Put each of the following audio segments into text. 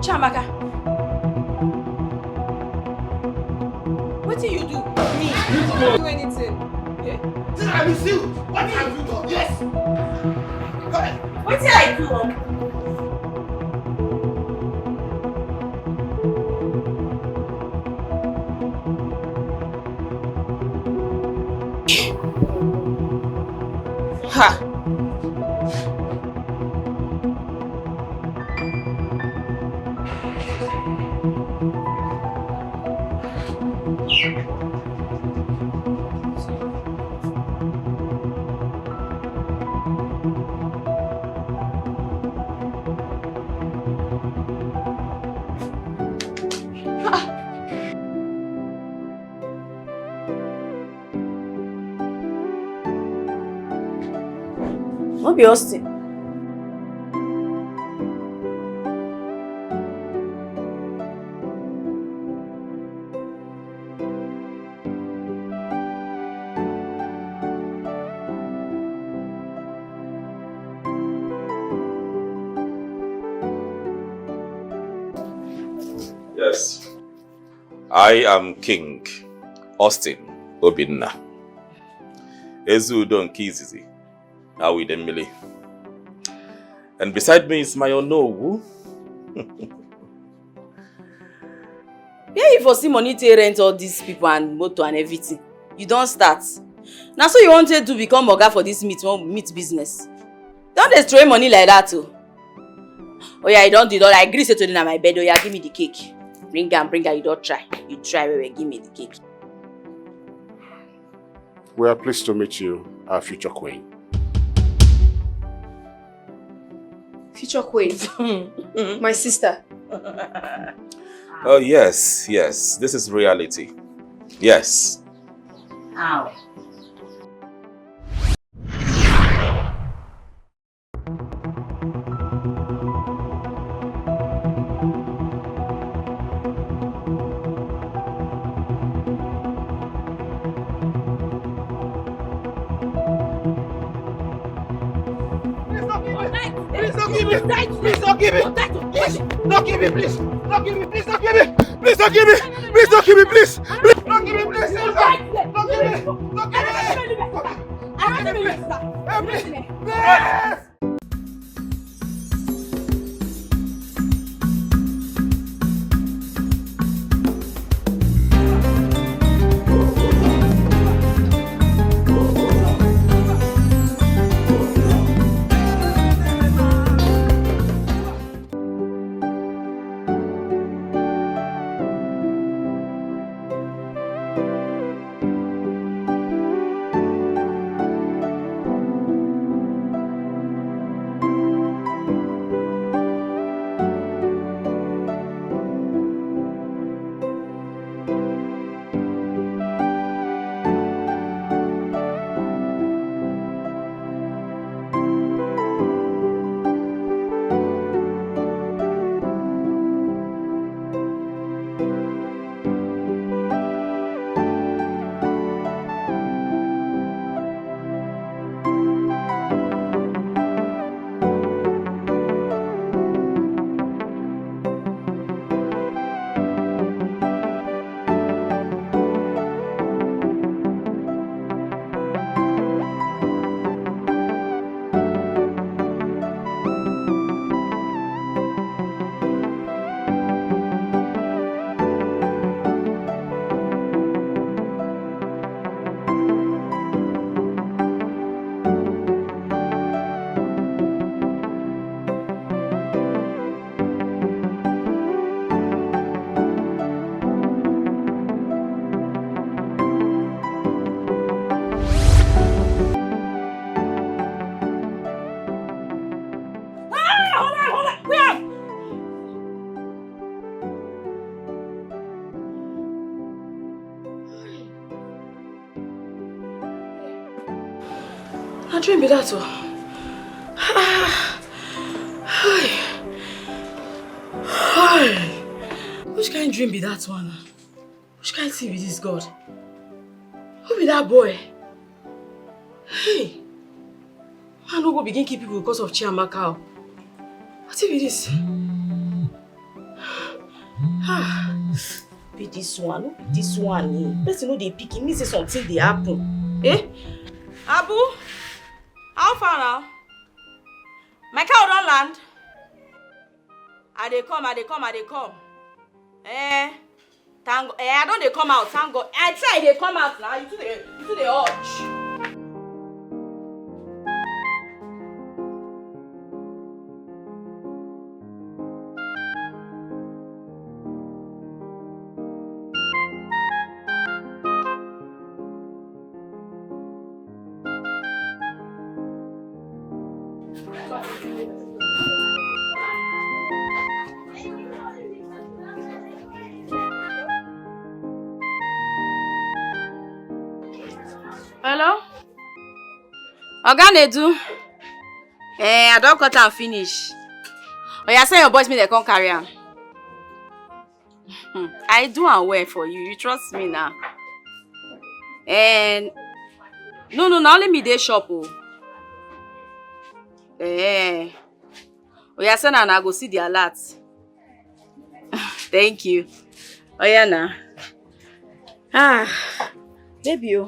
Chiamaka. What did you do? Me? You don't do anything. Yeah? Since I miss you, what have you done? Yes! What did I do? Ha! Not be Austin. Yes. I am King Austin Obinna. Ezu don kizizi. Awi Dembele. And beside me is my Onowu. Yeah, you for see money to rent all these people and motor and everything. You don't start. Now so you wanted to become oga for this meat business. Don't destroy money like that too. Oh yeah, you don't do it all. I agree to dinner my bed. Oh yeah, give me the cake. Bring her, you don't try. You try, give me the cake. We are pleased to meet you, our future queen. Future queen. My sister. Oh yes, yes. This is reality. Yes. Ow. Please don't give me! Please don't give me! Please don't give me! Please don't give me! Please don't give me! Please don't give me! Please don't give me! Please don't give me! Don't give me! Please! I dream be that too. Which kind of dream be that one? Which kind of thing be this God? Who be that boy? Hey, man, no go begin keep people because of Chiamaka. What be this? Be this one, no be this one. Person know they pick him, say something they happen. Eh? Abu? How far now? My cow don't land. I dey come. Thank God. I don't they come out, thank God. I try they come out now. You do the urge. Hello? Oga Nedu? I don't cut and finish. Oh, you say your boys me they come carry am. I do and well for you. You trust me now. And no, only me dey shop. Oh, you say now I go see the alert. Thank you. Oh yeah now. Baby.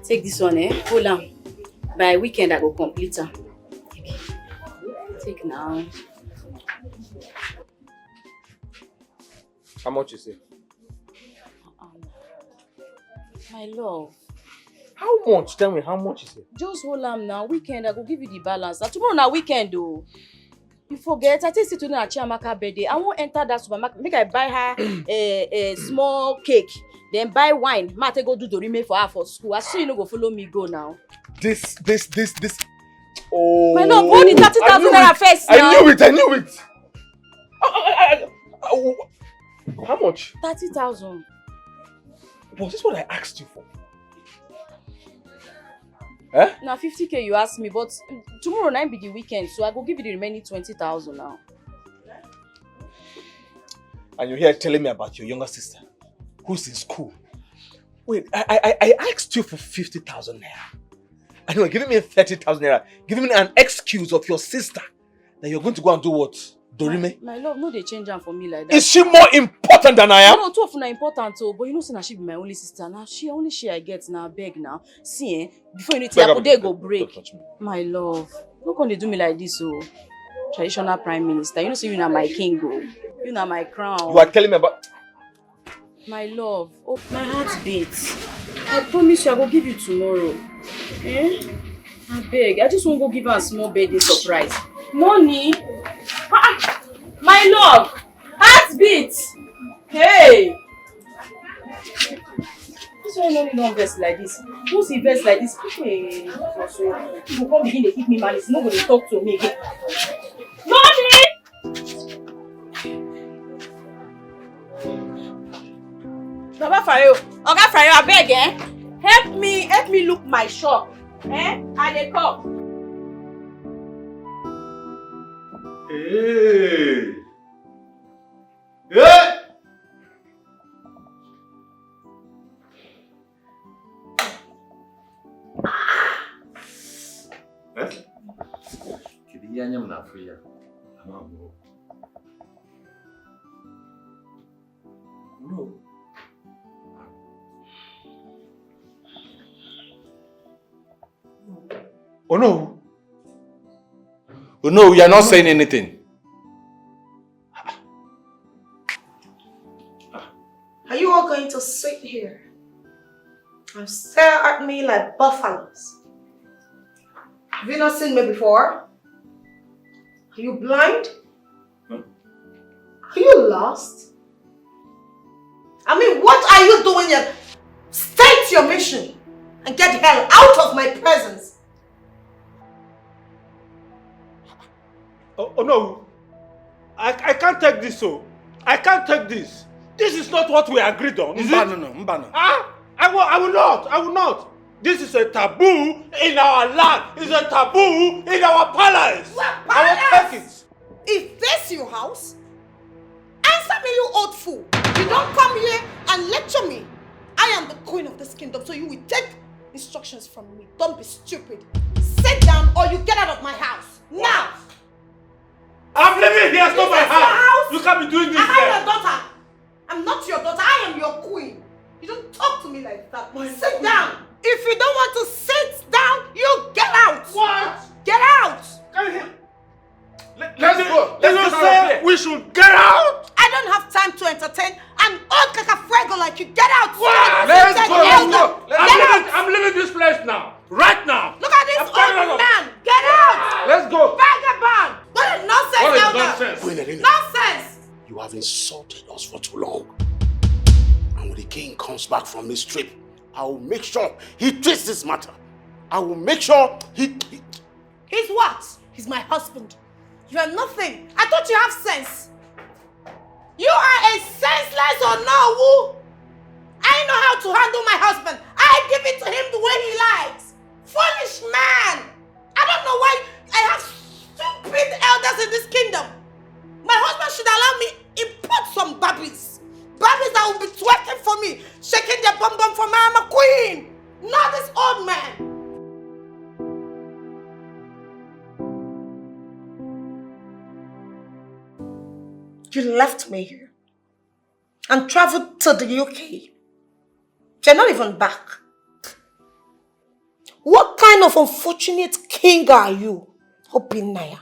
Take this one, hold on. By weekend I go complete her. Take now. How much you say? My love. How much? Tell me how much you say? Just hold on now. Weekend I go give you the balance. Now tomorrow na weekend though. You forget, I take you to Chiamaka birthday. I won't enter that supermarket. Make I buy her a small cake. Then buy wine. Ma take go do dorime for her for school. I see you no go follow me go now. This. Oh. My love, hold the 30,000 naira first now. I knew it. How much? 30,000. Was this what I asked you for? Eh? Now 50k you asked me, but tomorrow night be the weekend, so I go give you the remaining 20,000 now. And you're here telling me about your younger sister, who's in school. Wait, I asked you for 50,000 naira. And you're giving me 30,000 naira, giving me an excuse of your sister that you're going to go and do what? Dorime? My love, no they change her for me like that. Is she more important than I am? No, two of them are important too, but you know, say she be my only sister. Now she I get now, beg now. See, before you need to apple, they go break. Don't touch me. My love, no can they do me like this, oh? Traditional prime minister. You know, say you are my king, oh. You are my crown. You are telling me about... My love, oh, my heart beats. I promise you I will give you tomorrow. I beg, I just want to go give her a small birthday surprise. Money? My love! Heartbeat! Hey! This one only don't vest like this. Who's he vest like this? Hey, so you come begin to keep me malice. Nobody talk to me again. Money! Baba Fayo, Oga Fayo, I beg, help me look my shop. I dey come. Hey! Yeah! Kidiyanya mnafria. Amamo. No. Oh no! Oh no, you are not saying anything. Are you all going to sit here and stare at me like buffaloes? Have you not seen me before? Are you blind? Are you lost? I mean, what are you doing here? State your mission and get the hell out of my presence. Oh no. I can't take this, so. I can't take this. This is not what we agreed on, is it? Mbano. Ah! I will not. This is a taboo in our land. It's a taboo in our palace. What I will take it. Is this your house? Answer me, you old fool. You don't come here and lecture me. I am the queen of this kingdom, so you will take instructions from me. Don't be stupid. Sit down or you get out of my house. Now! I'm living here, it's not my house. You can't be doing this. Am I your daughter? I'm not your daughter. I am your queen. You don't talk to me like that. Sit down. If you don't want to sit down, you get out. What? Get out. Let's go. Let's say we should get out. I don't have time to entertain an old kakafrego like you. Get out. What? Let's go. I'm leaving this place now. Right now. Look at this old man. Get out. Let's go. Vagabond. What a nonsense, What is elder. nonsense? Nonsense. You have insulted us for too long. And when the king comes back from his trip, I will make sure he twists this matter. I will make sure he... He's what? He's my husband. You are nothing. I thought you have sense. You are a senseless or no woo. I know how to handle my husband. I give it to him the way he likes. Foolish man. I don't know why I have stupid elders in this kingdom. My husband should allow me import some babies. Babies that will be twerking for me, shaking their bum bum for me. I'm a queen. Not this old man. You left me here and traveled to the UK. You're not even back. What kind of unfortunate king are you, Obinaya?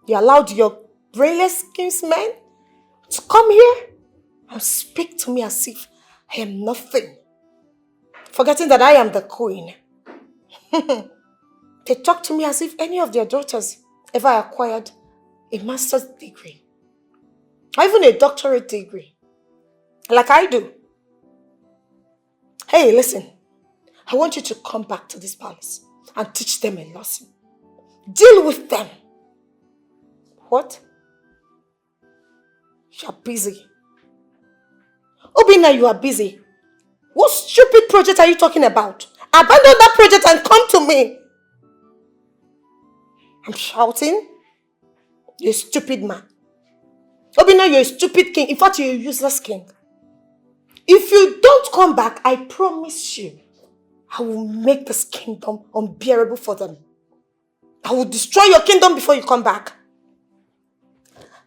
You allowed your brainless kinsmen to come here and speak to me as if I am nothing, forgetting that I am the queen. They talk to me as if any of their daughters ever acquired a master's degree, or even a doctorate degree, like I do. Hey, listen, I want you to come back to this palace and teach them a lesson. Deal with them. What? You're busy. Obina, you are busy. What stupid project are you talking about? Abandon that project and come to me. I'm shouting. You're a stupid man. Obina, you're a stupid king. In fact, you're a useless king. If you don't come back, I promise you, I will make this kingdom unbearable for them. I will destroy your kingdom before you come back.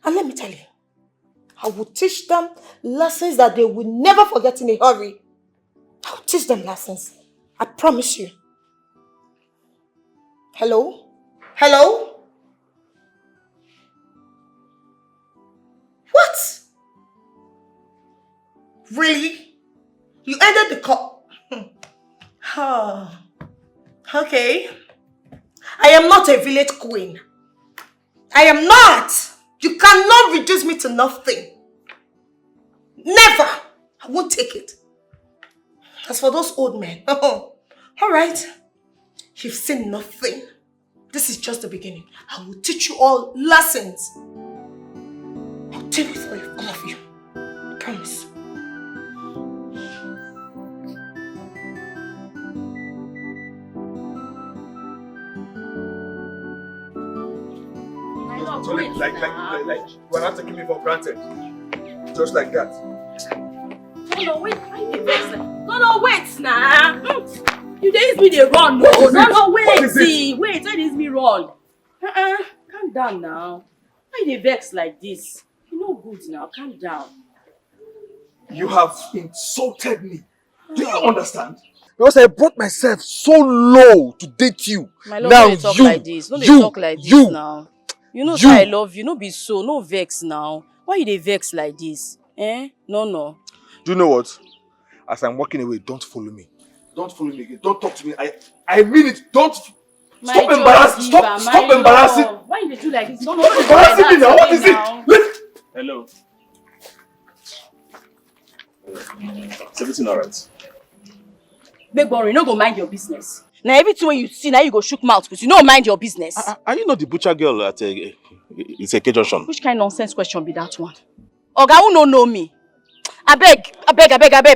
And let me tell you, I will teach them lessons that they will never forget in a hurry. I will teach them lessons. I promise you. Hello? Hello? What? Really? You ended the call? Okay. I am not a village queen. I am not. You cannot reduce me to nothing. Never. I won't take it. As for those old men, alright. You've seen nothing. This is just the beginning. I will teach you all lessons. I'll deal with all of you. I promise. So like, we're not taking me for granted. Just like that. No, wait, no, wait, nah. You didn't me the run, no, wait, see, wait, why didn't me run? Calm down now. Why you vex like this? You know good now, calm down. You have insulted me. Do you understand? Because I brought myself so low to date you. My love, now don't talk you, like this. No, they talk like this now. You know I love you. No be so. No vex now. Why you dey vex like this? No. Do you know what? As I'm walking away, don't follow me. Don't follow me again. Don't talk to me. I mean it. Don't Stop embarrassing! Stop embarrassing! Why you do like this? Don't Embarrassing me now! What is it? Hello. Is everything alright? Big boy, you no go mind your business. Now everything when you see, now you go shook mouth because you no mind your business. Are you not the butcher girl at it's a Junction? Which kind of nonsense question be that one? Oga, who no know me? I beg,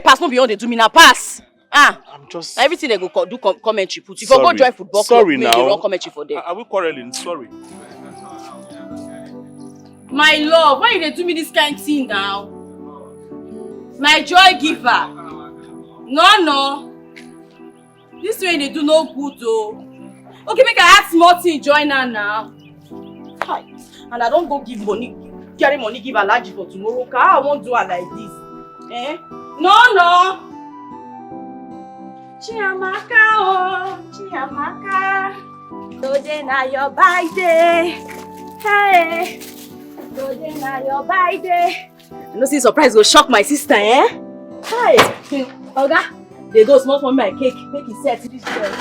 pass, no beyond they do me now, pass. I'm just... Now everything they go do commentary put. If you go join football club, maybe they run commentary for them. Are we quarreling? Sorry. My love, why you do me this kind of thing now? My joy giver. No. This way they do no good though. Okay, make I ask more thing join her now. Hi. And I don't go give money, carry money, give allergy for tomorrow. Cause I won't do her like this. Eh? No. Chiamaka, oh, Chiamaka. Today na your birthday. Hey. Today na your birthday. I know see surprise go shock my sister, eh? Hi. Oga, they go small for my cake. Make it set this way.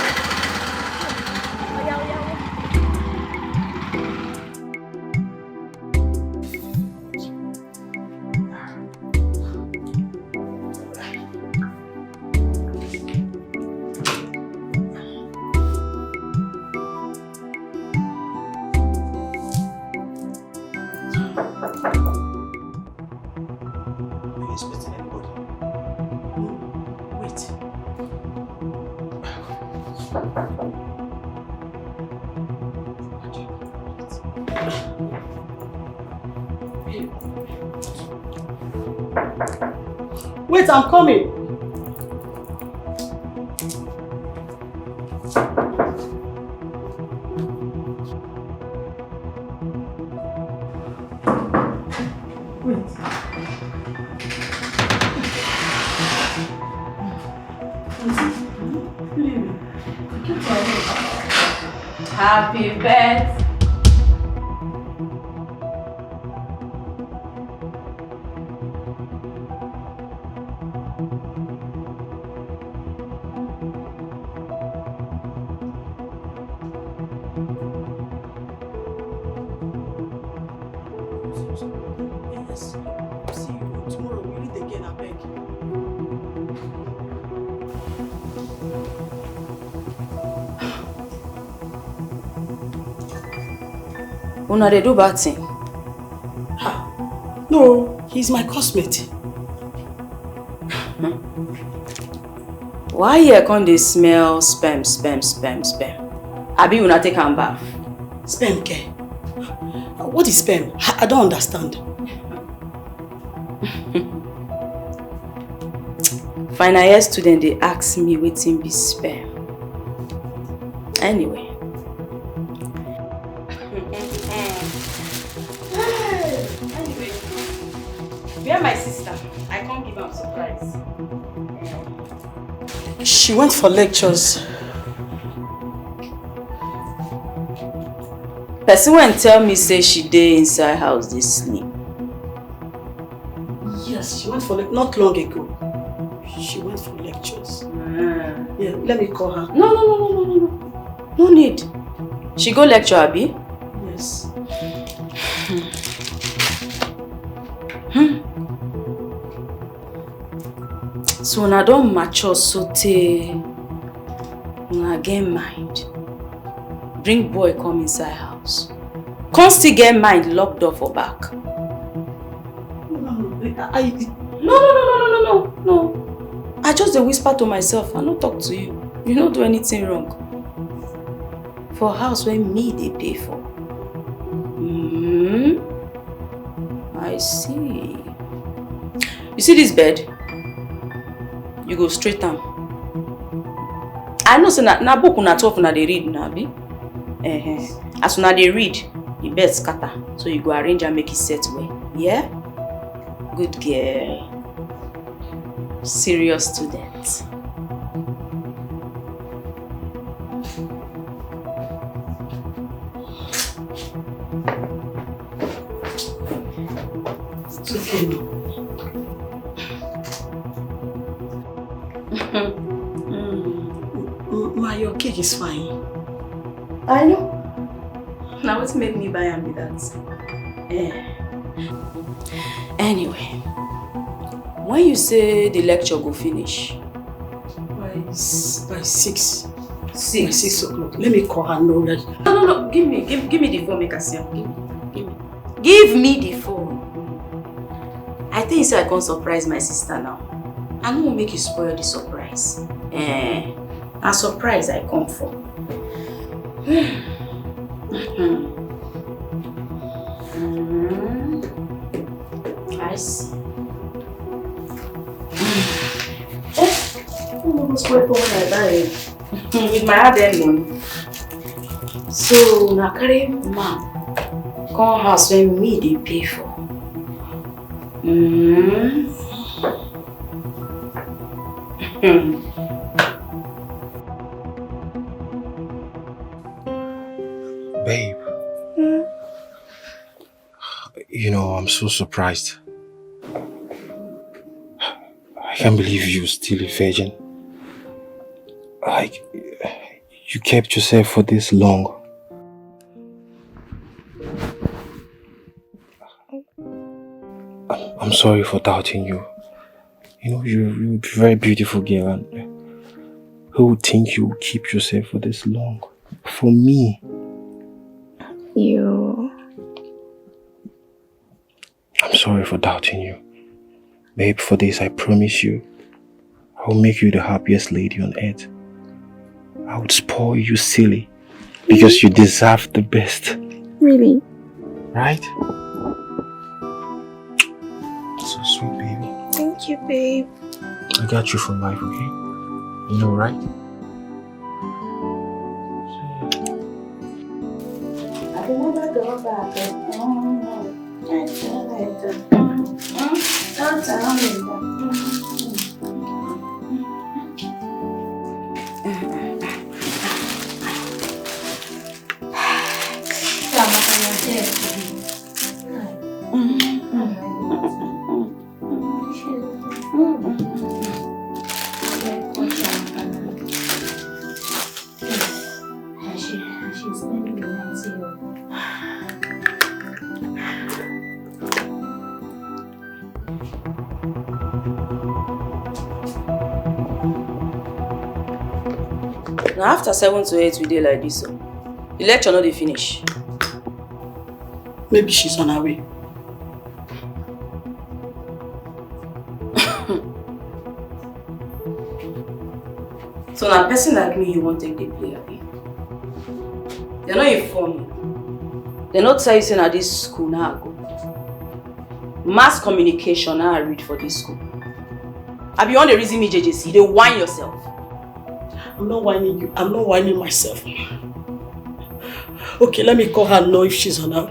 Wait, I'm coming. Happy birthday. Una dey do bad thing. No, he's my cosmate. Why here come dey smell spam? Abi una take am bath? Spam care. What is spam? I don't understand. Final year student dey ask me wetin be spam. Anyway. Where my sister? I can't give am surprise. She went for lectures. Person went tell me say she dey inside house dey sleep. Yes, she went for not long ago. She went for lectures. Yeah, let me call her. No. No need. She go lecture, abi? Yes. So una don mature sotey una get mind. Bring boy come inside house. Come still get mind locked up for back. No. I just dey whisper to myself. I no talk to you. You no do anything wrong. For house wey me dey pay for. I see. You see this bed? You go straight am. I know say na book una 12 una dey read na abi? As una dey read, the bed scatter. So you go arrange and make it set well. Yeah? Good girl. Serious student. It's okay. Mm. Ma, your cake is fine. I know. Now what's make me buy and be that? Anyway, when you say the lecture go finish? By 6. By 6. 6 o'clock. Let me call her know that. No. Give me the phone, make her see. Give me the phone. I think so I can surprise my sister now. I don't want to make you spoil the surprise. A surprise I come for. I see. I'm almost spoil for what I buy. With my hard earned money. So, na carry man come house when me they pay for. Babe. You know, I'm so surprised. I can't believe you're still a virgin. Like, you kept yourself for this long. I'm sorry for doubting you. You know, you're a very beautiful girl, and who would think you would keep yourself for this long? For me. I'm sorry for doubting you. Babe, for this I promise you, I will make you the happiest lady on earth. I would spoil you silly, because you deserve the best. Really? Right? So sweet, baby. Thank you, babe. I got you for life, okay? You know, right? I can never go back. Don't tell me that. Now after 7 to 8 we dey like this, so the lecture not dey finish. Maybe she's on her way. So now a person like me you won't take the play, abi? They not inform you. They not tell you say na this school now I go. Mass communication now I read for this school. Abi you want the reason me JJC, they whine yourself. I'm not whining you. I'm not whining myself. Okay, let me call her know if she's on her.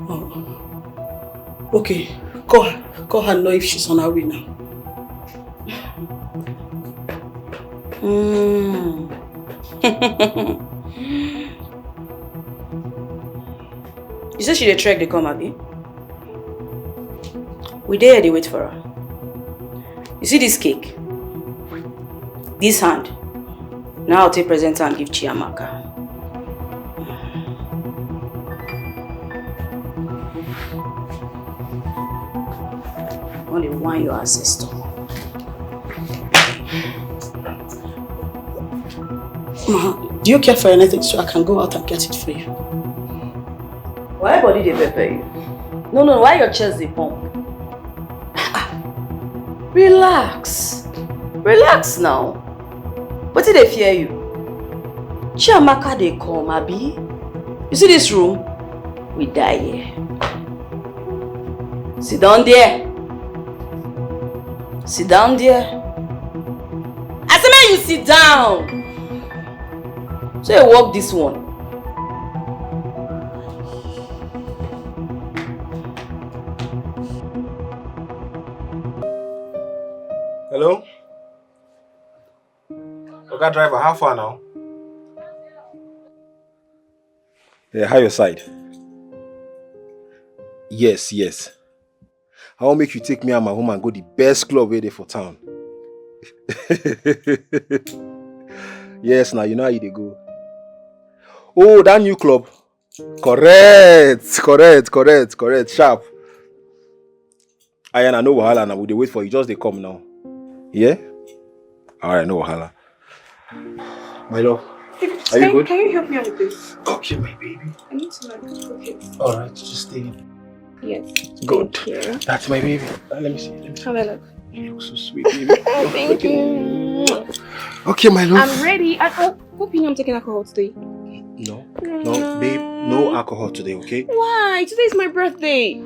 Oh. Okay, call her. Call her know if she's on her way now. You say she dey trek dey come, abi? We there they wait for her. You see this cake? This hand. Now I'll take present and give Chiamaka. Only one your ancestor. Do you care for anything so I can go out and get it for you? Why body they pepper you? No, why your chest they pump? Relax. Relax now. What did they fear you? Chiamaka they come, abi? You see this room? We die here. Sit down there. Sit down there. I said, man, you sit down. So you walk this one. Hello? Okay, driver, how far now? Yeah, how your side? Yes. I will make you take me and my home and go the best club where they for town. Yes, now you know how you they go. Oh, that new club. Correct. Sharp. Ayana, no wahala now. We dey wait for you. Just they come now. Yeah? Alright, no wahala. My love. Are you good? Can you help me out with this? Okay, my baby. I need to like cook it. Alright, just stay. Yes. Good. Thank you. That's my baby. Let me see. How do I look? You look so sweet, baby. Thank you. Okay, my love. I'm ready. Hope you know I'm taking alcohol today. No, babe. No alcohol today, okay? Why? Today is my birthday.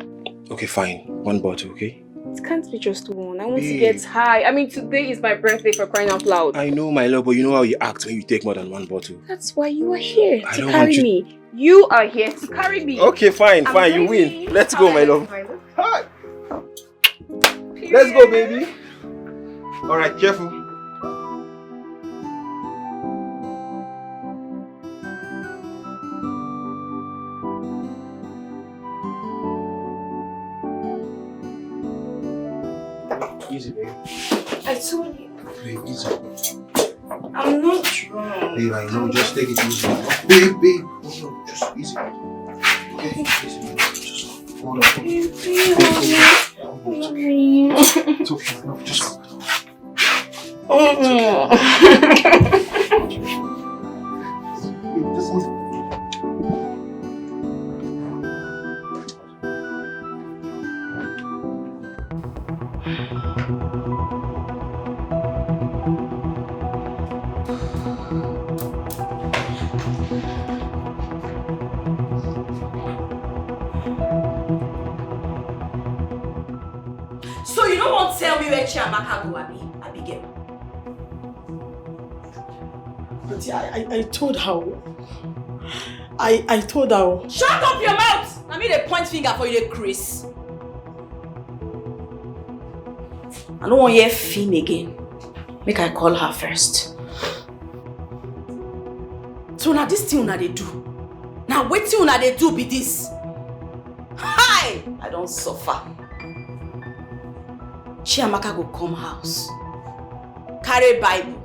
Okay, fine. 1 bottle, okay? It can't be just one. I want to Babe. get high. I mean, today is my birthday, for crying out loud. I know, my love, but you know how you act when you take more than 1 bottle. That's why you are here I to don't carry want you- me. You are here to carry me. Okay, fine. You ready. win. Let's go, my love. Hi. Let's go, baby. Alright, careful. Easy, babe. I told you. Babe, easy. I'm not drunk. Babe, I know. Just take it easy. Babe. Oh, no, just easy. Okay, easy, babe. Just hold on. It's okay. No, just hold on. Babe, just easy. So you don't want to tell me where Chiamaka go, Abigail? But yeah, I told her. I told her. Shut up your mouth! I mean, a point finger for you, Chris. I don't want to hear film again. Make I call her first. So now this thing they do. Now wait till they do be this. Hi! I don't suffer. Chiamaka go come house. Carry Bible.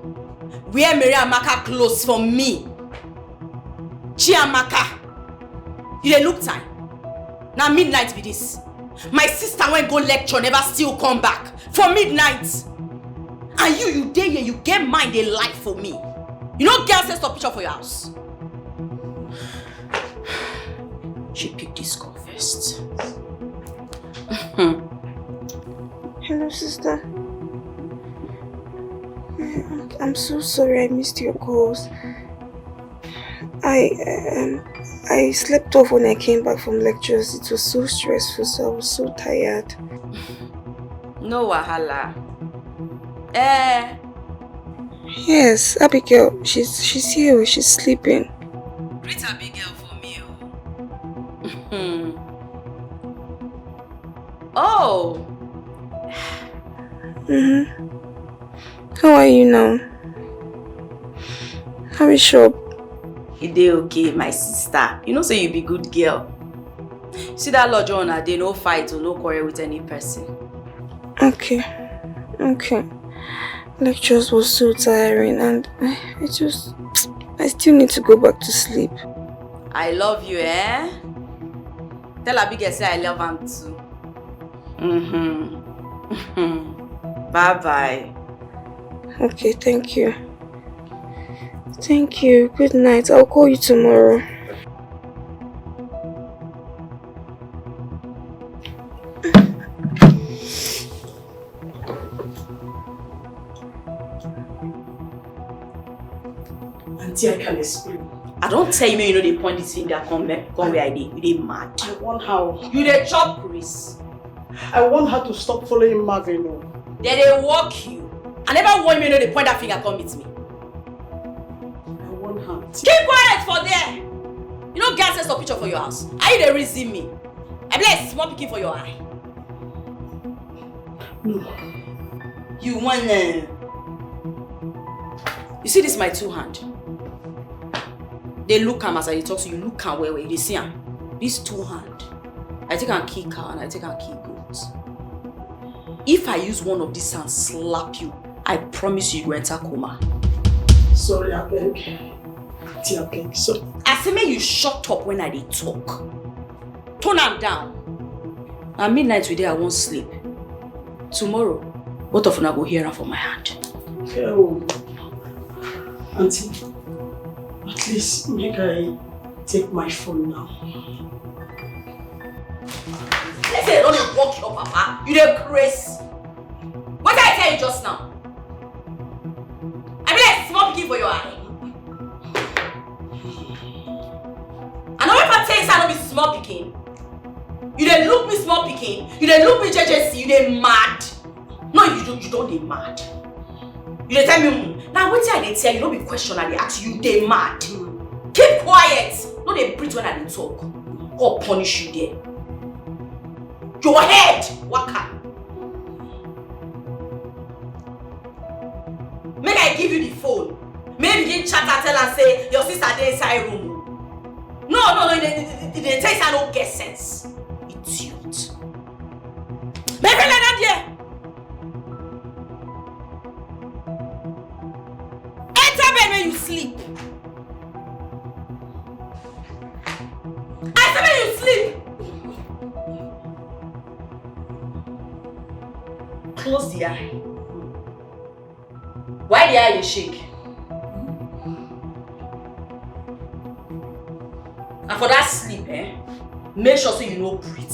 Wear Mary Amaka clothes for me. Chiamaka. You dey look time. Now midnight be this. My sister went go lecture, never still come back. For midnight. And you dey here, you get mind they lie for me. You know girl says stop picture for your house. She picked this call first. Hello, sister. I'm so sorry I missed your calls. I slept off when I came back from lectures. It was so stressful, so I was so tired. No wahala. Yes, Abigail, she's here. She's sleeping. Greet Abigail for me. Oh. How are you now? How is shop? You dey okay, my sister. You know, say you be good girl. See that lodge owner, they no fight or no quarrel with any person. Okay. Lectures was so tiring and I still need to go back to sleep. I love you, eh? Tell Abigail say I love him too. Bye-bye. Okay, thank you. Thank you. Good night. I'll call you tomorrow. Auntie, I can explain. I don't tell you, you know they point this finger come where I dey. You dey mad. I want her. You dey chop Chris. I want her to stop following Marvin. They dey walk you. I never want you know they point that finger come meet me. I want her. Keep quiet for there. You know girl says a picture for your house. Are you dey reason me? I bless small picking for your eye. No. You wanna? You see this my two hand? They look am as I talk to you. Look am well. You see am? This two hand. I take and kill cow and I take and kill goat. If I use one of these and slap you, I promise you will enter coma. Sorry, I beg. Auntie, I beg. Sorry. As say make you shut up when I dey talk. Turn am down. At midnight today I won't sleep. Tomorrow, both of una go hear am from my hand. Oh, Auntie, at least make I take my phone now. Let's say don't walk your papa. You dey crazy. What did I tell you just now? I be like small pikin for your eye. I know if I tell you I don't be small pikin. You dey look me small pikin. You dey look me JJC. You dey mad. No, you don't dey mad. You dey tell me now wetin I dey tell you, no be question I dey ask you, dey mad. Keep quiet. No dey breathe when I dey talk. God punish you there. Your head, waka. Make I give you the phone. Maybe begin chat and tell her say your sister dey inside room. No, they tell you I don't get sense. Idiot. Maybe like that there. Enter bed when you sleep. I said when you sleep. Close the eye. Why the eye you shake? And for that sleep, make sure so you don't breathe.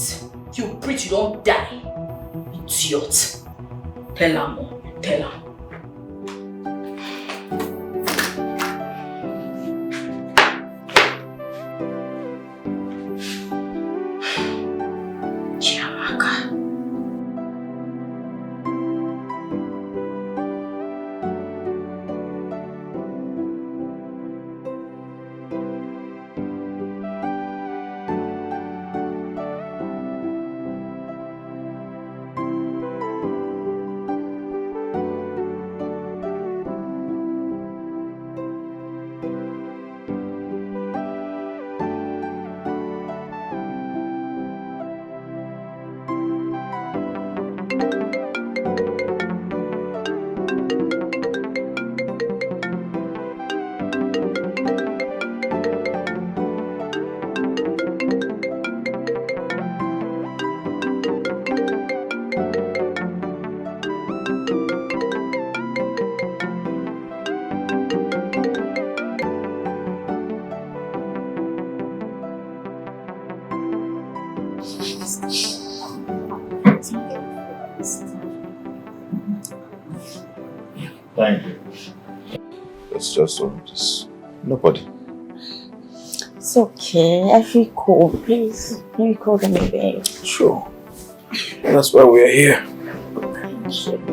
If you breathe, you don't die. Idiot. Tell her more. Tell her. Thank you. It's just nobody. It's okay. I feel cold. Please, can you call them a babe? Sure. That's why we're here. Thank you.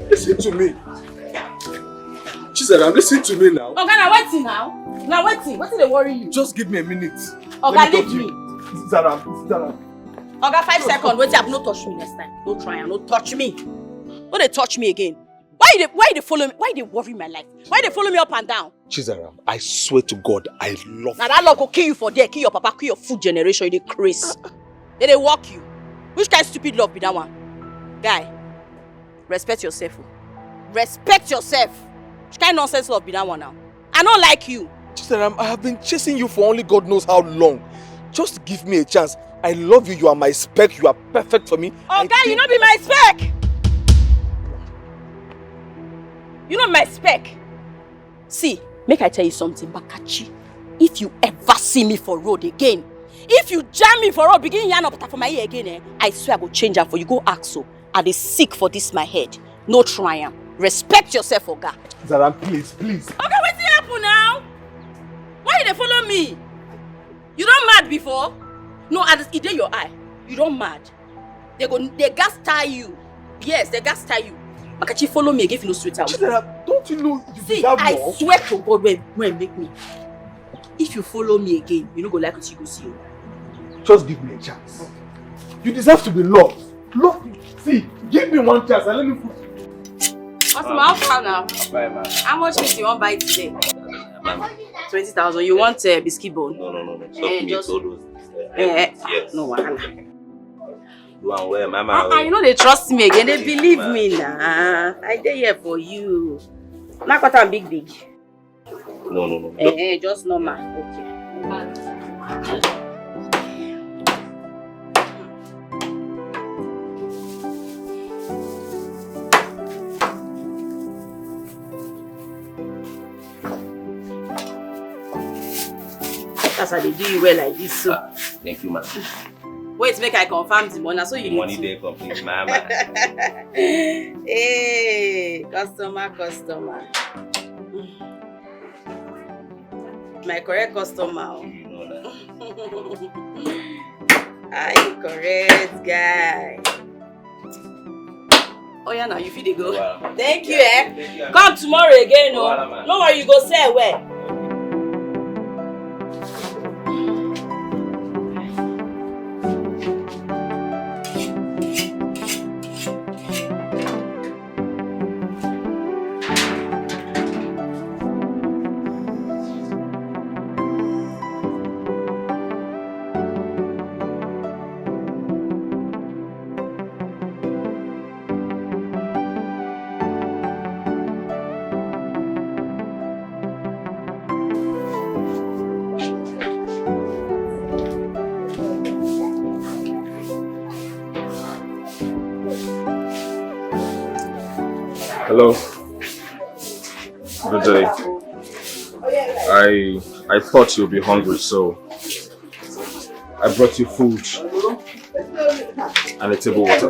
Listen to me. CHIZARAM, listen to me now. Okay, now waiting now. Now waiting. What did they worry you? Just give me a minute. Okay, leave me. CHIZARAM. Okay, 5 seconds. Wait up. No touch me next time. No try and no touch me. Don't they touch me again. Why they follow me? Why they worry my life? Why they follow me up and down? CHIZARAM, I swear to God, I love now that love will kill you for there, kill your papa, kill your food generation, you dey crazy. They walk you. Which kind of stupid love be that one? Guy, respect yourself. Respect yourself. Which kind of nonsense love be that one now? I don't like you. CHIZARAM, I have been chasing you for only God knows how long. Just give me a chance. I love you. You are my spec. You are perfect for me. Oh, guy, you not be my spec. You not my spec. See, make I tell you something, Bakachi. If you ever see me for road again, if you jam me for road, begin yarn up for my ear again, I swear I go change her for you. Go ask so. I dey sick for this my head. No triumph. Respect yourself, Oga. CHIZARAM, please. Okay, what's happen now? Why they follow me? You don't mad before? No, it in your eye. You don't mad. They gas tie you. Yes, they gas tie you. Bakachi, follow me again if you no sweet out. CHIZARAM, don't you know you see, have I more? swear to God when make me. If you follow me again, you no go like what you go see. Just give me a chance. You deserve to be loved. Love me. See, give me one chance and let me put. What's my offer now? Bye, man. How much meat you want buy today? 20,000. You want biscuit bone? No. Stop just all those. Yes. No wahala. Do and where, mama. You know they trust me again. They believe me now. I dey here for you. Not what I'm big. No. Just normal. Okay. That's how they do you well like this. So. Thank you, man. Wait, make I confirm the money. So you money there complete, mama. Hey, customer. My correct customer. You know that. I correct guy. Oh yeah, now you feel they go. Wow. Thank you, Come tomorrow again, no. No worry, you go say where. Hello. Good day. I thought you'd be hungry, so I brought you food and a table water.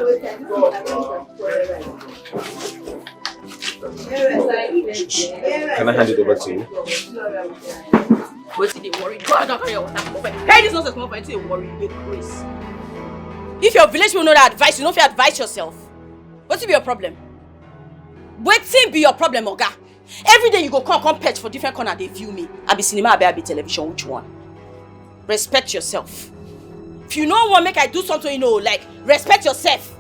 Can I hand it over to you? What's the worry? Hey, this nonsense come up until you worry, you Chris. If your village will know that advice, you know if you advise yourself. What's be your problem? Wetin be your problem, Oga? Every day you go come patch for different corner, they view me. I be cinema, I be television, which one? Respect yourself. If you don't want make I do something, you know, like respect yourself.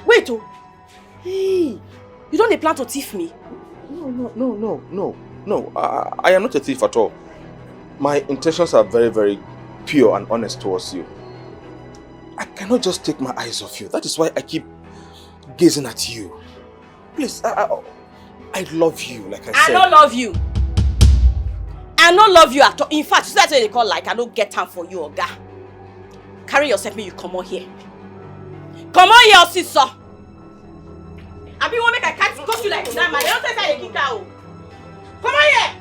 Wait, oh. Hey, you don't plan to thief me? No. I am not a thief at all. My intentions are very, very pure and honest towards you. I cannot just take my eyes off you. That is why I keep gazing at you. Please, I love you, like I said. I don't love you. I don't love you at all. In fact, that's what they call like I don't get time for you, Oga. Carry yourself, me you come on here. Come on here, sister. I be want make I catch cost you like that, man. They don't take how you kick out. Come on here.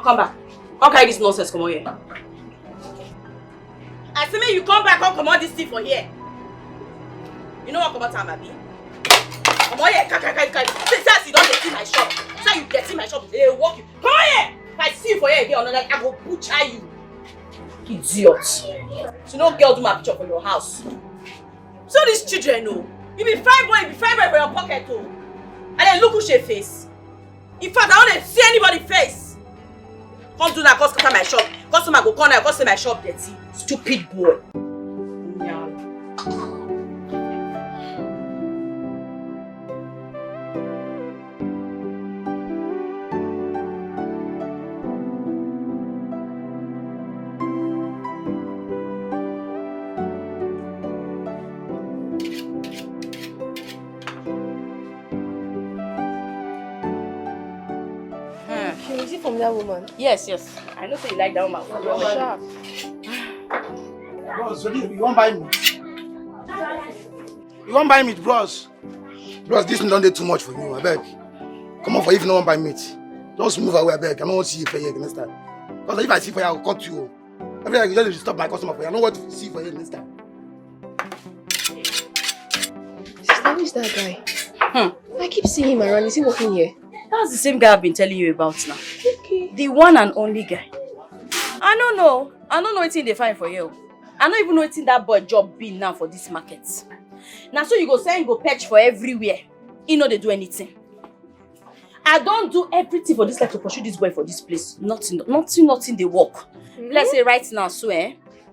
Come back. Come carry this nonsense. Come on here. I say me you come back. Come on this thing for here. You know what come on time I be? Come on here. Since you don't get in my shop. Since you get in my shop, they walk you. Come on here. If I see you for here again, I go butcher you. Idiot. So no girl do my picture for your house. So these children know. You be fine boy for your pocket too. And then look who she face. In fact, I don't want to see anybody face. Come do that, cause come my shop. Customer go corner, cause say my shop dirty. Stupid boy. Yeah. From that woman? Yes. I know say you like that woman. Sharp. Bros, you want buy meat? You want buy meat, bros? Bros, this don't do too much for you, I beg. Come on, for if you don't want buy meat. Just move away, I beg. I don't want to see you for here next time. Because if I see for you, I will cut you. Every time you just stop my customer for you. I don't want to see for you next time. Sister, who is that guy? I keep seeing him around. Is he working here? That's the same guy I've been telling you about now. Okay. The one and only guy. I don't know anything they find for you. I don't even know anything that boy job be now for this market. Now so you go say you go patch for everywhere. You know they do anything. I don't do everything for this life to pursue this boy for this place. Nothing they work. Let's say right now, so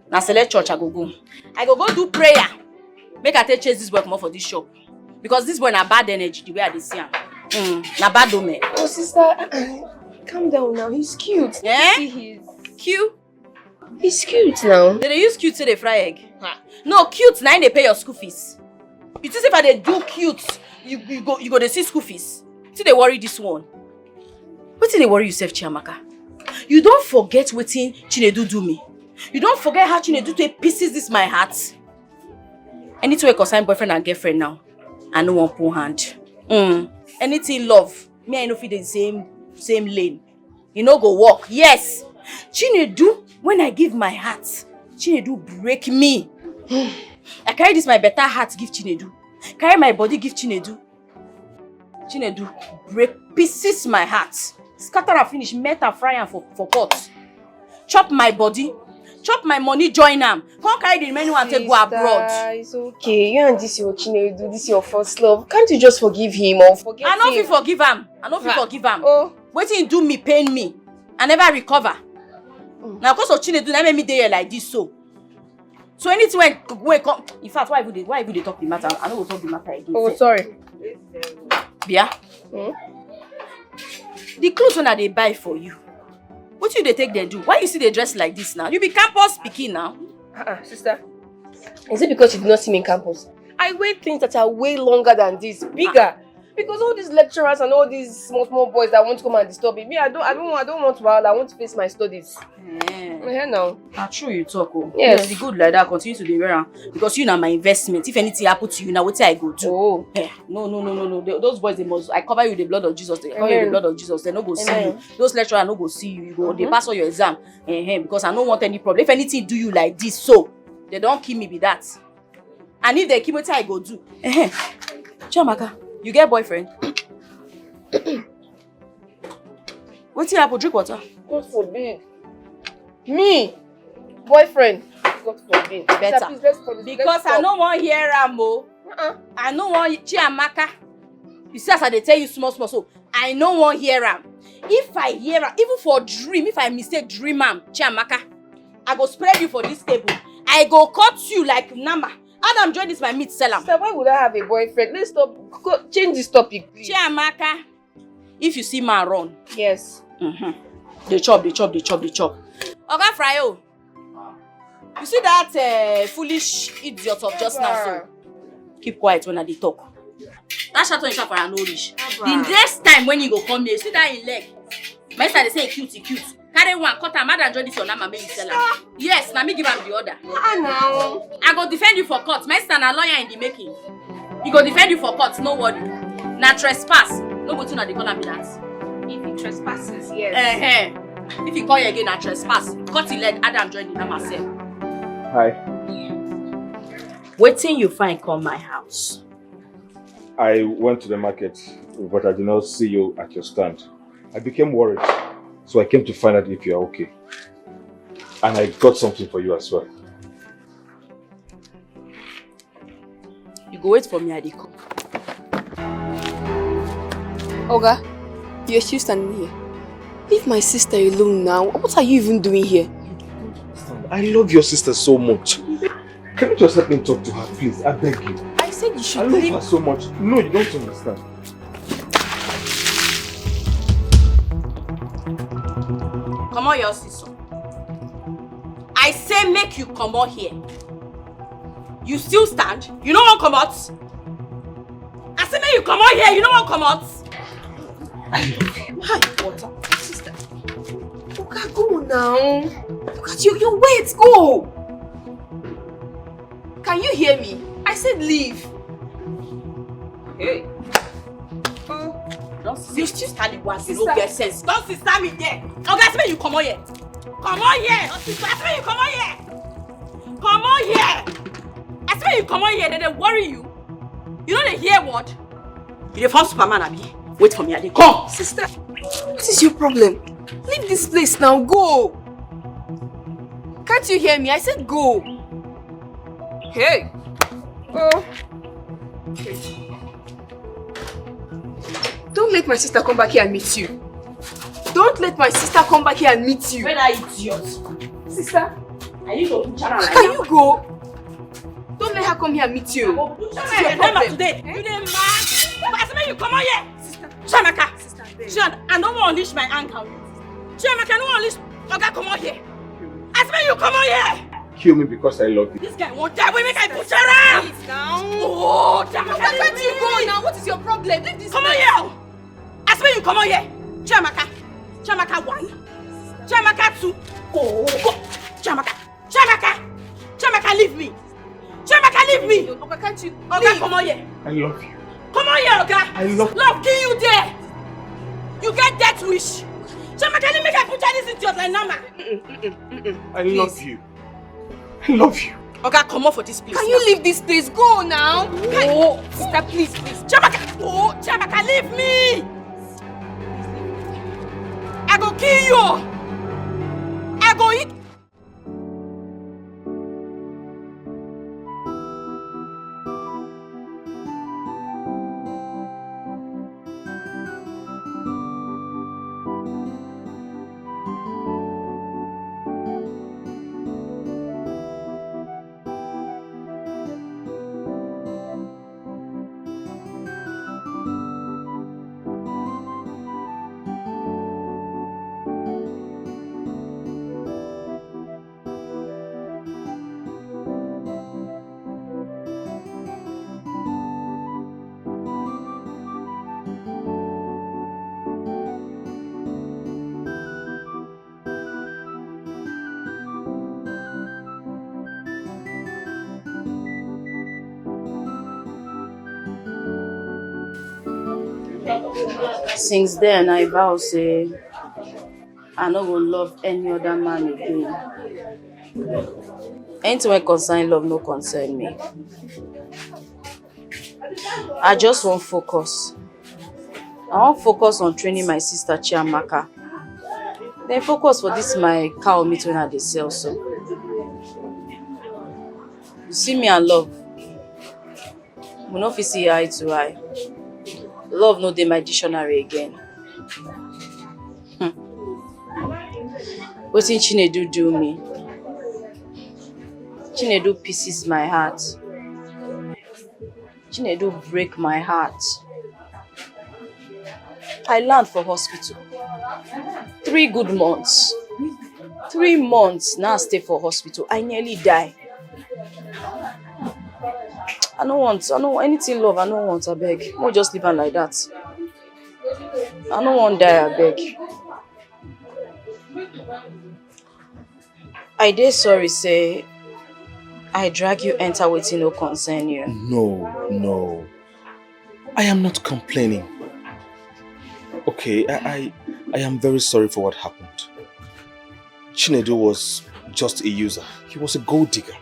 now select church I go. I go do prayer. Make I take chase this boy come out for this shop. Because this boy na bad energy the way I see him. Na bad dome. Oh sister, calm down now. He's cute. Yeah? He's cute. He's cute now. They use cute to the fry egg. No, cute now they pay your school fees. You think if they do cute, you go to see school fees. See they worry this one. What did they worry yourself, Chiamaka? You don't forget what Chinedu do me. You don't forget how Chinedu to pieces this my heart. Anything we concern boyfriend and girlfriend now. I no one pull hand. Anything love. Me I no fit the same lane. You know go walk. Yes. Chinedu, when I give my heart, Chinedu break me. I carry this my better heart give Chinedu. Carry my body give Chinedu. Chinedu break pieces my heart. Scatter and finish, melt and fry am for pot. Chop my body, chop my money, join am. Come carry the remaining one take go abroad. It's okay. You and this your Chinedu, this your first love. Can't you just forgive him or forget him? I no fit forgive am. I no fit forgive am. Oh. Wetin he do me pain me. I never recover. Now because of Chinedu, na make me dey here like this so. So anything when come, in fact, why would they talk the matter? I no go talk the matter again. Oh, sorry. Bia. The clothes when they buy for you. What you they take they do? Why you see they dress like this now? You be campus speaking now. Sister. Is it because you did not see me in campus? I wear things that are way longer than this, bigger. Because all these lecturers and all these small boys that want to come and disturb me, I don't want to. I want to face my studies. Yeah, now. True you talk. Oh. Yes. It's good like that. Continue to be around because you know my investment. If anything happen to you now, what I go do? Oh. Yeah. No. Those boys they must. I cover you with the blood of Jesus. They cover you with the blood of Jesus. They no go see you. Those lecturers no go see you. You go. They pass all your exam. Because I don't want any problem. If anything do you like this, so they don't kill me with that. And if they kill me, what I go do? Chiamaka. You get boyfriend? What's your apple? Drink water. God forbid. Me? Boyfriend? God forbid. Better. Because I don't want hear Rambo. I don't want Chiamaka. You see as I tell you small so I don't want hear Ram. If I hear Ram, even for dream, if I mistake dream am, Chiamaka, I go spread you for this table. I go cut you like Nama. Adam join this my meat seller. Sister, why would I have a boyfriend? Let's stop. Change this topic, please. Chiamaka, if you see man run. Yes. They chop. Oga Fryo. You see that foolish idiot of just now, so keep quiet when I dey talk. That shot on for an Orish. The next time when you go come here, you see that in leg. My sister they say cute. Carry one, cut am, madam join this your number, make you sell am. Yes, na me give am the order. No. I go defend you for court. My sister na lawyer in the making. He go defend you for court, no worry. Na trespass. No go to na they call am that. If he trespasses, yes. If he call you again, na trespass. Cut his leg, Adam join the number sef. Hi. Waiting you find come my house. I went to the market, but I did not see you at your stand. I became worried, so I came to find out if you are okay. And I got something for you as well. You go wait for me at the come. Oga, you're still standing here. Leave my sister alone now. What are you even doing here? I love your sister so much. Can you just let me talk to her, please? I beg you. I said you should leave her so much. No, you don't understand. Come on, your sister. I say make you come out here. You still stand? You don't want to come out? I say make you come out here. You don't want to come out? I love you. Hi, water. Sister. Okay, go now. Look at you. Your weight. Go. Can you hear me? I said leave. Hey. You still standing once, you don't get sense. Don't sister me there. Oh, guys, may you come on here. Come on here. I say you come on here. Come on here. I say you come on here, then they worry you. You know they hear what? You the first Superman, Abi. Wait for me, Adi. Come. Sister, what is your problem? Leave this place now. Go. Can't you hear me? I said go. Hey. Oh. Okay. Don't let my sister come back here and meet you. Don't let my sister come back here and meet you. Where are idiot? Sister, are you going to channel like can you go? Don't let her come here and meet you. Today. You dey mad? I say you come on here. Chiamaka. Sister, I don't want to unleash my anger. Chiamaka, I don't want to unleash. Okay, come on here. I say you come on here. Kill me because I love you. This guy won't die. We make I put her. Please now. Oh, Chiamaka. Where do you go now? What is your problem? Leave this. Come on here. I say you come on here. Chiamaka. Chiamaka 1. Chiamaka 2. Oh, go. Chiamaka, leave me. Chiamaka, leave me. Okay, can't you? Okay, come on here. I love you. Come on here, okay? I love you. Love, kill you there. You get death wish. Chiamaka, let me put this into your like number. I love you. I love you. Okay, come on for this place. Can you leave this place? Go now. Oh, sister, please. Chiamaka. Oh, Chiamaka, leave me. I go kill you. I go eat. Since then, I vow say I no go love any other man again. Anything wey concern love no concern me. I just want focus. I want focus on training my sister Chiamaka. Then focus for this my cow meat when I dey sell so. You see me and love. We no fit see eye to eye. Love no dey my dictionary again. Wetin Chinedu do me? Chinedu pieces my heart. Chinedu break my heart. I land for hospital. 3 good months. 3 months now I stay for hospital. I nearly die. I don't want anything love. I don't want, I beg. We'll just leave her like that. I don't want die, I beg. I dey sorry, say I drag you enter wetin no concern you. No. I am not complaining. Okay, I am very sorry for what happened. Chinedu was just a user. He was a gold digger.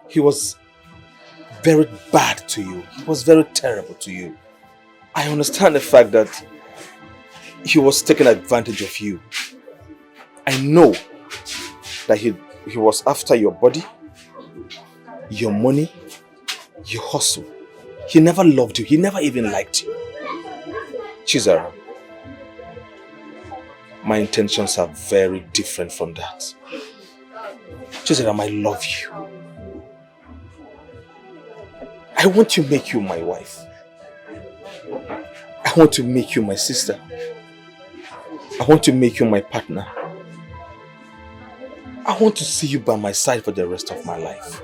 He was very bad to you. He was very terrible to you. I understand the fact that he was taking advantage of you. I know that he was after your body, your money, your hustle. He never loved you. He never even liked you. Chizaram, my intentions are very different from that. Chizaram, I love you. I want to make you my wife. I want to make you my sister. I want to make you my partner. I want to see you by my side for the rest of my life.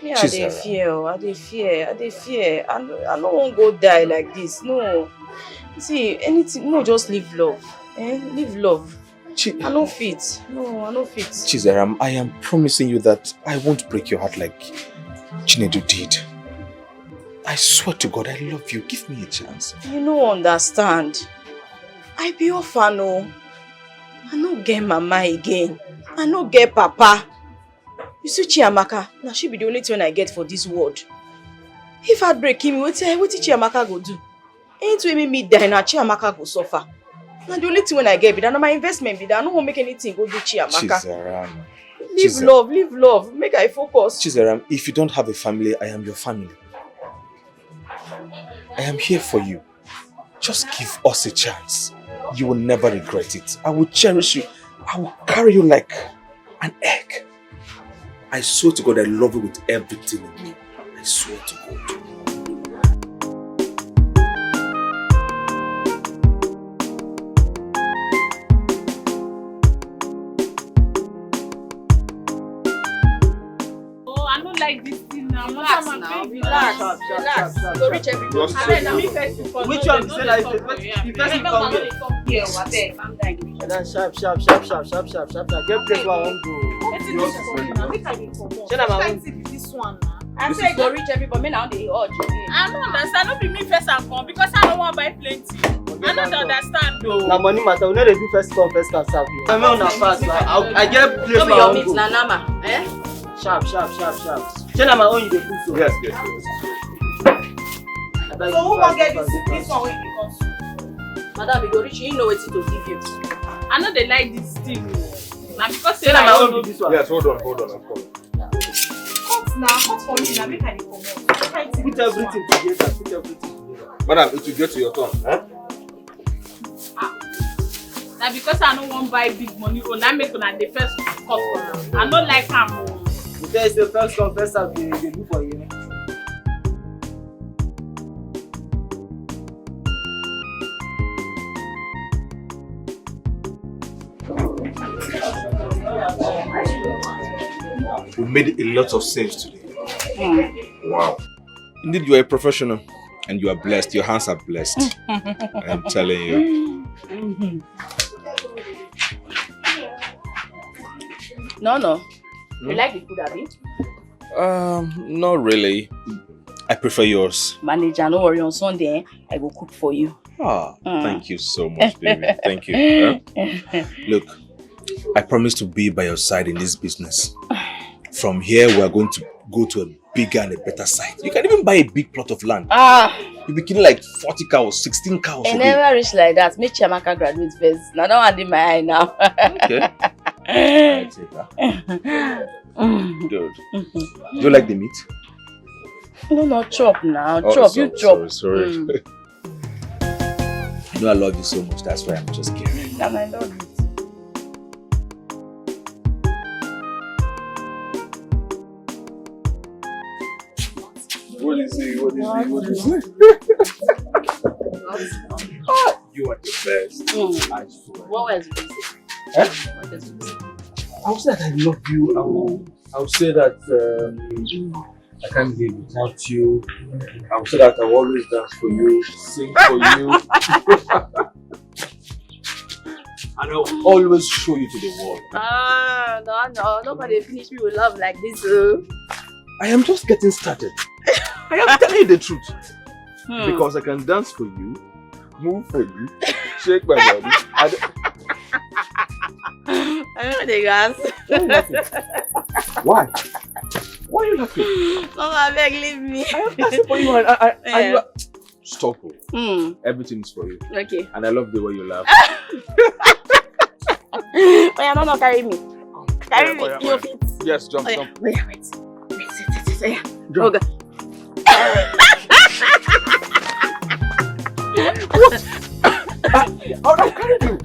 Yeah, I dey fear. I don't want to go die like this. No. See, anything, no, just live love. Live love. I no fit. No, I no fit. Chizaram, I am promising you that I won't break your heart like Chinedu did. I swear to God, I love you. Give me a chance. You no understand. I be orphan, no. I no get mama again. I no get papa. You see Chiamaka, now she be the only thing I get for this world. If heartbreak kill me, what Chiamaka go do? Anything make me die, now Chiamaka go suffer. Now the only thing when I get be that, now my investment be that, I no want make anything go do Chiamaka. Chizaram. Live love, make I focus. Chizaram, if you don't have a family, I am your family. I am here for you. Just give us a chance. You will never regret it. I will cherish you. I will carry you like an egg. I swear to God, I love you with everything in me. I swear to God. Oh, I don't like this thing now. Relax now. Relax. Go reach everybody. Which one? You said that the person come here. Calm down. Then sharp. Get place where I want go. This one now. I say go reach everybody. Me now they urge again. I don't understand. Not be me first and come because I don't want to buy plenty. I don't understand though. Na money matter. We know they do first come, first can serve you. I'm on a fast. I get place No be where I your want meat, go. na nama. Eh? Sharp. Shey na my own you dey cook so. Yes. So who gon get this one wey you come to? Madam, you go reach, you know what to give you. I know they like this thing. Now because Shey na my own be this one. Yes, hold on, I'm coming. Hot for me now, make I dey comot. Put everything together. Madam, it will get to your turn. Huh? Now because I don't want buy big money, oh, now make una the first cut for am. I don't like am. There is the first come, first serve they do for you. We made a lot of saves today. Wow. Indeed, you are a professional and you are blessed. Your hands are blessed. I'm telling you. No. You like the food, Abi? Not really. I prefer yours. Manager, no worry. On Sunday, I will cook for you. Thank you so much, baby. Thank you. Look, I promise to be by your side in this business. From here, we are going to go to a bigger and a better site. You can even buy a big plot of land. You'll be killing like 40 cows, 16 cows. I never reach like that. Make Chiamaka graduate first. Now, don't want in my eye now. Okay. I take that. Good. Do you like the meat? No, chop now. Chop, you chop. Sorry. You know I love you so much. That's why I'm just kidding. And I love it. What is it? You are the best. I swear. What was it? I'll say that I love you. I'll say that I can't live without you. I'll say that I'll always dance for you, sing for you. And I'll always show you to the world. No. Nobody finish me with love like this. I am just getting started. I am telling you the truth. Because I can dance for you, move for you, shake my body. I know the gas. Why? Why are you laughing? Mama, beg, leave me. I am dancing for you and you are... Stop. Everything is for you. Okay. And I love the way you laugh. No, carry me. Carry me. Your feet. Yes, jump. Wait. Jump. Okay. What? I'll carry you.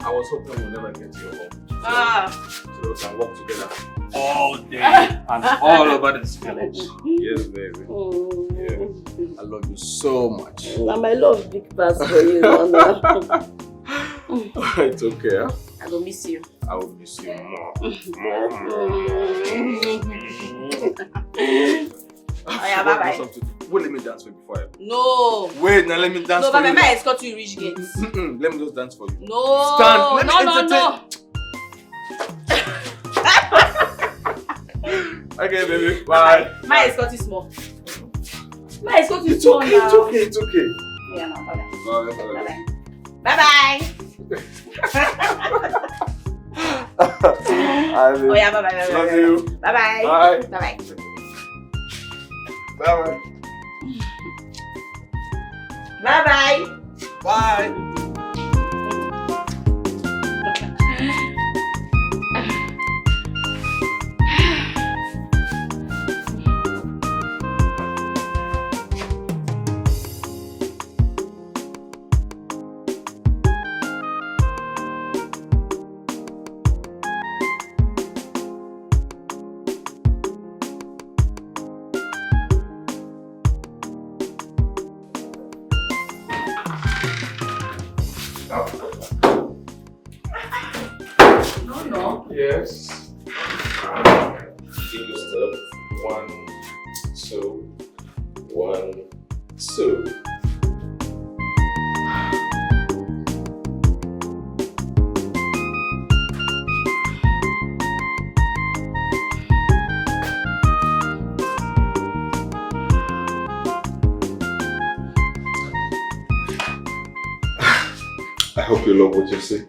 I was hoping we'll never get to your home. So we can work together all day and all over this village. Yes, baby. Yeah. I love you so much. My love big pass for you, Nana. It's okay, huh? I will miss you. I will miss you more. Bye-bye. Wait, let me dance for you before I... No. Wait, now let me dance for you. No, but I escort you reach gate. Let me just dance for you. No. Stand. Let me No. Okay, baby. Bye. My escort is small. My escort is small now. It's okay. Yeah, no, bye-bye. Bye-bye. Oh yeah, bye-bye. Love you. Bye-bye. Bye. Bye-bye. Bye-bye. Bye-bye. Bye. Yes. Give your step. 1, 2, 1, 2. I hope you love what you see.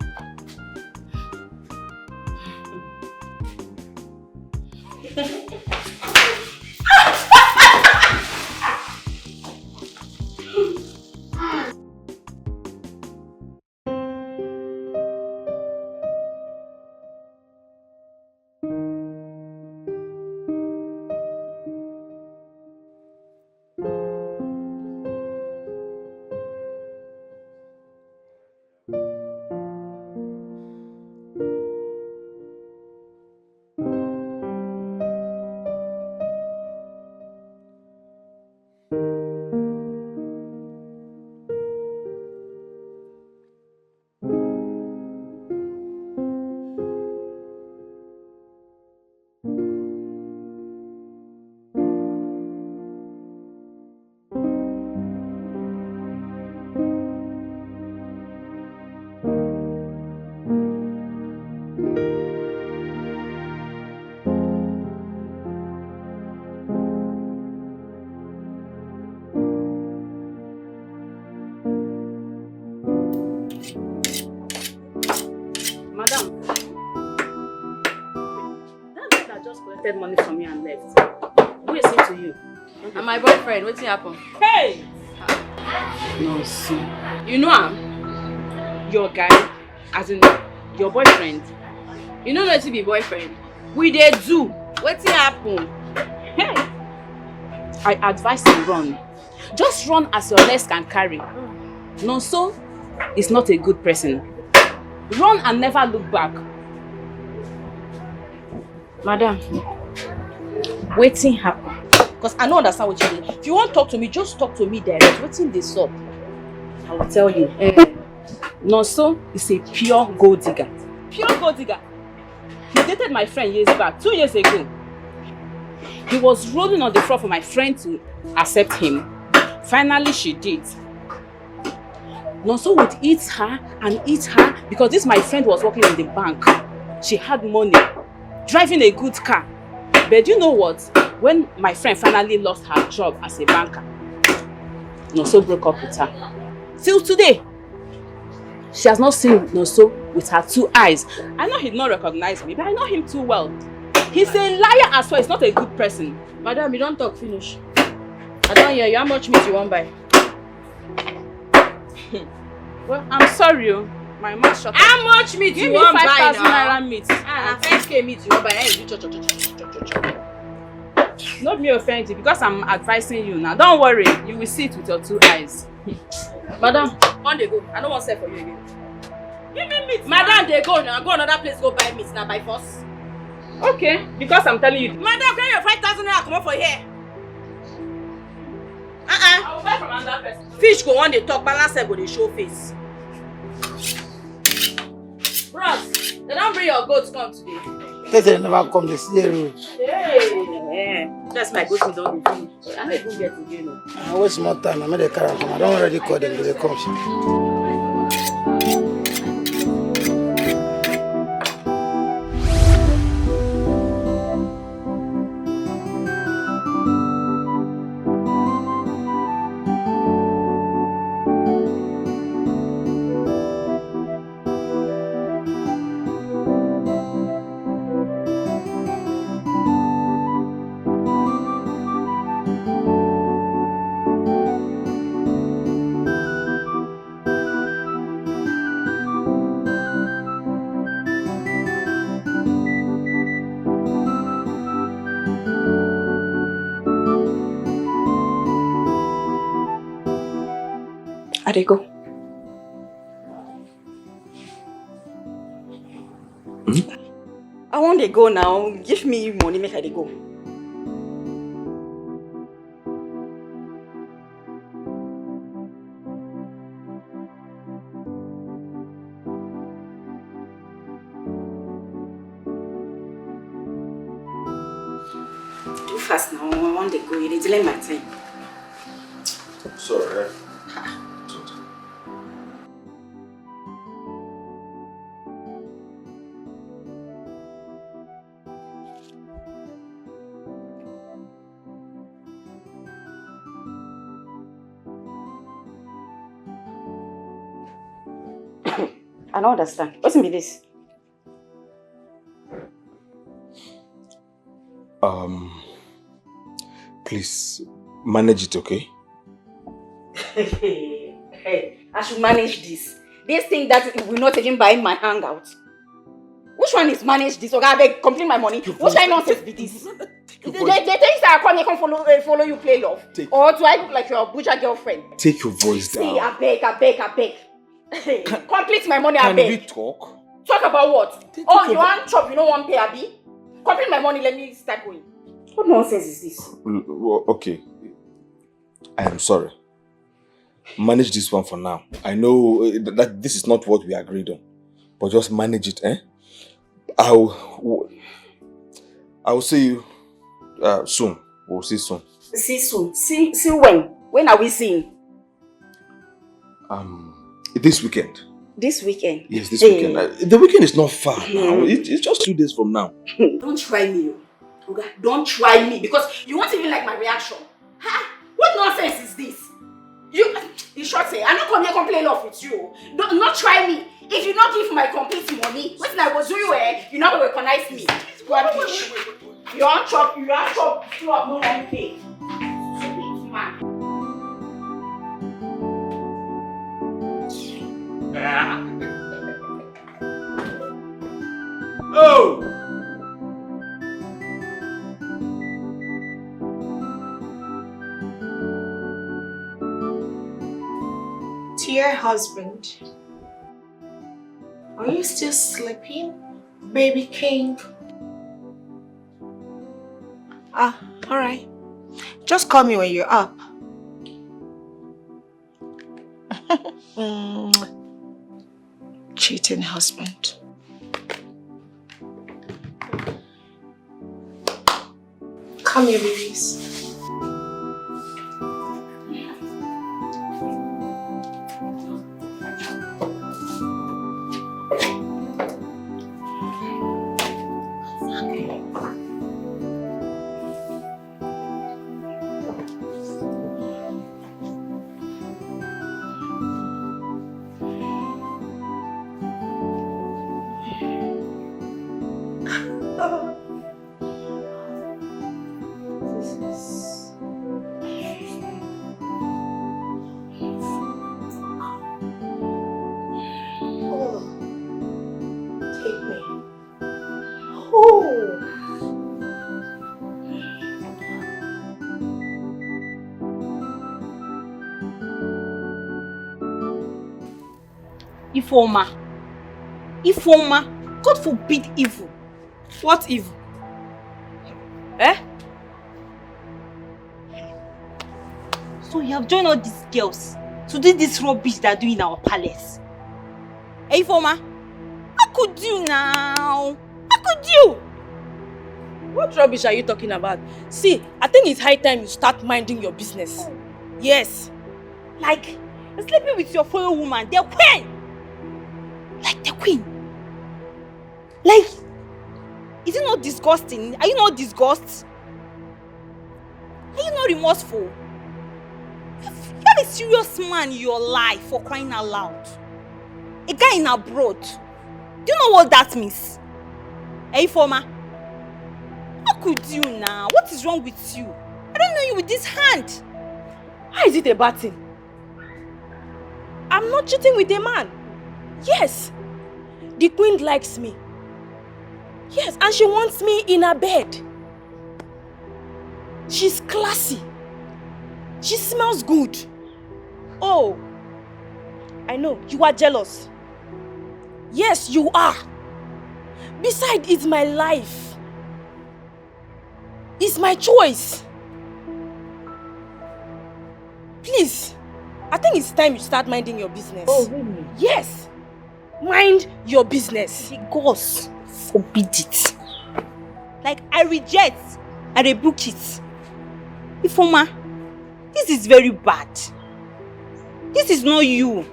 Money from me and left. Who is it to you? And my boyfriend, what's happened? Hey! No, see. You know him? Your guy, as in your boyfriend. You know not to be boyfriend. We dey do. What's happened? Hey! I advise you run. Just run as your legs can carry. No, so is not a good person. Run and never look back. Madam, wetin happen? Because I don't understand what you mean. If you want to talk to me, just talk to me direct. Wetin dey sup? I will tell you. Nonso is a pure gold digger. Pure gold digger. He dated my friend years back, 2 years ago. He was rolling on the floor for my friend to accept him. Finally, she did. Nonso would eat her and eat her because this my friend was working in the bank. She had money, driving a good car. But you know what? When my friend finally lost her job as a banker, Nonso broke up with her. Till today, she has not seen Nonso with her 2 eyes. I know he'd not recognize me, but I know him too well. He's a liar as well. He's not a good person. Madam, you don't talk finish. I don't hear you. How much meat you want buy? Well, I'm sorry. My mouth shut up. How much meat Give you me want buy 5,000 now? naira meat. 5k meat you want buy. Hey, you Not me offended because I'm advising you now. Don't worry, you will see it with your 2 eyes. Madam, on they go. I don't want to sell for you again. Give me meat. Madam, they go now. Go another place, go buy meat now by force. Okay, because I'm telling you. Madam, carry your 5,000 naira come on for here. I will buy from another person. Fish go on, they talk, balance go they show face. Bros, they don't bring your goats come today. They never come, they see the road. Hey, that's my goats we don't do. I don't even get to you know. I waste more time, I made a car come. I don't already call them, they come. they go? I want to go now. Give me money, make I dey go. Do fast now. I want to go. You're delaying my time. Sorry. I don't understand. What's be this? Please manage it, okay? Hey, I should manage this. This thing that will not even buy my hangout. Which one is manage this? Okay, I beg, complete my money. Which kind of nonsense be this? They think I come follow you play love. Or do I look like your butcher girlfriend? Take your voice down. See, I beg. Hey, complete my money, I beg. Can we talk? Talk about what? You want chop, you don't want pay, abi? Complete my money, let me start going. What nonsense is this? Okay. I am sorry. Manage this one for now. I know that this is not what we agreed on. But just manage it, eh? I will see you soon. We'll see soon. See soon? See when? When are we seeing? This weekend. This weekend? Yes, this weekend. The weekend is not far now. It's just 2 days from now. Don't try me. Okay? Don't try me because you won't even like my reaction. What nonsense is this? You should say, I'm not coming here complain love with you. Not try me. If you not give my complete money, what I was doing you not going to recognize me. Wait. You want chop, you have no one pay. Man. Oh! Dear husband, are you still sleeping, baby king? Alright. Just call me when you're up. Cheating husband. Come here, babies. Ifoma, God forbid evil. What evil? Eh? So you have joined all these girls to do this rubbish they are doing in our palace. Hey, Ifoma, how could you now? How could you? What rubbish are you talking about? See, I think it's high time you start minding your business. Yes. Like, you're sleeping with your fellow woman, the queen. Like the queen. Like, is it not disgusting? Are you not disgusted? Are you not remorseful? You have a serious man in your life, for crying out loud. A guy in abroad. Do you know what that means? Hey, Ifoma. How could you now? What is wrong with you? I don't know you with this hand. How is it a bad thing? I'm not cheating with a man. Yes. The queen likes me. Yes, and she wants me in her bed. She's classy. She smells good. Oh, I know, you are jealous. Yes, you are. Besides, it's my life. It's my choice. Please, I think it's time you start minding your business. Oh, really? Yes. Mind your business. God forbid it. Like, I reject. I rebuke it. Ifoma, this is very bad. This is not you.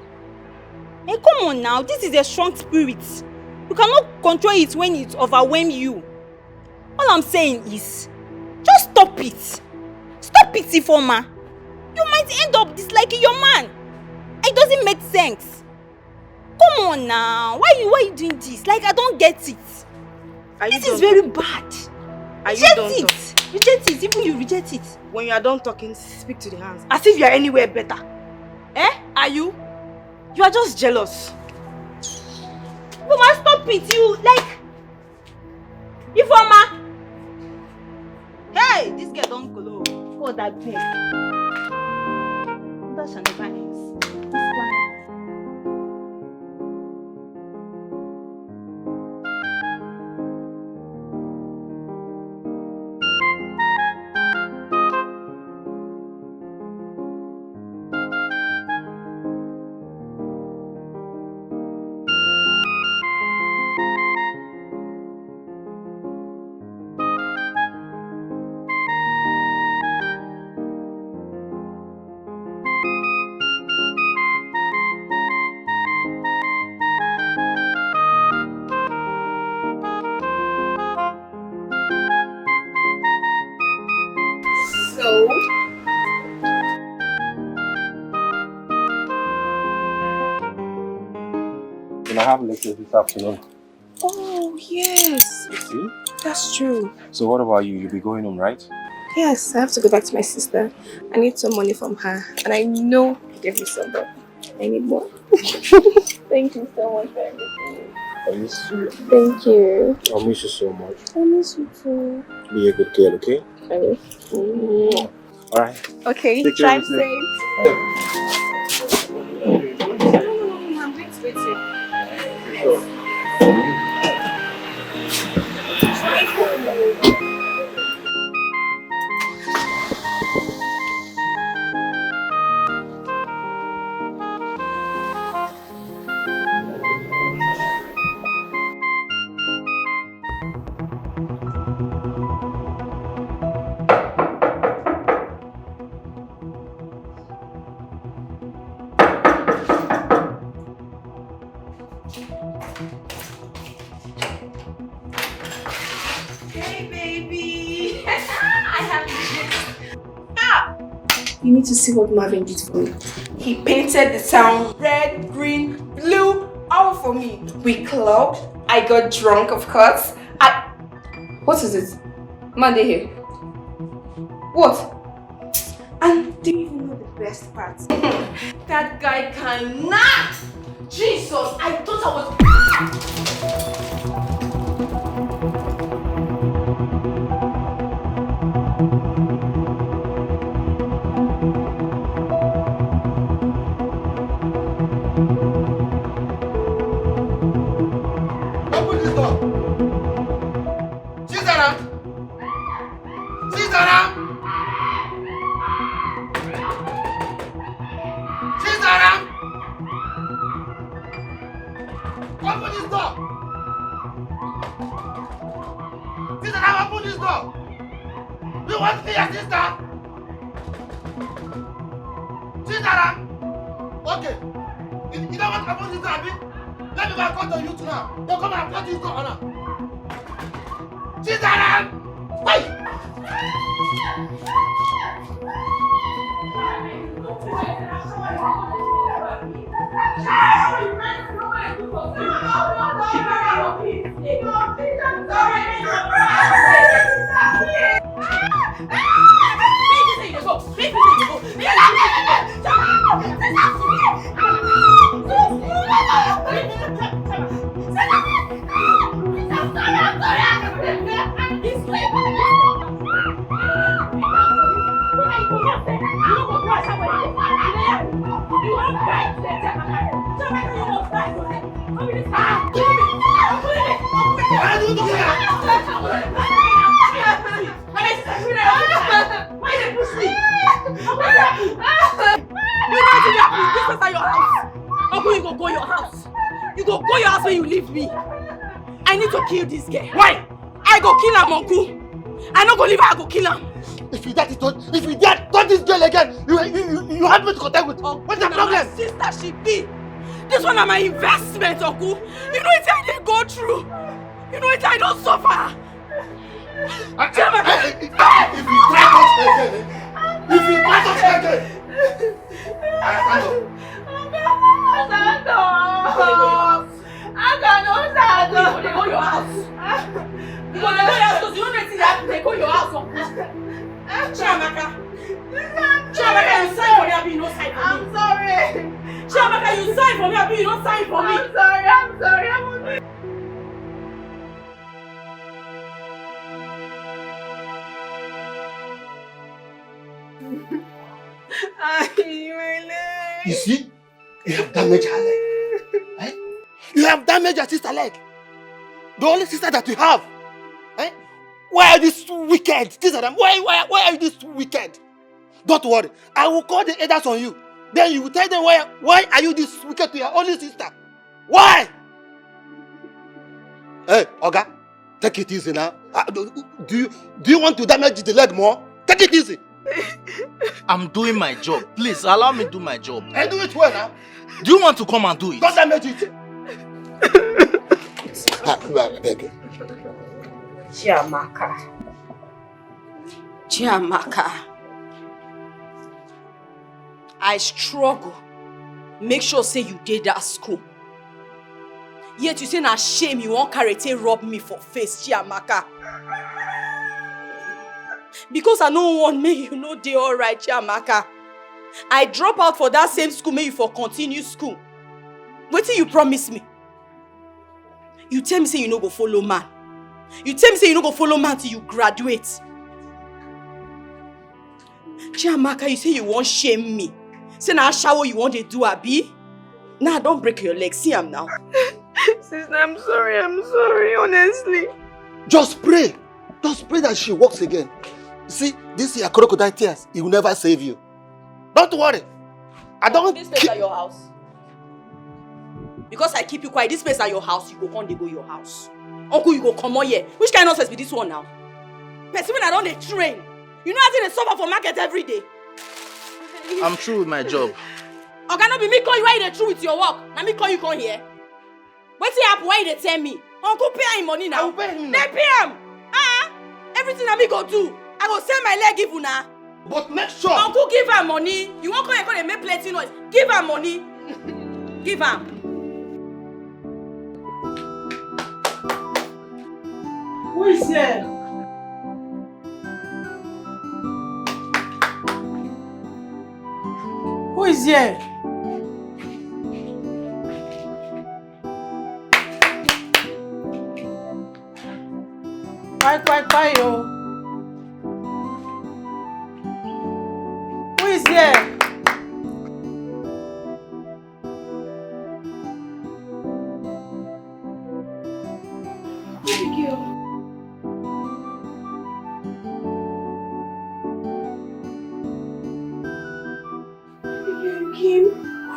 Hey, come on now. This is a strong spirit. You cannot control it when it overwhelms you. All I'm saying is, just stop it. Stop it, Ifoma. You might end up disliking your man. It doesn't make sense. Come on now. Why are you doing this? Like, I don't get it. This is very bad. Reject it. Reject it. Even you reject it. When you are done talking, speak to the hands. As if you are anywhere better. Eh? Are you? You are just jealous. Ifoma, stop it. You, like... Ifoma! Hey, this girl don't go. God, that beg. That shall never end. Why? I have lectures this afternoon. Oh, yes. You see? That's true. So what about you? You'll be going home, right? Yes, I have to go back to my sister. I need some money from her. And I know you gave me some, but I need more. Thank you so much for everything. Are you sweet? Thank you. I'll miss you so much. I miss you too. Be a good girl, okay? I miss you. Alright. Okay, Take care drive of safe. I'm going to wait here. You need to see what Marvin did for me. He painted the town red, green, blue, all for me. We clubbed. I got drunk, of course. What is it? Monday here. What? And do you even know the best part? That guy cannot! Jesus, I thought I was... You You go your house. You go your house when you leave me. I need to kill this girl. Why? I go kill him, uncle. I not go leave her, I go kill him. If you dare touch this girl again, you have me to contact with. What's the problem? My sister she be. This one is my investment, uncle. You know it's I didn't go through. You know it's I don't suffer. If you try touch again, They go your house. You go your house because you don't know that they go your house. Chiamaka, you sign for me, Abi, you don't sign for me. I'm sorry. Chiamaka, you sign for me, Abi, you don't sign for me. I'm sorry. You see, you have damaged her leg. Eh? You have damaged your sister's leg. The only sister that you have. Eh? Why are you this wicked? Why are you this wicked? Don't worry. I will call the elders on you. Then you will tell them why are you this wicked to your only sister? Why? Hey, Oga, take it easy now. Do you want to damage the leg more? Take it easy. I'm doing my job. Please allow me to do my job. I do it well now. Do you want to come and do it? Don't damage it. Beg you. Chiamaka. I struggle. Make sure say you did that school. Yet you say na shame you won't karate rob me for face, Chiamaka. Because I don't want me, you know they alright, Chiamaka. I drop out for that same school, maybe for continue school. Wait till you promise me. You tell me say you no go follow man. You tell me say you no go follow man till you graduate. Chiamaka, you say you won't shame me. Say na shower you want to do, Abi. Nah, don't break your leg. See him now. Sister, I'm sorry, honestly. Just pray that she walks again. See, this is your crocodile tears. It will never save you. Don't worry. I don't. This place at your house. Because I keep you quiet, this place at your house, you go come, they go your house. Uncle, you go come on here. Which kind of nonsense be this one now? Person when I don't they train. You know how they suffer for market every day. I'm through with my job. Okay, no be me call you why you through with your work. Now me call you come here. What's the happen? Why they tell me? Uncle pay him money now. I will pay him. They pay him. Everything that me go do, I go send my leg give you now. But make sure. Uncle give her money. You won't come here and make plenty noise. Give her money. Give her. Who is here? Who is here? Bye, yo. Who is here?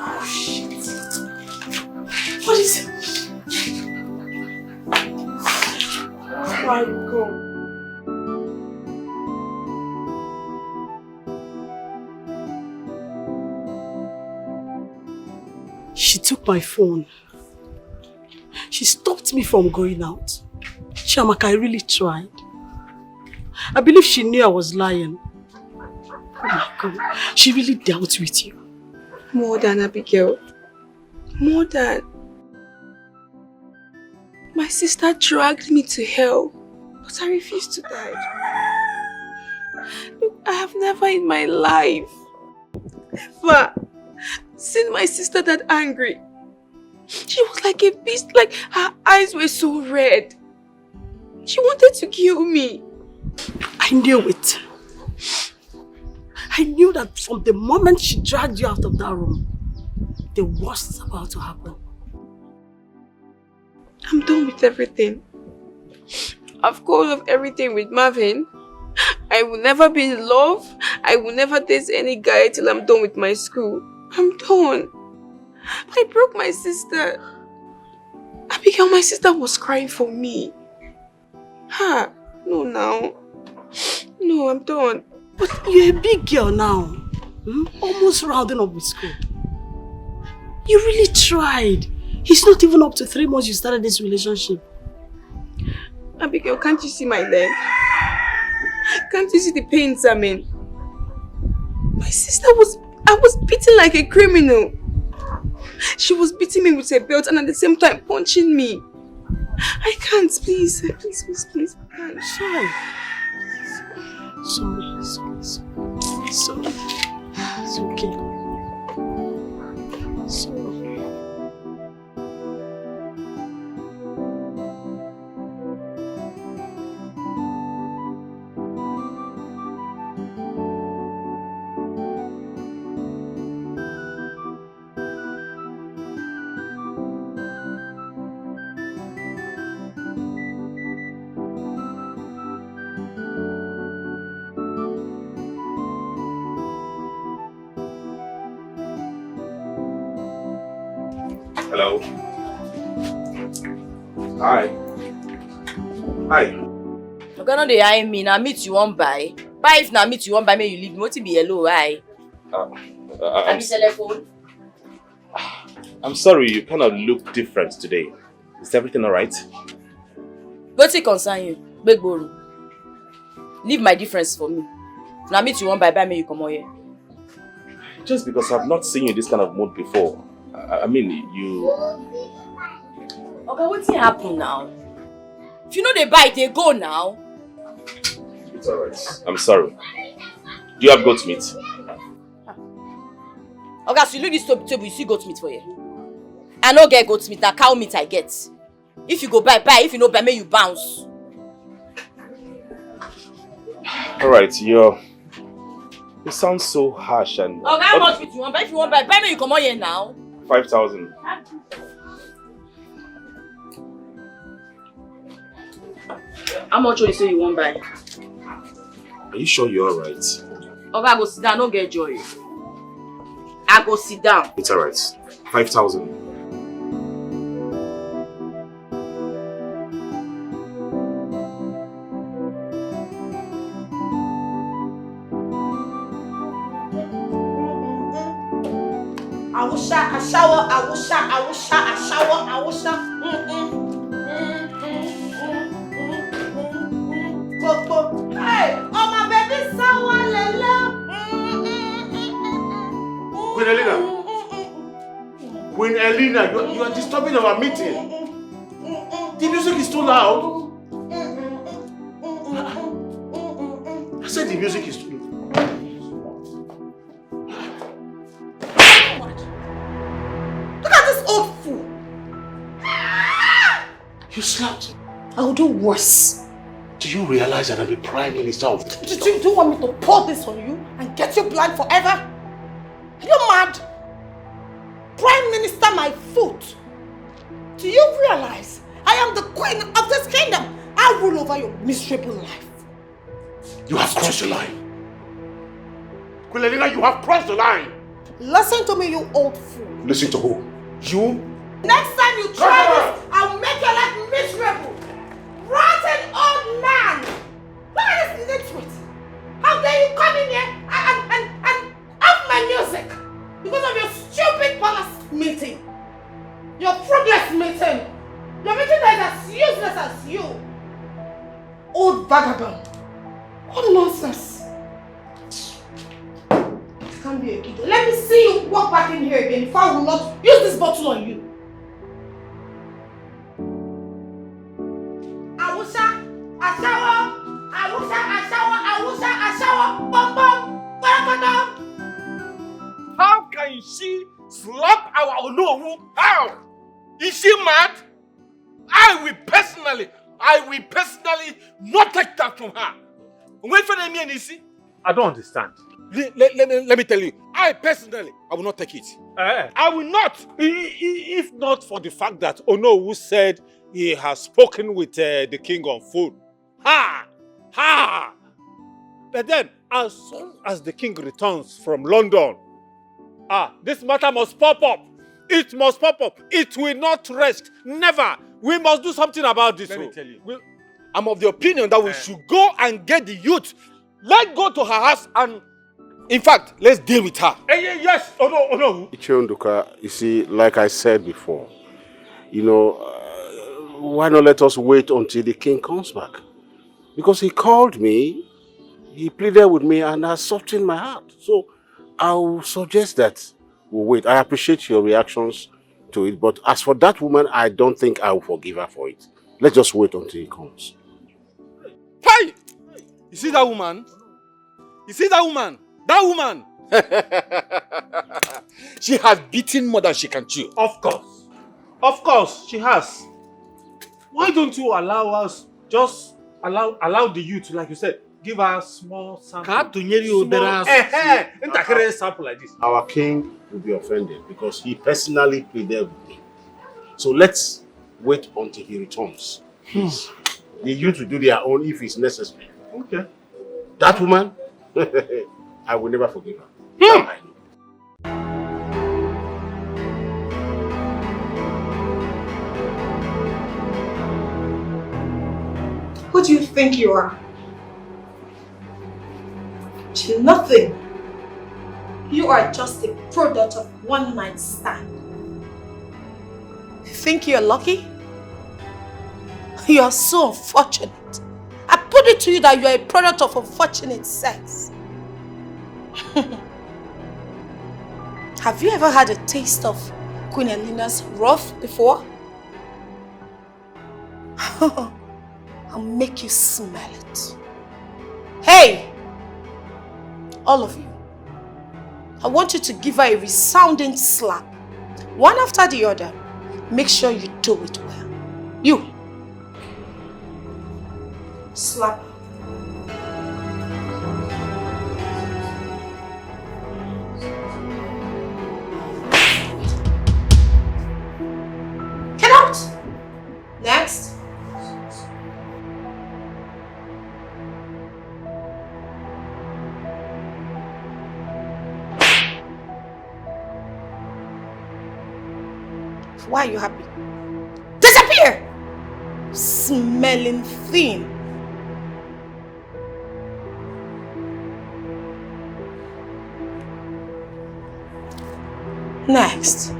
Oh shit. What is it? Oh my God. She took my phone. She stopped me from going out. Chiamaka, I really tried. I believe she knew I was lying. Oh my God. She really dealt with you. More than Abigail. More than. My sister dragged me to hell, but I refused to die. Look, I have never in my life ever seen my sister that angry. She was like a beast, like her eyes were so red. She wanted to kill me. I knew it. I knew that from the moment she dragged you out of that room, the worst is about to happen. I'm done with everything. I've called off everything with Marvin. I will never be in love. I will never date any guy till I'm done with my school. I'm done. I broke my sister. Abigail, my sister was crying for me. Ha! No, now. No, I'm done. But you're a big girl now. Almost rounding up with school. You really tried. It's not even up to 3 months you started this relationship. Abigail, can't you see my leg? Can't you see the pains I'm in? My sister I was beaten like a criminal. She was beating me with a belt and at the same time punching me. I can't, please. Please. I can't. Sorry. It's okay. Sorry. Hello. Hi. You gonna dey eye me, na meat you won't buy. Buy if na meat you won't buy, may you leave me. What be hello, hi? I'm, telephone. I'm sorry, you kind of look different today. Is everything alright? What's it concern you? Big boru. Leave my difference for me. Now meet you one by me you come on here. Just because I've not seen you in this kind of mood before. I mean, you... Okay, what's happen now? If you know they buy, they go now. It's alright. I'm sorry. Do you have goat meat? Okay, so you look this table, you see goat meat for you. I no get goat meat, now cow meat I get. If you go buy. If you no buy, may you bounce. Alright, you sound so harsh and... Okay, how much meat you want buy? If you want buy, may you come on here now. 5,000. How much you say you want buy? Are you sure you're alright? Okay, I go sit down, don't get joy. I go sit down. It's alright. 5,000. I shower. Hey, oh my baby, sour Queen Elena, you are disturbing our meeting. The music is too loud. I said the music is too loud. Look at this old fool. You slapped. I will do worse. Do you realize that I'm the Prime Minister of... Do you want me to pour this on you and get you blind forever? Are you mad? Prime Minister my foot. Do you realize I am the queen of this kingdom? I rule over your miserable life. You have crossed the line. Queen Elena, you have crossed the line. Listen to me, you old fool. Listen to who? You? Next time you try this, I'll make your life miserable. Rotten old man! Look at this nitwit! How dare you come in here and off my music because of your stupid palace meeting? Your fruitless meeting! Your meeting that is as useless as you! Old vagabond! What nonsense! It can't be a kid. Let me see you walk back in here again if I will not use this bottle on you. How can she slap our Onowu? How? Is she mad? I will personally not take that from her. Wait for me and see. I don't understand. Let me tell you, I will not take it. Eh? I will not. If not for the fact that Onowu said he has spoken with the king on phone. Ha! Ha! But then, as soon as the king returns from London, this matter must pop up. It must pop up. It will not rest. Never. We must do something about this. Let me tell you. I'm of the opinion that we should go and get the youth. Let's go to her house and, in fact, let's deal with her. Yes. Oh no. Ichionduka, you see, like I said before, why not let us wait until the king comes back? Because he called me, he pleaded with me, and has softened my heart. So I will suggest that we wait. I appreciate your reactions to it, but as for that woman, I don't think I will forgive her for it. Let's just wait until he comes. Hey! You see that woman? You see that woman? That woman! She has beaten more than she can chew. Of course, she has. Why don't you allow us, just allow the youth, like you said, give her a small sample. Sample like this. Our king will be offended because he personally pleaded with me. So let's wait until he returns. Please. The youth will do their own if it's necessary. Okay. That woman, I will never forgive her. That I know. Who do you think you are? You're nothing. You are just a product of one night stand. You think you're lucky? You are so unfortunate. I put it to you that you are a product of unfortunate sex. Have you ever had a taste of Queen Elena's wrath before? I'll make you smell it. Hey! All of you. I want you to give her a resounding slap. One after the other. Make sure you do it well. You. Slap her. Get out! Next. Why are you happy? Disappear! Smelling thing. Next.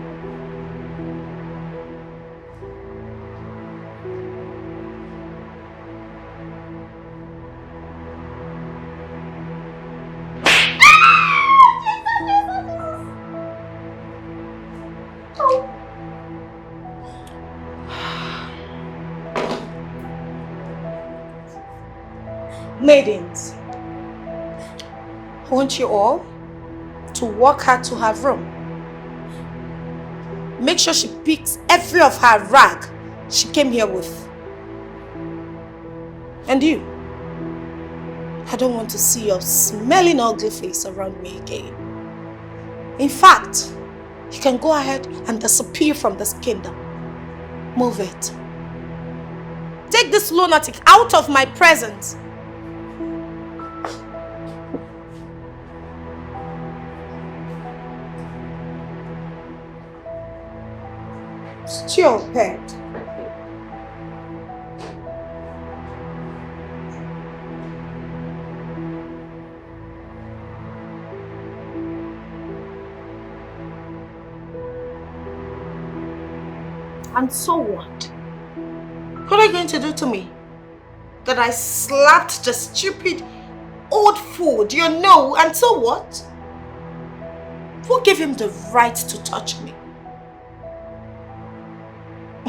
Maidens, I want you all to walk her to her room. Make sure she picks every of her rag she came here with. And you, I don't want to see your smelling ugly face around me again. In fact, you can go ahead and disappear from this kingdom. Move it. Take this lunatic out of my presence. Stupid. And so what? What are you going to do to me? That I slapped the stupid old fool, do you know? And so what? Who gave him the right to touch me?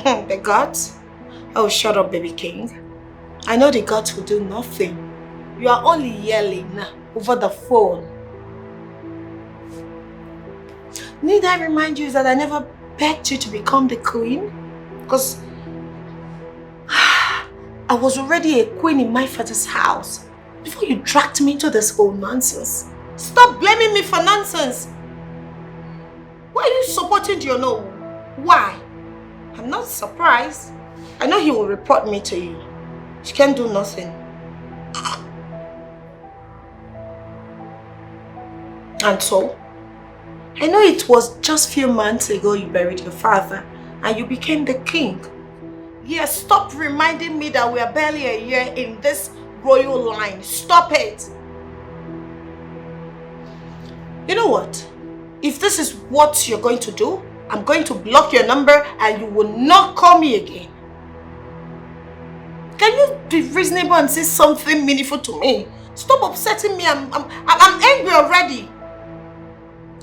The gods? Oh, shut up, baby king. I know the gods will do nothing. You are only yelling over the phone. Need I remind you that I never begged you to become the queen? Because I was already a queen in my father's house before you dragged me into this whole nonsense. Stop blaming me for nonsense. Why are you supporting your no? Why? I'm not surprised. I know he will report me to you. She can't do nothing. And so, I know it was just a few months ago you buried your father and you became the king. Yes, stop reminding me that we are barely a year in this royal line. Stop it. You know what? If this is what you're going to do, I'm going to block your number and you will not call me again. Can you be reasonable and say something meaningful to me? Stop upsetting me. I'm angry already.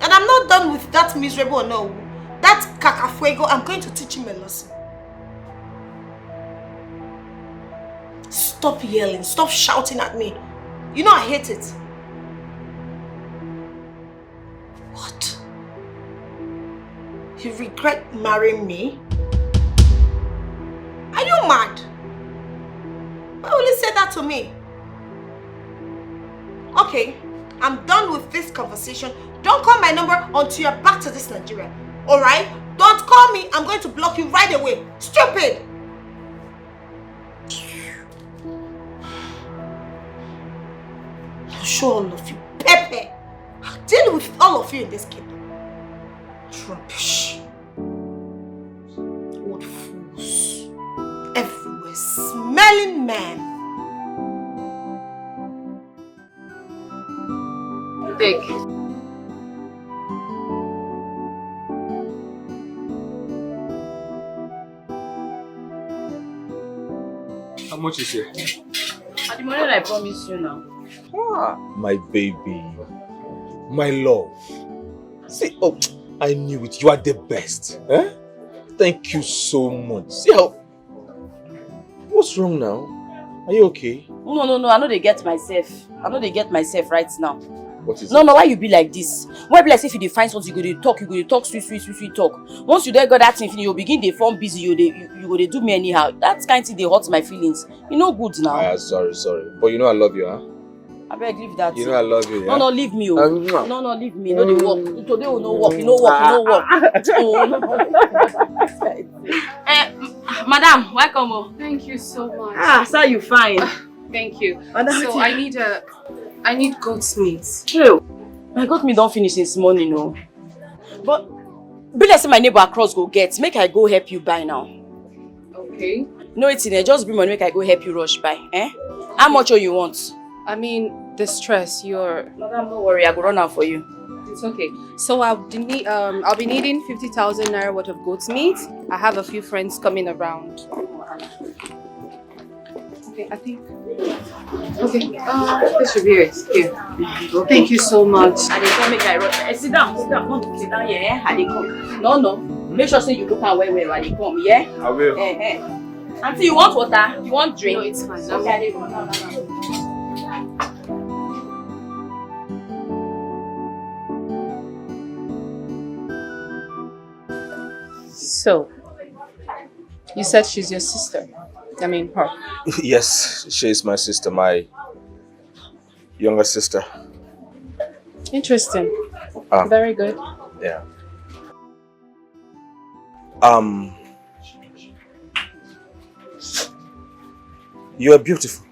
And I'm not done with that miserable no. That cacafuego, I'm going to teach him a lesson. Stop yelling. Stop shouting at me. You know I hate it. What? You regret marrying me? Are you mad? Why will you say that to me? Okay, I'm done with this conversation. Don't call my number until you're back to this Nigeria. Alright? Don't call me. I'm going to block you right away. Stupid! I'll show all of you. Pepe! I'll deal with all of you in this kingdom. Rubbish. Old fools. Everywhere. Smelling men. Dikeh. How much is it? At the money I promised you now. My baby. My love. See, oh, I knew it. You are the best. Eh? Thank you so much. See how... What's wrong now? Are you okay? No. I know they get myself. I know they get myself right now. What is it? No, why you be like this? Why be like if you find something, you go to talk, sweet talk. Once you got that thing, you begin to form busy, you go to do me anyhow. That kind of thing, they hurt my feelings. You know good now. Sorry. But you know I love you, huh? I beg, leave that. You know I love you, yeah? No, leave me. No, leave me. No, they work. Today will no work. You know work. Madam, welcome. Thank you so much. Sir, you fine. Thank you. Madam, so I need goat's meat. Ew. My goat meat don't finish this morning, no. But be like say my neighbor across go get. Make I go help you buy now. Okay. No, it's in there. Just bring money. Make I go help you rush buy. How much you want? I mean, the stress. Madam, don't worry. I go run out for you. It's okay. So I'll be needing 50,000 naira worth of goat's meat. I have a few friends coming around. Okay, I think. Okay, this should be it. Here. Okay. Thank you so much. And they come make I rush. Sit down. Sit down here. And they come. No. Make sure say you look at where they come. Yeah. I will. Auntie, you want water? You want drink? No, it's fine. Okay. So, you said she's your sister. I mean, her. Yes, she is my sister, my younger sister. Interesting. Very good. Yeah. You are beautiful.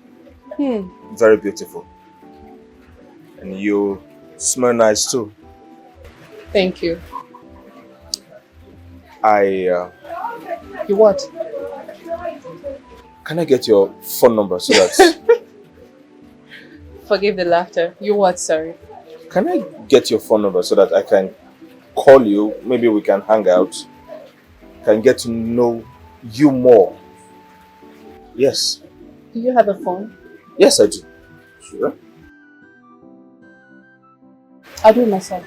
Very beautiful. And you smell nice too. Thank you. You what? Can I get your phone number so that... Forgive the laughter. You what, sorry? Can I get your phone number so that I can call you? Maybe we can hang out. Can get to know you more. Yes. Do you have a phone? Yes, I do. Sure. I'll do it myself.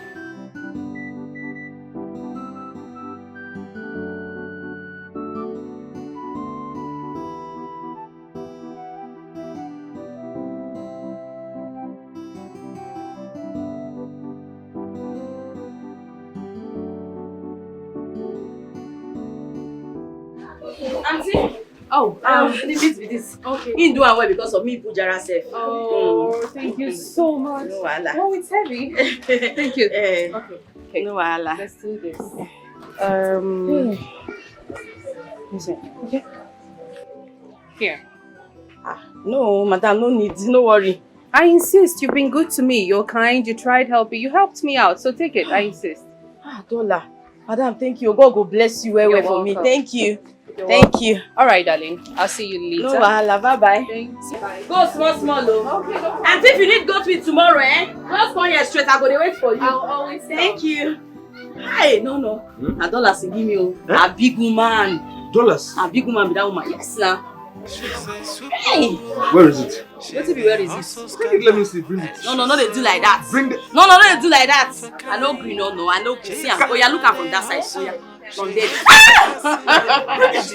Auntie? Oh, the meat with this. Okay. He do well because of me Pujara self. Oh, thank you so much. No wahala. Oh, it's heavy. Thank you. Okay. Okay. No wahala. Let's do this. Listen. Okay. Here. No, madam, no need. No worry. I insist. You've been good to me. You're kind. You tried helping. You helped me out. So take it. I insist. Dollar. Madam, thank you. God go bless you well for me. Thank you. Thank you. All right, darling. I'll see you later. No wahala. Bye-bye. Thanks. Bye. Go small, though. Okay, no problem. And if you need goat meat tomorrow, just come here straight. I go dey wait for you. I'll always Thank you. Hi, no. A dollar give me a big woman. Dollars? A big woman be that woman. Yes, now. Hey. Where is it? Where is it? Let me see. Bring it. No, they do like that. Bring the... No, they do like that. I know green, no. I know green. See, oh, you're looking from that side. So, yeah. From there.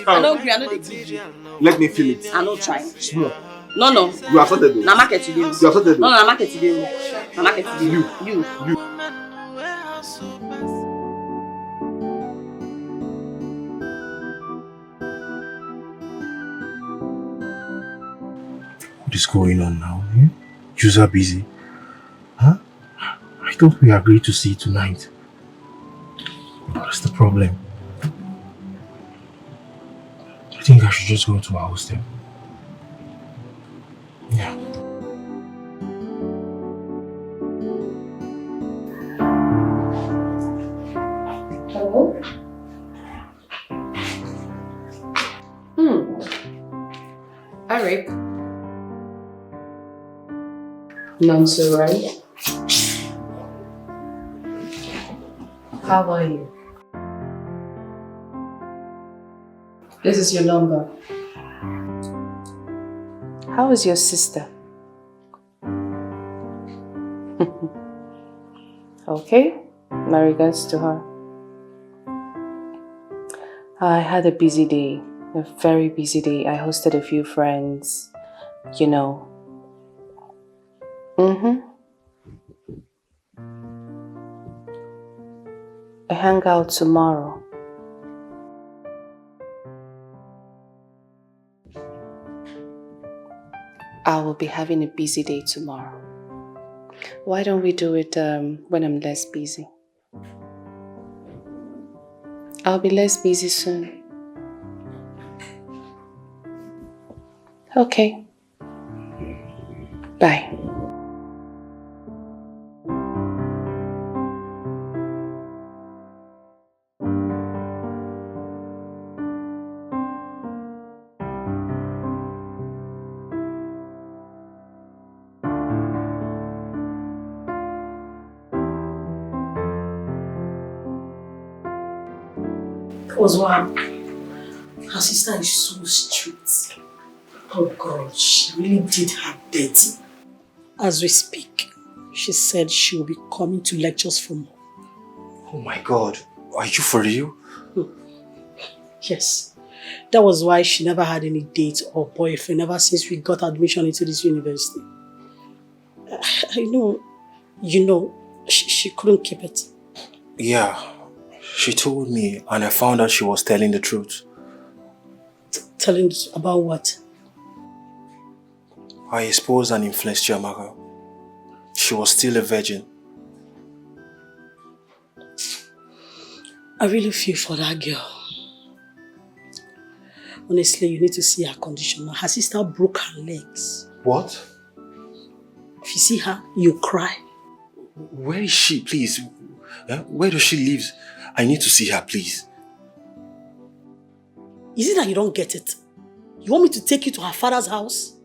I know green, I know the give. Let me feel it. I know try. Small. No. You are sorted though. Na market today. You are sorted though. No, na market today. Na market today. You. What is going on now? You are busy. Huh? I thought we agreed to see tonight. What's the problem? I think I should just go to our hostel. Yeah. Hello? Eric. Nonso, right? How are you? This is your number. How is your sister? Okay, my regards to her. I had a busy day, a very busy day. I hosted a few friends, you know. I hang out tomorrow. I will be having a busy day tomorrow. Why don't we do it when I'm less busy? I'll be less busy soon. Okay. Bye. Was one. Her sister is so strict. Oh God, she really did her dirty. As we speak, she said she will be coming to lectures from home. Oh my God, are you for real? Yes. That was why she never had any date or boyfriend ever since we got admission into this university. I know, you know, she couldn't keep it. Yeah. She told me and I found out she was telling the truth. Telling about what? I exposed and influenced Jamaica. She was still a virgin. I really feel for that girl. Honestly, you need to see her condition. Her sister broke her legs. What? If you see her, you cry. Where is she, please? Where does she live? I need to see her, please. Is it that you don't get it? You want me to take you to her father's house?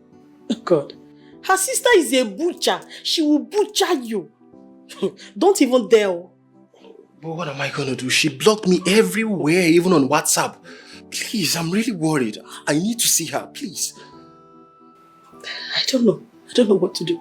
Oh God. Her sister is a butcher. She will butcher you. Don't even dare. But what am I going to do? She blocked me everywhere, even on WhatsApp. Please, I'm really worried. I need to see her, please. I don't know. I don't know what to do.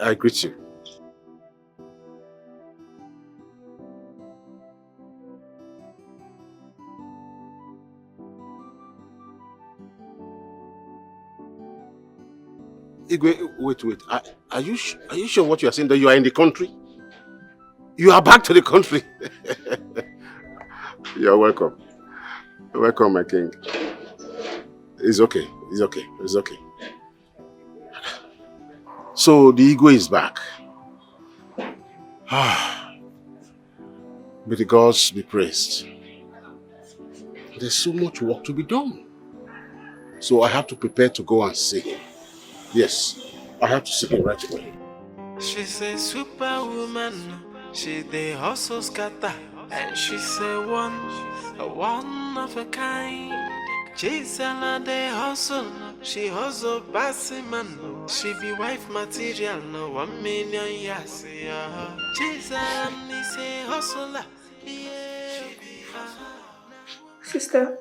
I greet you. Igwe, wait. Are you sure what you are saying, that you are in the country? You are back to the country. You're welcome. You're welcome, my king. It's okay. It's okay. It's okay. So the ego is back. May the gods be praised. There's so much work to be done. So I have to prepare to go and see him. Yes, I have to see him right away. She's a superwoman. She the hustle scatter. And she's a one of a kind. CHIZARAM the hustle. She hustle bossy man. She be wife material. No 1 million years. CHIZARAM is a hustler. Sister.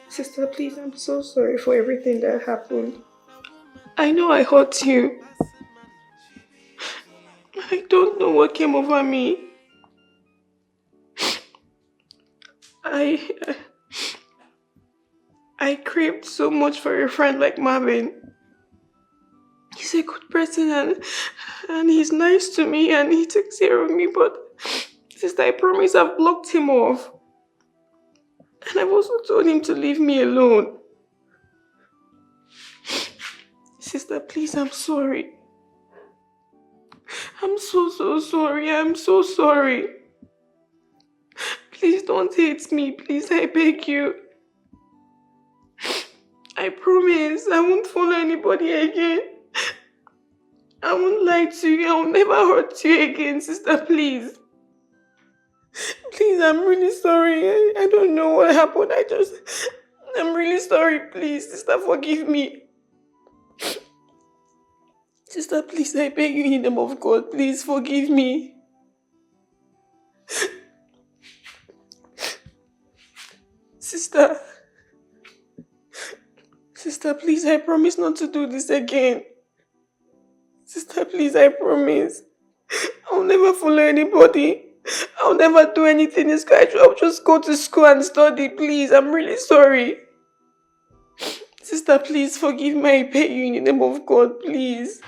Sister, please, I'm so sorry for everything that happened. I know I hurt you. I don't know what came over me. I craved so much for a friend like Marvin. He's a good person and he's nice to me and he takes care of me, but sister, I promise I've blocked him off. And I've also told him to leave me alone. Sister, please, I'm sorry. I'm so sorry. I'm so sorry. Please don't hate me. Please, I beg you. I promise I won't follow anybody again. I won't lie to you. I will never hurt you again, sister, please. Please, I'm really sorry. I don't know what happened. I'm really sorry. Please, sister, forgive me. Sister, please, I beg you in the name of God. Please, forgive me. Sister. Sister, please, I promise not to do this again. Sister, please, I promise. I'll never follow anybody. I'll never do anything in school. I'll just go to school and study, please. I'm really sorry. Sister, please forgive me. I beg you in the name of God, please.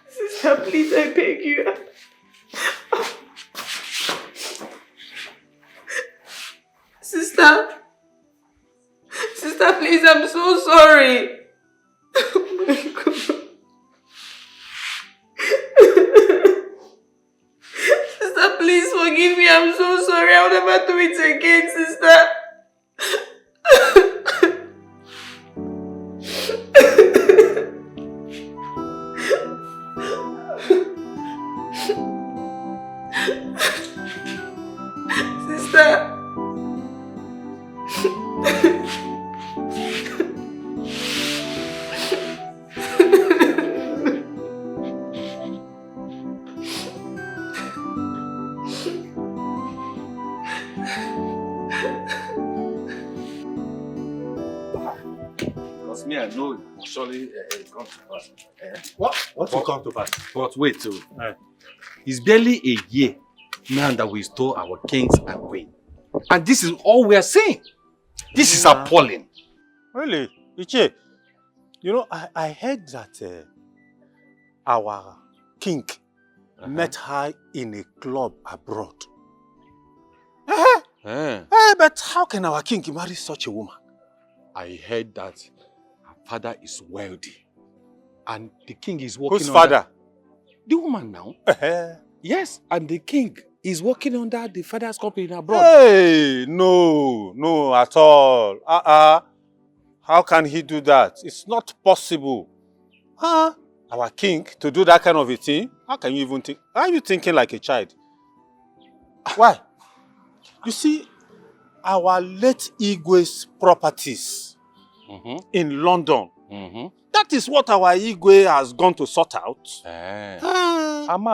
Sister, please, I beg you. Sister. Sister, please, I'm so sorry. Oh my God. Sister, please forgive me. I'm so sorry. I'll never do it again, sister. Sister. Because me, I know it will surely come to pass. What will come to pass? But wait, too. It's barely a year now that we stole our kings and queen. And this is all we are seeing. This is appalling. Really? Iche, you know, I heard that our king met her in a club abroad. But how can our king marry such a woman? I heard that her father is wealthy. And the king is working Whose father? The woman now. Yes, and the king is working under the father's company abroad. Hey, no, at all. How can he do that? It's not possible. Our king to do that kind of a thing? How can you even think? Are you thinking like a child? Why? You see, our late Igwe's properties in London, that is what our Igwe has gone to sort out. I'm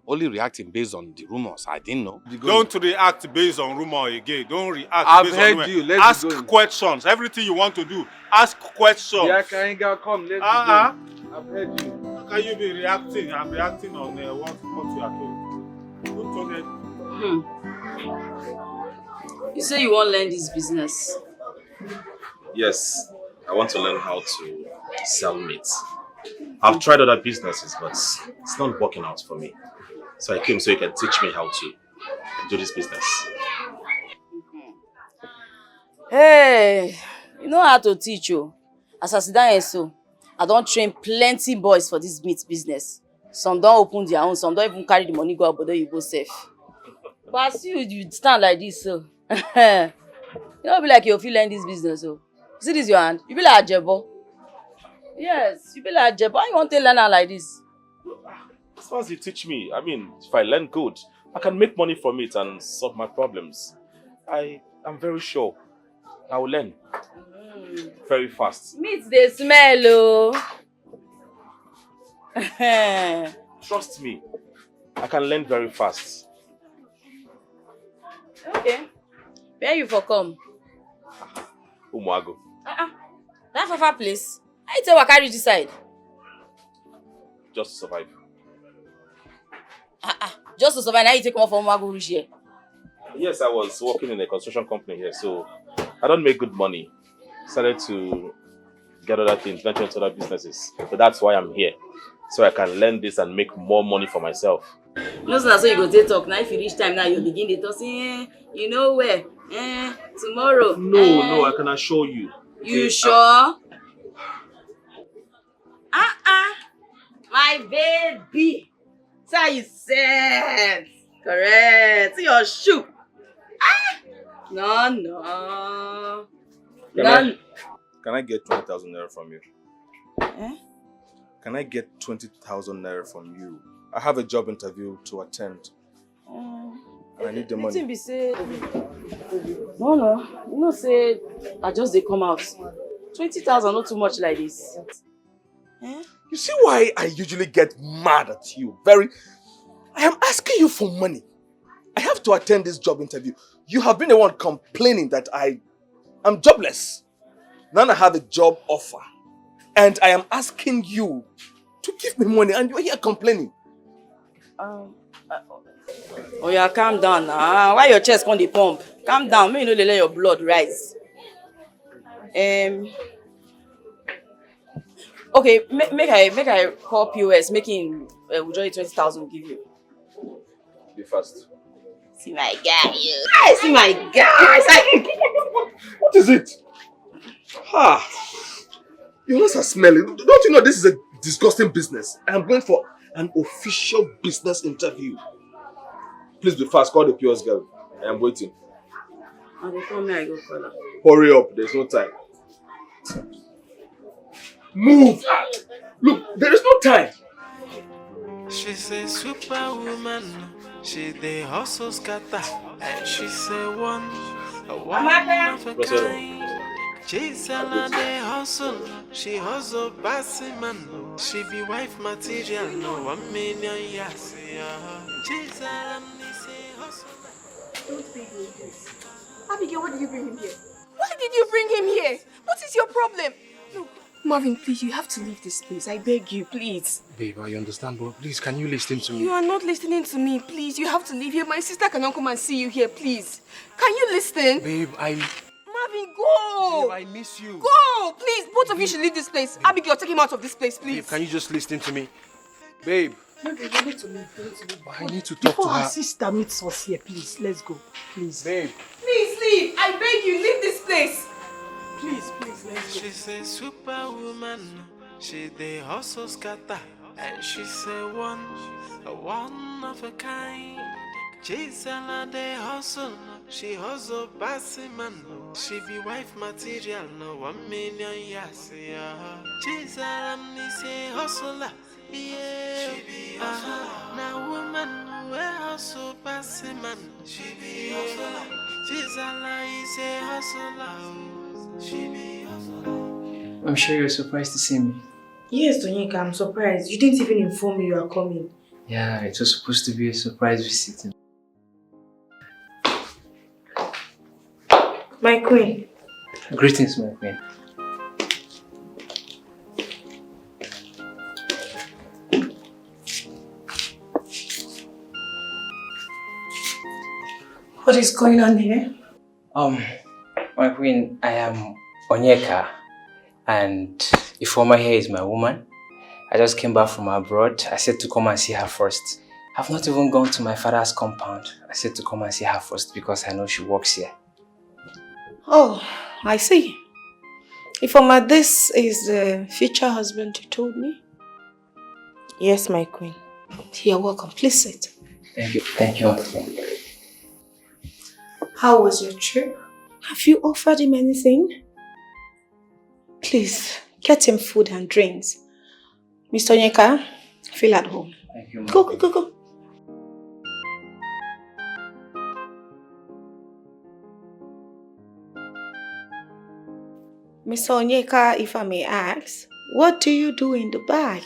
only reacting based on the rumors. I didn't know. Don't react based on rumor again. Don't react I've based heard on rumor. you. Let's ask go. questions. Everything you want to do, ask questions. Yeah, come. Let's go. I've heard you. How can you be reacting? I'm reacting on what you are told. Don't You say you won't learn this business. Yes, I want to learn how to sell meat. I've tried other businesses, but it's not working out for me. So I came so you can teach me how to do this business. Hey, you know how to teach you. As I sit down here so, I don't train plenty boys for this meat business. Some don't open their own, some don't even carry the money go out, but then you go safe. But as you stand like this, so you don't be like you feel in this business. So see this your hand, you be like a jebo. Yes, you be like a jebo. Why you want to learn her like this? As far as you teach me, I mean, if I learn good, I can make money from it and solve my problems. I'm very sure I will learn very fast. Meat they smell, oh. Trust me, I can learn very fast. Okay. Where you for come? Umuago. That far place. I tell what carry this side. Just to survive. Just to survive. Now you take come from Umuago reach here. Yes, I was working in a construction company here, so I don't make good money. Started to get other things, venture into other businesses. But that's why I'm here. So I can learn this and make more money for myself. No, so you go to talk. Now if you reach time now, you begin to talk, say, you know where? Tomorrow. No, I can assure you. You sure? My baby. So you said. Correct. See your shoe. No. Can I get 20,000 naira from you? Can I get 20,000 naira from you? I have a job interview to attend. I need the money. Be say, no. You know, say, I just they come out. 20,000, not too much like this. You see why I usually get mad at you? I am asking you for money. I have to attend this job interview. You have been the one complaining that I am jobless. Now I have a job offer. And I am asking you to give me money and you're here complaining. Oh yeah, calm down now. Why your chest on the pump? Calm down. Maybe you know they let your blood rise. Okay, make I call POS, making withdraw you 20,000, give you. Be fast. See my guy, you. I see my guy. What is it? You must have smelling. Don't you know this is a disgusting business? I am going for an official business interview. Please be fast. Call the POS girl. I am waiting. And they call me, I go call her. Hurry up. There's no time. Move! Look, there is no time. She's a superwoman. She the hustle scatter. And she's a one of a kind. CHIZARAM the hustle. She hustle bossy man. She be wife material. No 1 million yes. CHIZARAM is a hustle. Don't bring me this. Abigail, why did you bring him here? Why did you bring him here? What is your problem? Look, Marvin, please, you have to leave this place. I beg you, please. Babe, I understand, but please, can you listen to me? You are not listening to me. Please, you have to leave here. My sister cannot come and see you here, please. Can you listen? Babe, Marvin, go! Babe, I miss you. Go! Please, both of you should leave this place. Babe. Abigail, take him out of this place, please. Babe, can you just listen to me? Babe. No, we need to leave. I need to talk to her. Before our sister meets us here, please, let's go. Please. Babe. Please leave. I beg you, leave this place. Please, let's go. She's a superwoman. She the hustle scatter. And she's a one of a kind. CHIZARAM the hustle. She hustle bossy man. She be wife material. No 1 million yes. CHIZARAM is a hustler. Yeah. She be hustler. Now woman we hustle bossy man. She be hustler. CHIZARAM is a hustler. She be hustler. I'm sure you're surprised to see me. Yes, Tonyika, I'm surprised. You didn't even inform me you are coming. Yeah, it was supposed to be a surprise visit. My queen. Greetings, my queen. What is going on here? My queen, I am Onyeka, and Ifoma here is my woman, I just came back from abroad. I said to come and see her first. I've not even gone to my father's compound. I said to come and see her first because I know she works here. Oh, I see. Ifoma, this is the future husband you told me? Yes, my queen. You're welcome. Please sit. Thank you. Thank you. How was your trip? Have you offered him anything? Please, get him food and drinks. Mr. Onyeka, feel at home. Thank you, Go, go, go, go. Mr. Onyeka, if I may ask, what do you do in Dubai?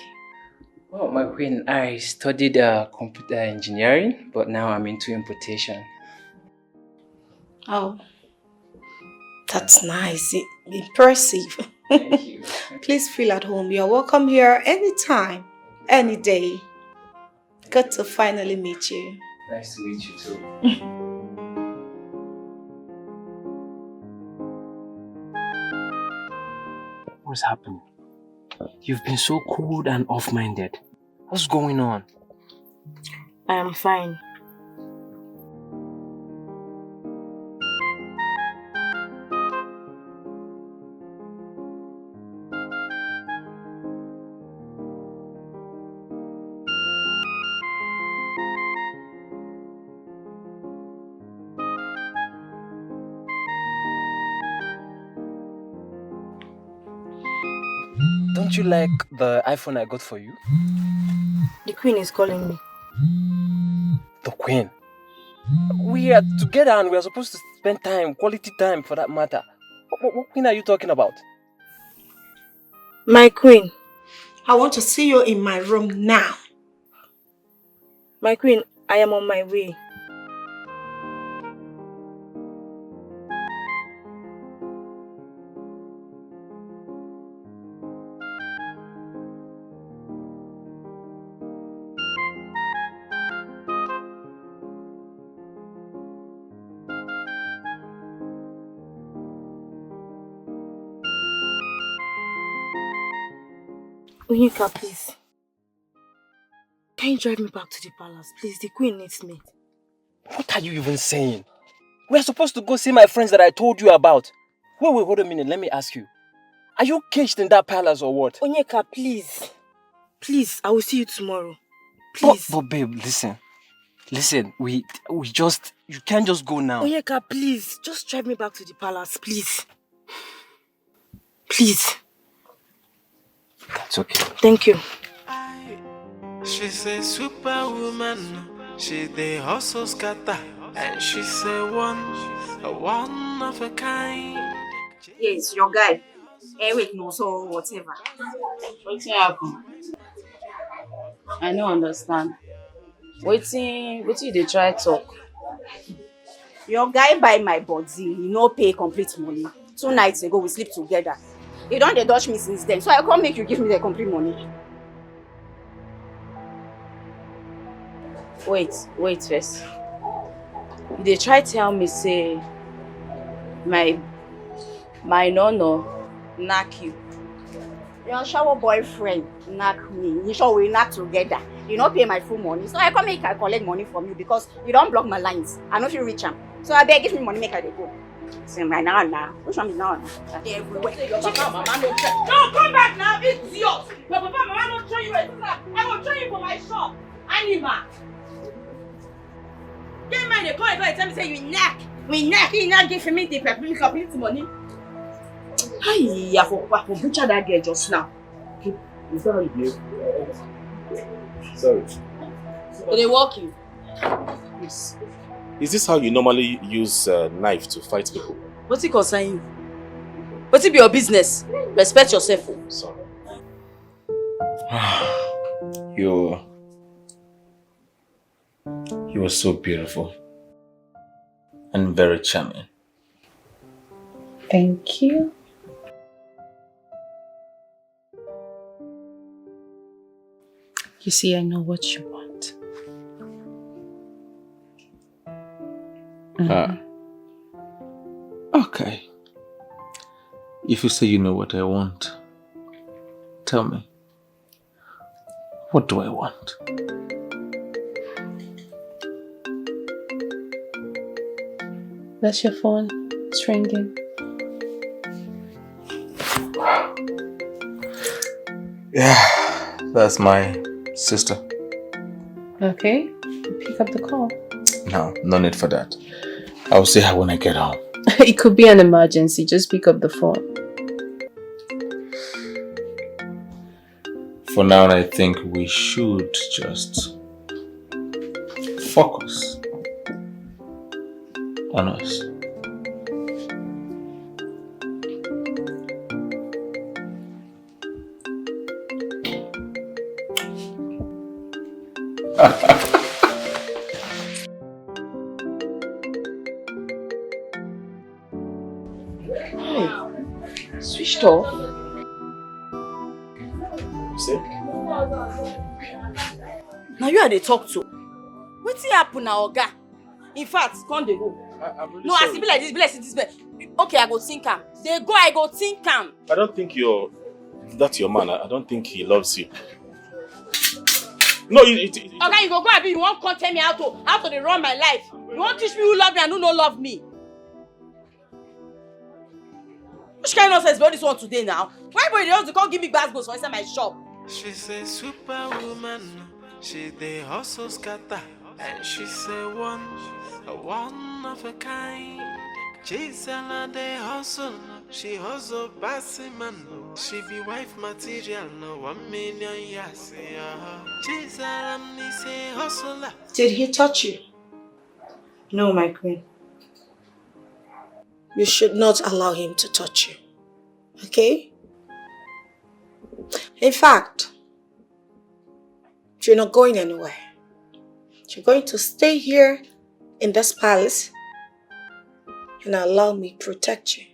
Well, my queen, I studied computer engineering, but now I'm into importation. Oh, that's nice. Impressive. Thank you. Please feel at home. You're welcome here anytime, any day. Good to finally meet you. Nice to meet you too. What's happening? You've been so cold and off-minded. What's going on? I am fine. Don't you like the iPhone I got for you? The queen is calling me. The queen? We are together and we are supposed to spend time, quality time for that matter. What queen are you talking about? My queen, I want to see you in my room now. My queen, I am on my way. Onyeka, please. Can you drive me back to the palace? Please, the queen needs me. What are you even saying? We are supposed to go see my friends that I told you about. Wait, hold a minute. Let me ask you. Are you caged in that palace or what? Onyeka, please. Please, I will see you tomorrow. Please. But babe, listen. Listen, we just... You can't just go now. Onyeka, please. Just drive me back to the palace, please. Please. That's okay. Thank you. She's a superwoman. She the hustle scatter, and she's a one of a kind. Yes, your guy. Eric knows or whatever. What's happen? I don't understand. Waiting, they try talk. Your guy buy my body, he no pay complete money. 2 nights ago we sleep together. He don't dey dodge me since then, so I can't make you give me the complete money. Wait first. They try tell me say my no knock you. Your shower boyfriend knock me. You sure we knock together. You don't pay my full money, so I can't make I collect money from you because you don't block my lines. I know if you reach him. So I beg, give me money, make I dey go. Say my now. Which one is now? Everywhere. Your papa, mama no try. No, come back now. It's yours. Your papa, mama no try you. I will try you for my shop. Anima. Get mind the call and tell me say you knack. We knack. He not give me the complete money. Hi, I for butcher that girl just now. Is that how you behave? Sorry. They walk you. Yes. Is this how you normally use knife to fight people? What's it concern you? What's it be your business? Respect yourself. Sorry. You are so beautiful and very charming. Thank you. You see, I know what you want. Okay. If you say you know what I want, tell me. What do I want? That's your phone. It's ringing. Yeah, that's my sister. Okay, pick up the call. No need for that. I'll see her when I get home. It could be an emergency. Just pick up the phone. For now, I think we should just focus on us. Hey, switched off. See? Now you are the talk to. What's happen now, Oga? In fact, come they go. No, as it be like this, be like this. Okay, I go think am. They go, I go think am. I don't think that's your man. I don't think he loves you. No, Oga, you go abi, you won't come tell me how to dey run my life. You won't teach me who love me and who no love me. Which kind of nonsense be all this one today now? Why boy they want to come give me baskets for inside my shop? She's a superwoman. She dey hustle scatter, and she's a one of a kind. CHIZARAM dey hustle. She hustle bossy man. She be wife material. No 1 million years. CHIZARAM is a hustler. Did he touch you? No, my queen. You should not allow him to touch you. Okay? In fact, you're not going anywhere. You're going to stay here in this palace and allow me to protect you.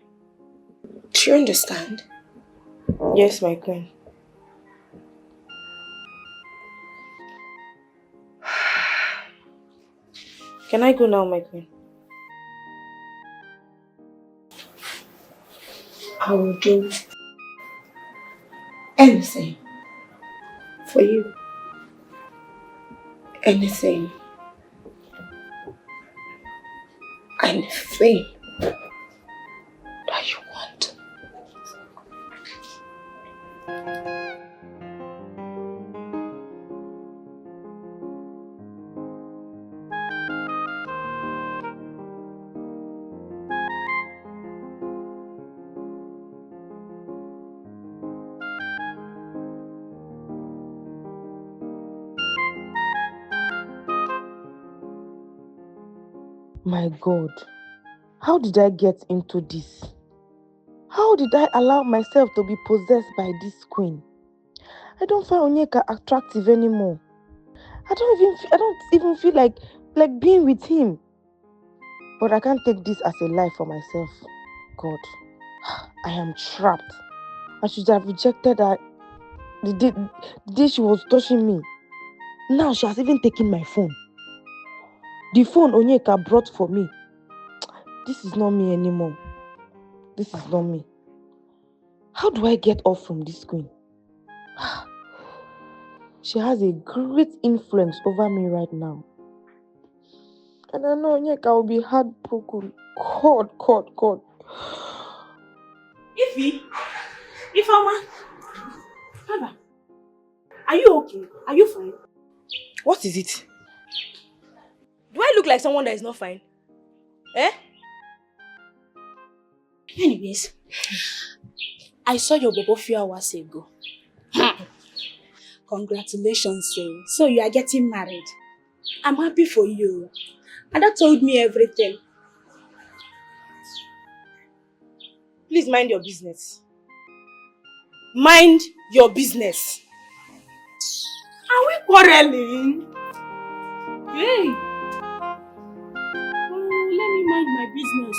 Do you understand? Yes, my queen. Can I go now, my queen? I will do anything for you. Anything. Anything that you want. My God, how did I get into this? How did I allow myself to be possessed by this queen? I don't find Onyeka attractive anymore. I don't even feel like being with him. But I can't take this as a lie for myself. God, I am trapped. I should have rejected her the day she was touching me. Now she has even taken my phone. The phone Onyeka brought for me. This is not me anymore. This is not me. How do I get off from this queen? She has a great influence over me right now. And I know Onyeka will be heartbroken. God. Ifeoma, Baba, are you okay? Are you fine? What is it? Do I look like someone that is not fine? Eh? Anyways, I saw your bobo few hours ago. Congratulations, sir. So you are getting married. I'm happy for you. And that told me everything. Please mind your business. Mind your business. Are we quarreling? Hey. Oh, let me mind my business.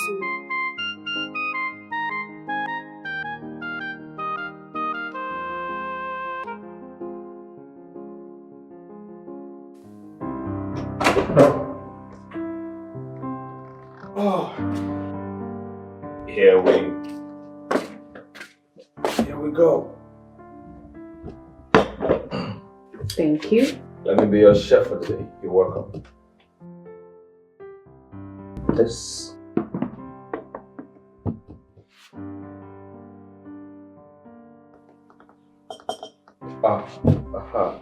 Oh. Here we go. Thank you. Let me be your chef for the day. You're welcome. This. Aha.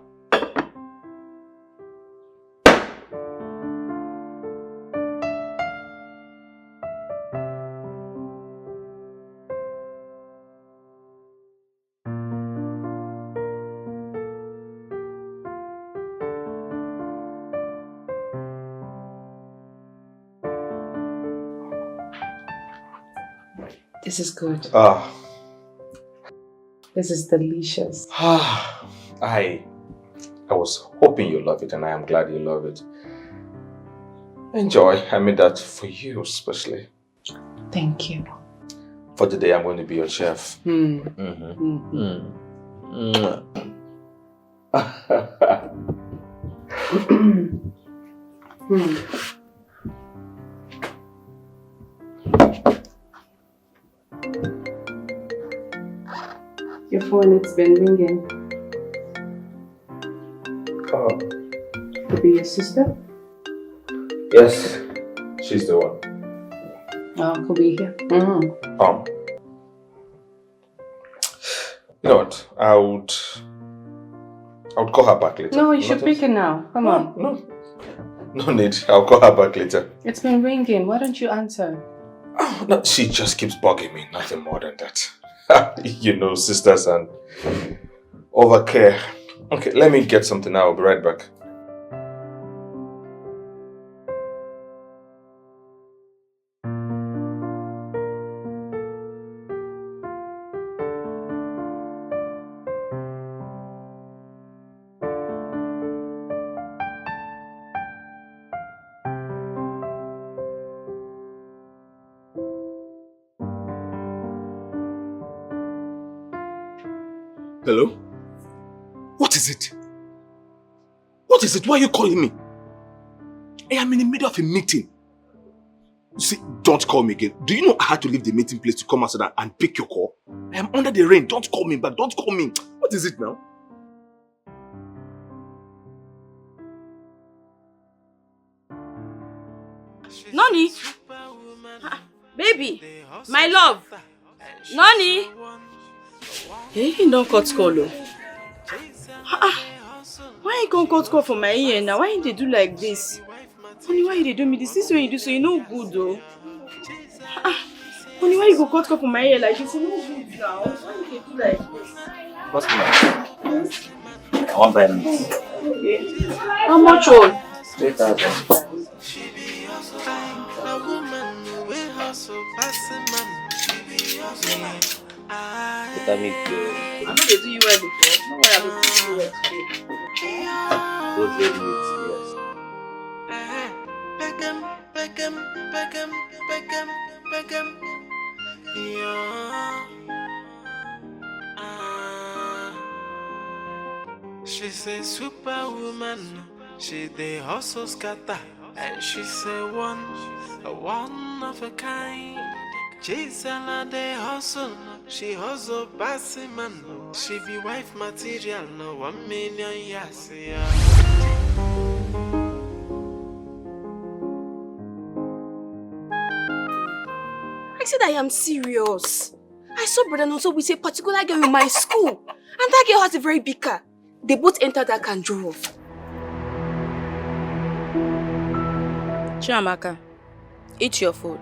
This is good. Ah. This is delicious. I was hoping you love it, and I am glad you love it. Enjoy. I made that for you especially. Thank you. For today, I'm going to be your chef. Your phone, it's been ringing. Could be your sister? Yes, she's the one. Could be here. You know what? I would call her back later. No, you should pick it now. Come on. No need. I'll call her back later. It's been ringing. Why don't you answer? No, she just keeps bugging me. Nothing more than that. You know, sisters and overcare. Okay, let me get something now. I'll be right back. Hello? What is it? What is it? Why are you calling me? I am in the middle of a meeting. See, don't call me again. Do you know I had to leave the meeting place to come outside and pick your call? I am under the rain. Don't call me back. Don't call me. What is it now? Noni! Baby! My love! Noni! Hey, he don't cut call. Why you can't cut call for my ear now? Why they do like this? Honey, why they do me this? This is when you do so you know good though. Honey, why you go cut call for my ear like this? You know good now. Why you do like this? What's my? I want buy meat. Okay. How much all? 3,000. Better meat. I know they do you well before. No way I will see you well today. Those red meats, yes. She's a superwoman. She dey hustle scatter, and she's a one of a kind. CHIZARAM dey hustle. She hustle passing man. She be wife material. No 1 million years. I said I am serious. I saw Brother Tonto with a particular girl in my school. And that girl has a very big car. They both entered that car and drove off. Chiamaka, eat your food.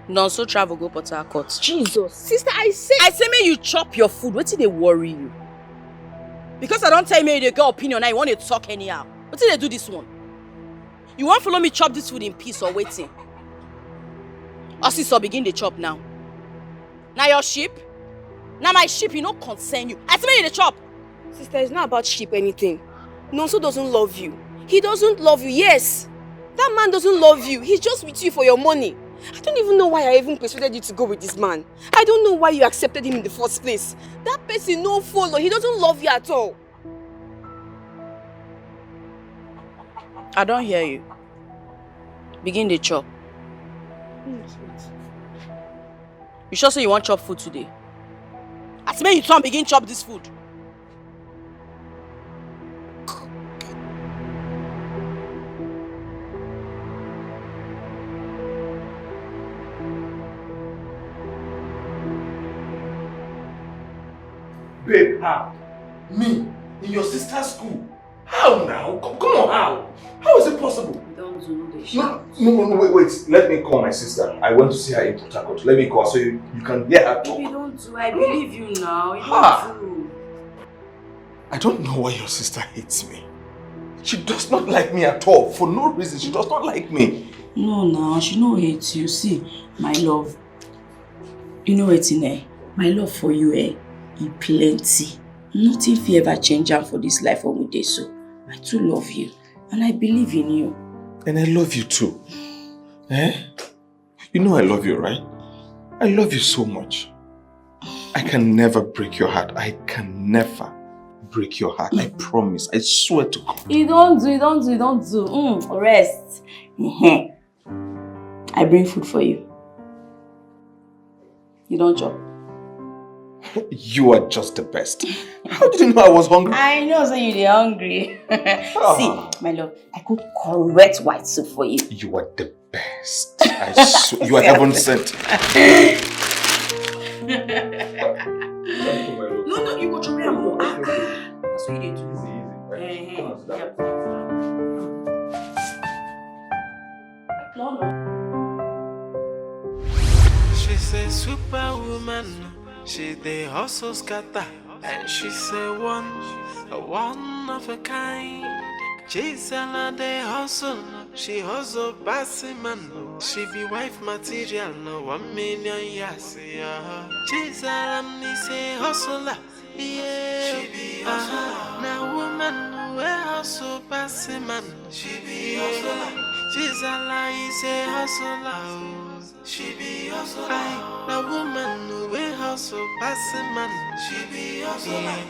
Nonso travel go Port Harcourt. Jesus. Sister, I say make you chop your food. What did they worry you? Because I don't tell you the girl opinion now you want to talk anyhow. What did they do this one? You want to follow me chop this food in peace or waiting? Or sister begin the chop now. Now your sheep? Now my sheep, you don't concern you. I say make you the chop. Sister, it's not about sheep anything. Nonso doesn't love you. He doesn't love you, yes. That man doesn't love you. He's just with you for your money. I don't even know why I even persuaded you to go with this man. I don't know why you accepted him in the first place. That person no follow. He doesn't love you at all. I don't hear you. Begin the chop. You sure say you want chop food today? I say you turn begin chop this food. Babe, how? Me? In your sister's school? How now? Come on, how? How is it possible? Don't do this. No, wait. Let me call my sister. I went to see her in Port Harcourt. Let me call her so you can hear her talk. Baby, don't do. I believe you now. You Ha! don't do. I don't know why your sister hates me. She does not like me at all. For no reason, she does not like me. No, she no hates you. See, my love. You know what, Ine? My love for you, is plenty. Nothing will ever change for this life when we do so. I too love you. And I believe in you. And I love you too. You know I love you, right? I love you so much. I can never break your heart. I can never break your heart. I promise. I swear to God. You don't do. Rest. I bring food for you. You don't chop. You are just the best. How did you know I was hungry? I know, so you're hungry. See, my love, I cook correct white soup for you. You are the best. You are heaven sent. No, you go to me. That's what you do. She's a superwoman. She dey hustle scatter, and she's a one of a kind. CHIZARAM dey hustle, she hustle bossy man. She be wife material, no 1 million years. CHIZARAM is a hustler, yeah. She be hustler. Now woman we hustle bossy man. She be hustler. CHIZARAM is a hustler. She be hustler. Now woman who will hustle passing man. She be hustler.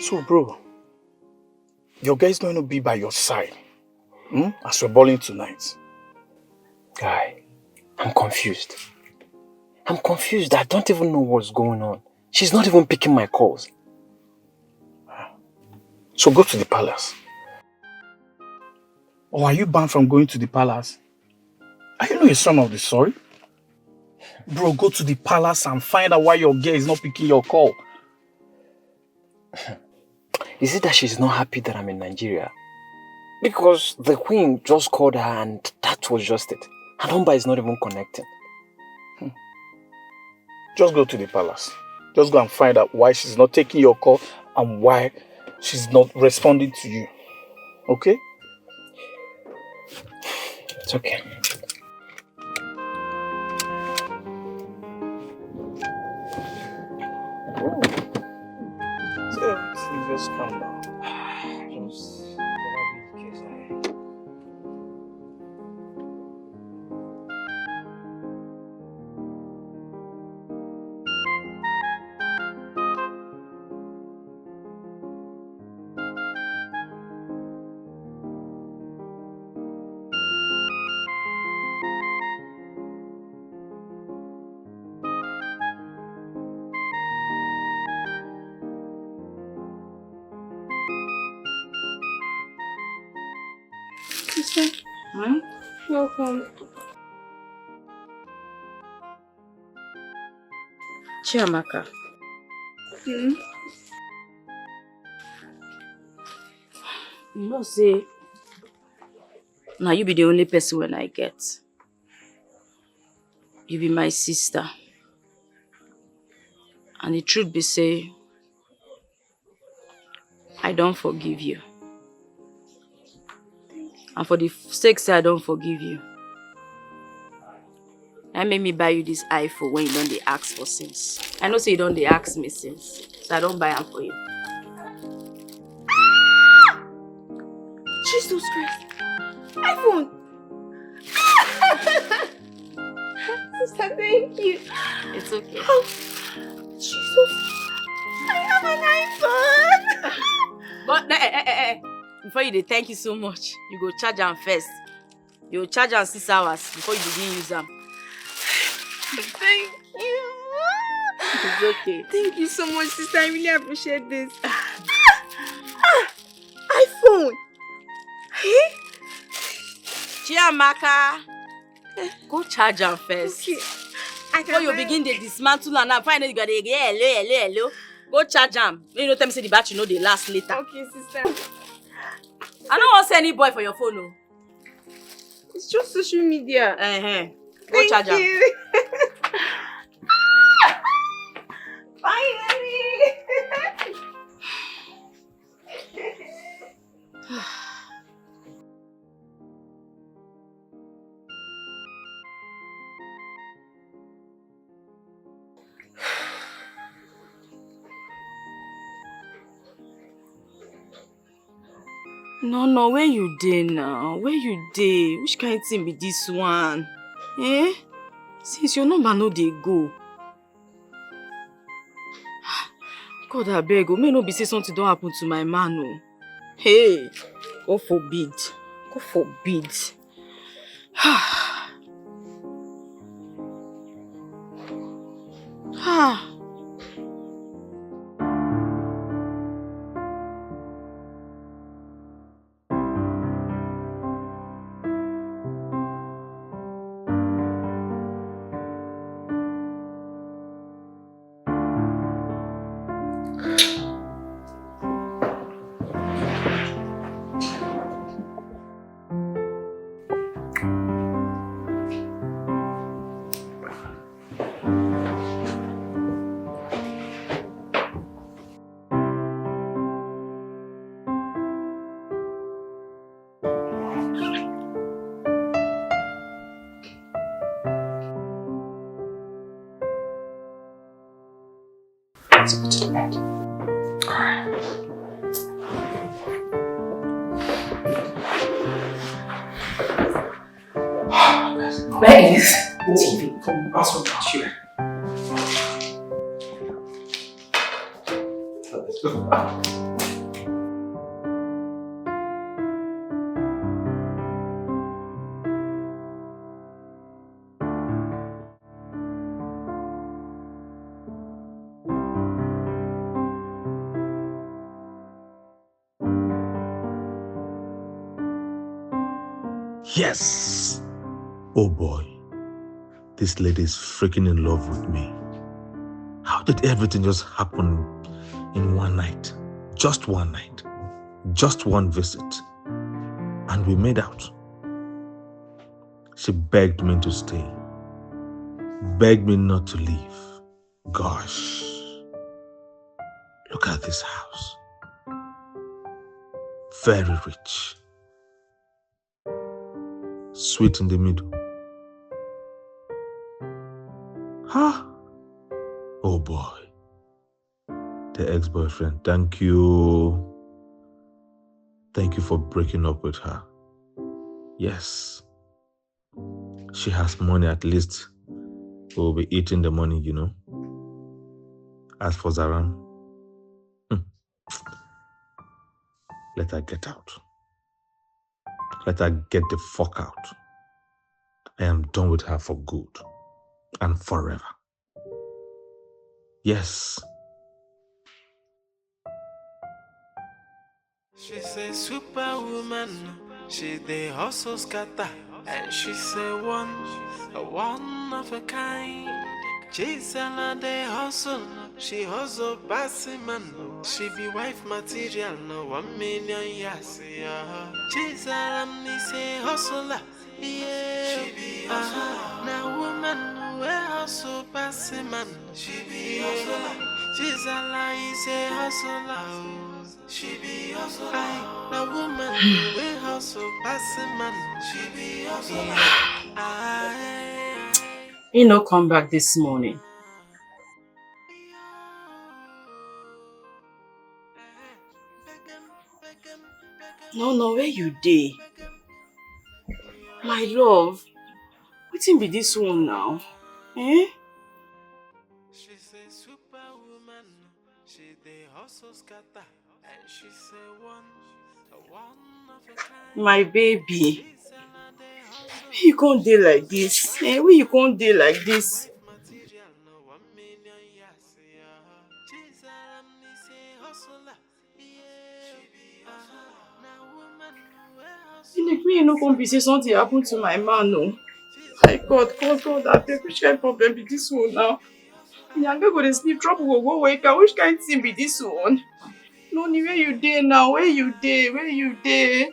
So, bro, your guy is going to be by your side as we're balling tonight. Guy, I'm confused. I don't even know what's going on. She's not even picking my calls. So go to the palace. Or are you banned from going to the palace? Are you not a son of the soil? Bro, go to the palace and find out why your girl is not picking your call. Is it that she's not happy that I'm in Nigeria? Because the queen just called her and that was just it. Her number is not even connecting. Just go to the palace. Just go and find out why she's not taking your call and why she's not responding to you. Okay? It's okay. Just calm down. Sister, welcome. Chiamaka. You know, say, now you be the only person when I get. You be my sister. And the truth be say, I don't forgive you. And for the sake say I don't forgive you, that made me buy you this iPhone when you don't dey ask for since. I know say you don't dey ask me since, so I don't buy them for you. Jesus Christ! iPhone! Sister, thank you. It's okay. Oh, Jesus! I have an iPhone! But before you dey thank you so much, you go charge them first. You go charge them 6 hours before you begin use them. Thank you. It's okay. Thank you so much, sister. I really appreciate this. iPhone. Chiamaka, go charge them first. Okay. Before you begin the dismantle and now finally you got the hello. Go charge am. You know tell me say the battery no dey last later. Okay, sister. I don't want to see any boy for your phone, no. It's just social media. Go charge am. Thank you. Finally. No, where you dey now? Where you dey? Which kind thing be this one? Eh? Since your number no dey go. God abeg, may no be say something don happen to my man, oh. Hey, God forbid. God forbid. Where is TV? That's what I should. Yes! Oh boy, this lady is freaking in love with me. How did everything just happen in one night? Just one night. Just one visit. And we made out. She begged me to stay. Begged me not to leave. Gosh. Look at this house. Very rich. Sweet in the middle. Huh? Oh boy. The ex-boyfriend. Thank you. Thank you for breaking up with her. Yes. She has money, at least. We'll be eating the money, you know. As for Zaram, let her get out. Let her get the fuck out. I am done with her for good. And forever. Yes. She's a superwoman, she dey hustle scatter, and she's a one of a kind. CHIZARAM dey hustle, she hustle passing man, she be wife material, no 1 million years, yeah. CHIZARAM is a hustler, yeah. She be hustler, now woman we hustle passing man, she be hustler. CHIZARAM is a hustler. She be hustle. The woman we hustle, passing man. She be hustle. He no come back this morning. No, where you dey? My love, wetin be this one now? Eh? She's a superwoman. She dey hustle scatter, and she's a one of a kind. My baby. Why you can't dey like this? Eh? Why you can't dey like this? You make me no come be say something happened to my man, no. My God, I beg, which kind of problem be this one now? Nyanga go to sleep, trouble go wake up. Which kind of thing be this one? No, where you dey now? Where you dey?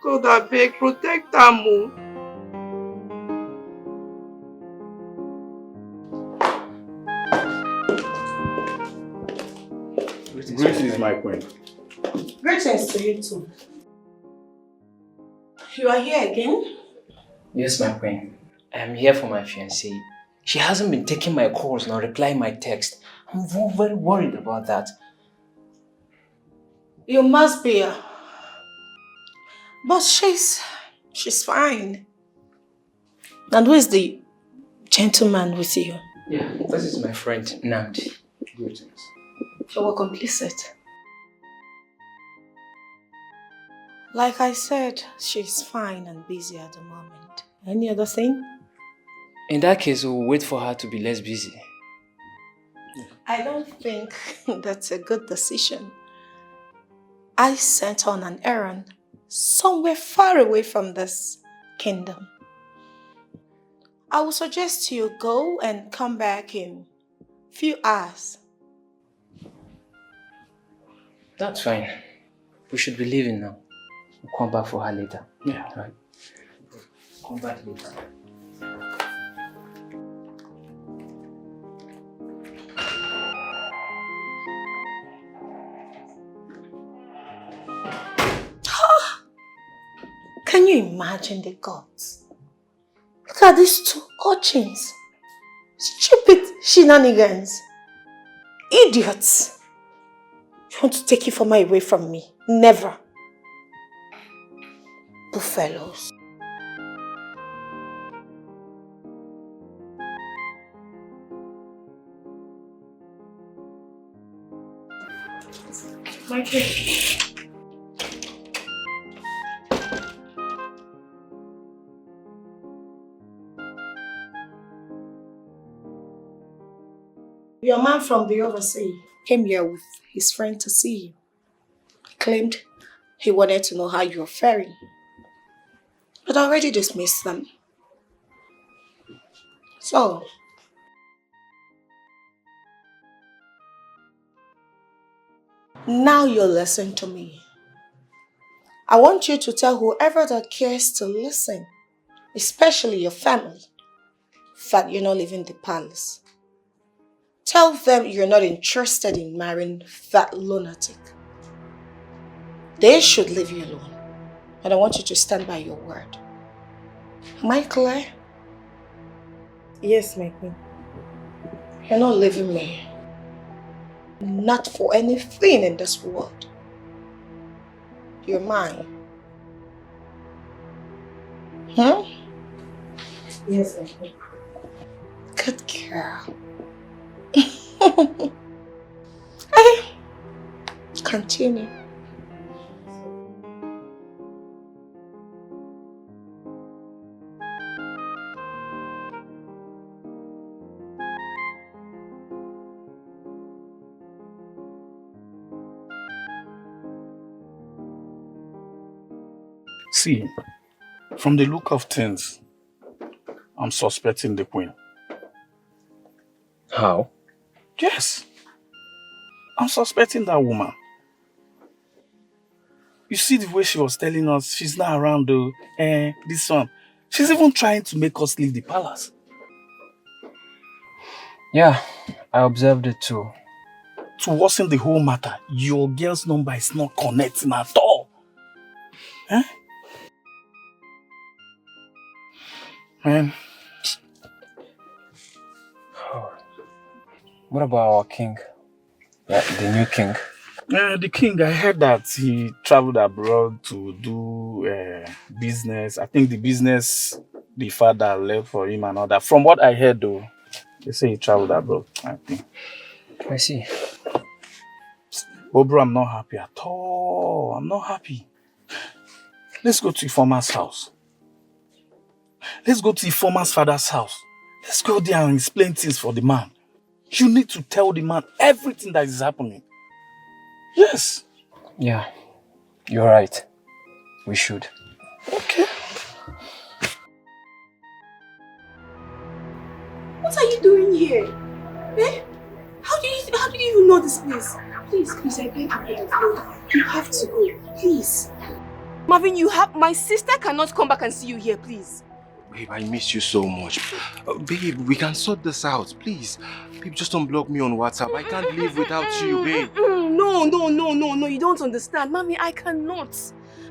God, I beg, protect am o. Greetings, my queen. Greetings to you too. You are here again? Yes, my queen. I am here for my fiancée. She hasn't been taking my calls nor replying my text. I'm very worried about that. You must be. But she's fine. And who is the gentleman with you? Yeah, this is my friend Namdi. Greetings. You're welcome, please sit. Like I said, she's fine and busy at the moment. Any other thing? In that case, we'll wait for her to be less busy. I don't think that's a good decision. I sent on an errand somewhere far away from this kingdom. I would suggest you go and come back in a few hours. That's fine. We should be leaving now. We'll come back for her later. Yeah. Right. Come back later. Can you imagine the gods? Look at these two urchins. Stupid shenanigans. Idiots. You want to take Ifeoma away from me? Never. Buffaloes. My drink. Your man from the overseas came here with his friend to see you. He claimed he wanted to know how you're faring. But I already dismissed them. So, now you'll listen to me. I want you to tell whoever that cares to listen, especially your family, that you're not leaving the palace. Tell them you're not interested in marrying that lunatic. They should leave you alone. And I want you to stand by your word. Am I clear? Yes, my queen. You're not leaving me. Not for anything in this world. You're mine. Huh? Yes, my queen. Good girl. Okay. Continue. See, from the look of things, I'm suspecting the queen. How? Yes. I'm suspecting that woman. You see the way she was telling us she's not around though, this one. She's even trying to make us leave the palace. Yeah, I observed it too. To worsen the whole matter, your girl's number is not connecting at all. Eh? Man. What about our king? Yeah, the new king. The king, I heard that he traveled abroad to do business. I think the business the father left for him and all that. From what I heard though, they say he traveled abroad, I think. I see. But bro, I'm not happy at all. I'm not happy. Let's go to Ifeoma's house. Let's go to Ifeoma's father's house. Let's go there and explain things for the man. You need to tell the man everything that is happening. Yes. Yeah, you're right. We should. Okay. doing here? Eh? How do you even know this place? Please, I beg you, go. You have to go, please. Marvin, my sister cannot come back and see you here, please. Babe, I miss you so much. Babe, we can sort this out, please. Babe, just don't block me on WhatsApp. I can't live without you, babe. No, you don't understand. Mommy, I cannot.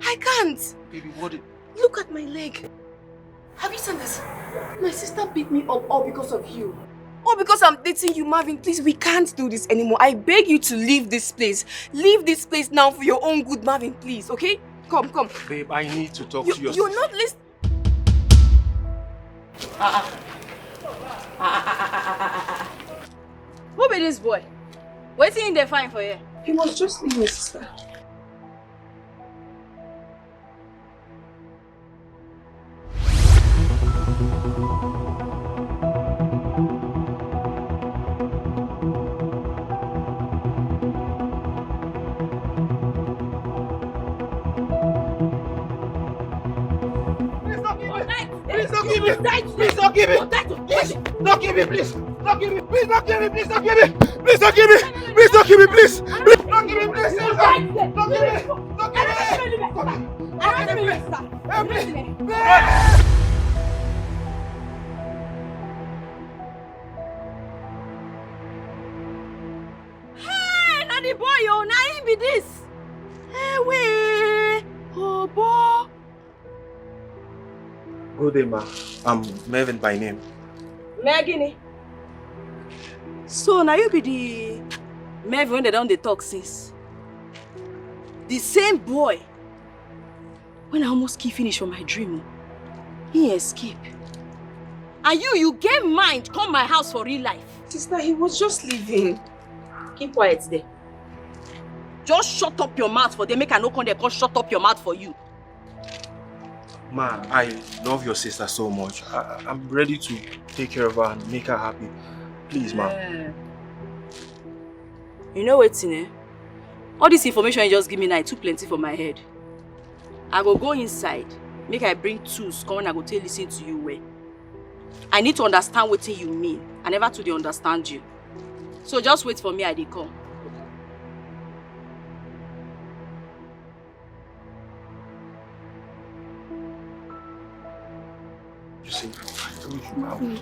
I can't. Baby, what? Look at my leg. Have you seen this? My sister beat me up all because of you. All because I'm dating you, Marvin. Please, we can't do this anymore. I beg you to leave this place. Leave this place now for your own good, Marvin, please, okay? Come. Babe, I need to talk to you. You're not listening. Who be this boy? What's he in there fine for you? He was just leaving, sister. Please don't give me! Please don't give me, please! Don't give me! Please don't give me! Please don't give me! Please don't give me! Please don't give me, please! Please don't give me, please! Don't give me! Don't give me! Hey, na the boy, oh, na him be this. Hey, wait. Oh, boy. Good day, ma. I'm Mervin by name. Megini. So now you be the Mervin when they don't talk since. The same boy. When I almost keep finish from my dream, he escape. And you get mind come my house for real life. Sister, he was just leaving. Keep quiet there. Just shut up your mouth for them. Make I no come there, come shut up your mouth for you. Ma, I love your sister so much. I'm ready to take care of her and make her happy. Please, ma. You know what's in it? All this information you just give me now, too plenty for my head. I go inside, make I bring tools, come and I go tell listen to you well. I need to understand what you mean. I never told you understand you. So just wait for me, I dey come.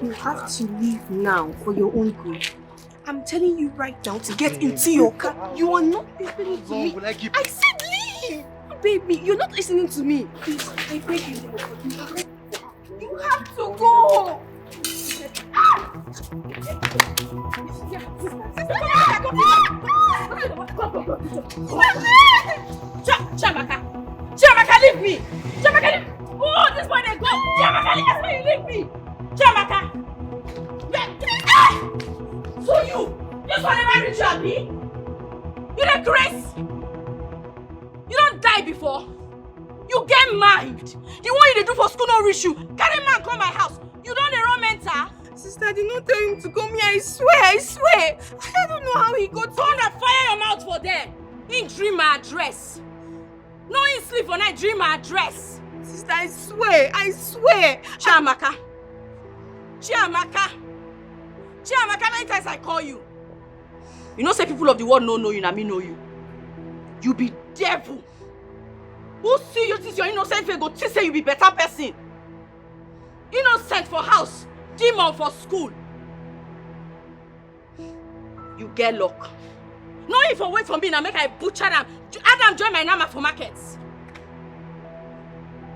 You have to leave now for your own good. I'm telling you right now to get into your car. You are not listening to me. I said leave! Baby, you're not listening to me. Please, I beg you. You have to go! Chiamaka, leave me! Chiamaka, leave me! Oh, this boy they go! Chiamaka, that's why you leave me! Chiamaka! So this one never reach you, Abi? You the grace? You don't die before? You get mind! The one you do for school no reach you. Carry man come my house. You don't the wrong mentor. Sister, I did not tell him to come here. I swear. I don't know how he got to fire your mouth for them. In dream my address. No in sleep for night, dream my address. Sister, I swear. Chiamaka, many times I call you. You know say people of the world no know you, na me know you. You be devil. Who see you think you're innocent if you go to say you be better person? Innocent for house, demon for school. You get luck. No if you wait for me now make I butcher them. Adam join my name for markets.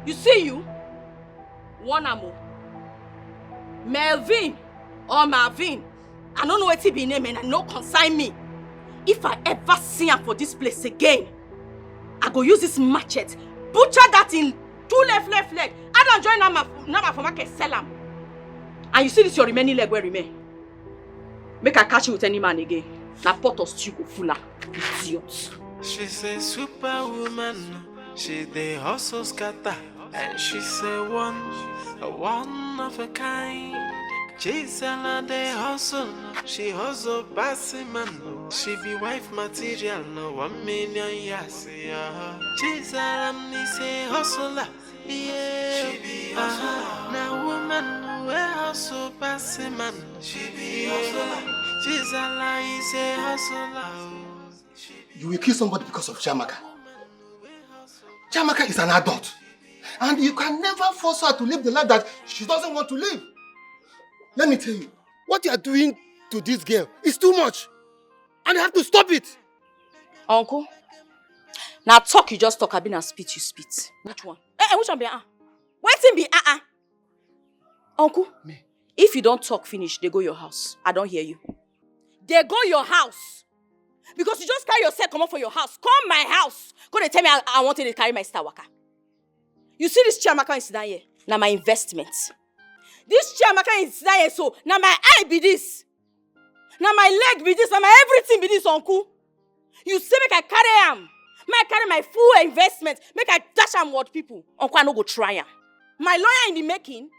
You see you? One amo. Melvin or Marvin. I don't know what he be name and I no consign me. If I ever see him for this place again, I go use this machete, butcher that in two left leg. Adam join number for market, sell him. And you see this your remaining leg where remain. Make I catch you with any man again. Na pot of stew go full of idiot. She's a superwoman. She dey hustle scatter. And she's a one of a kind. CHIZARAM the hustle. She hustle passing man. She be wife material. No 1 million years. CHIZARAM is a hustler. Yeah. She be hustler. Now woman who hustle passing man. She be hustler. CHIZARAM is a hustler. You will kill somebody because of Chiamaka. Chiamaka is an adult. And you can never force her to live the life that she doesn't want to live. Let me tell you, what you are doing to this girl is too much. And you have to stop it. Uncle, now talk you just talk, I been a spit you spit. Which one? Which one be Waiting be Uncle, if you don't talk finish, they go your house. I don't hear you. They go your house. Because you just carry yourself, come up for your house. Come my house. Go and tell me I wanted to carry my star waka. You see this Chiamaka is down here? Now my investment. This Chiamaka is down here, so now my eye be this. Now my leg be this. Now my everything be this, uncle. You say make I carry am. Make I carry my full investment. Make I dash am what people. Uncle, I no go try am. My lawyer in the making,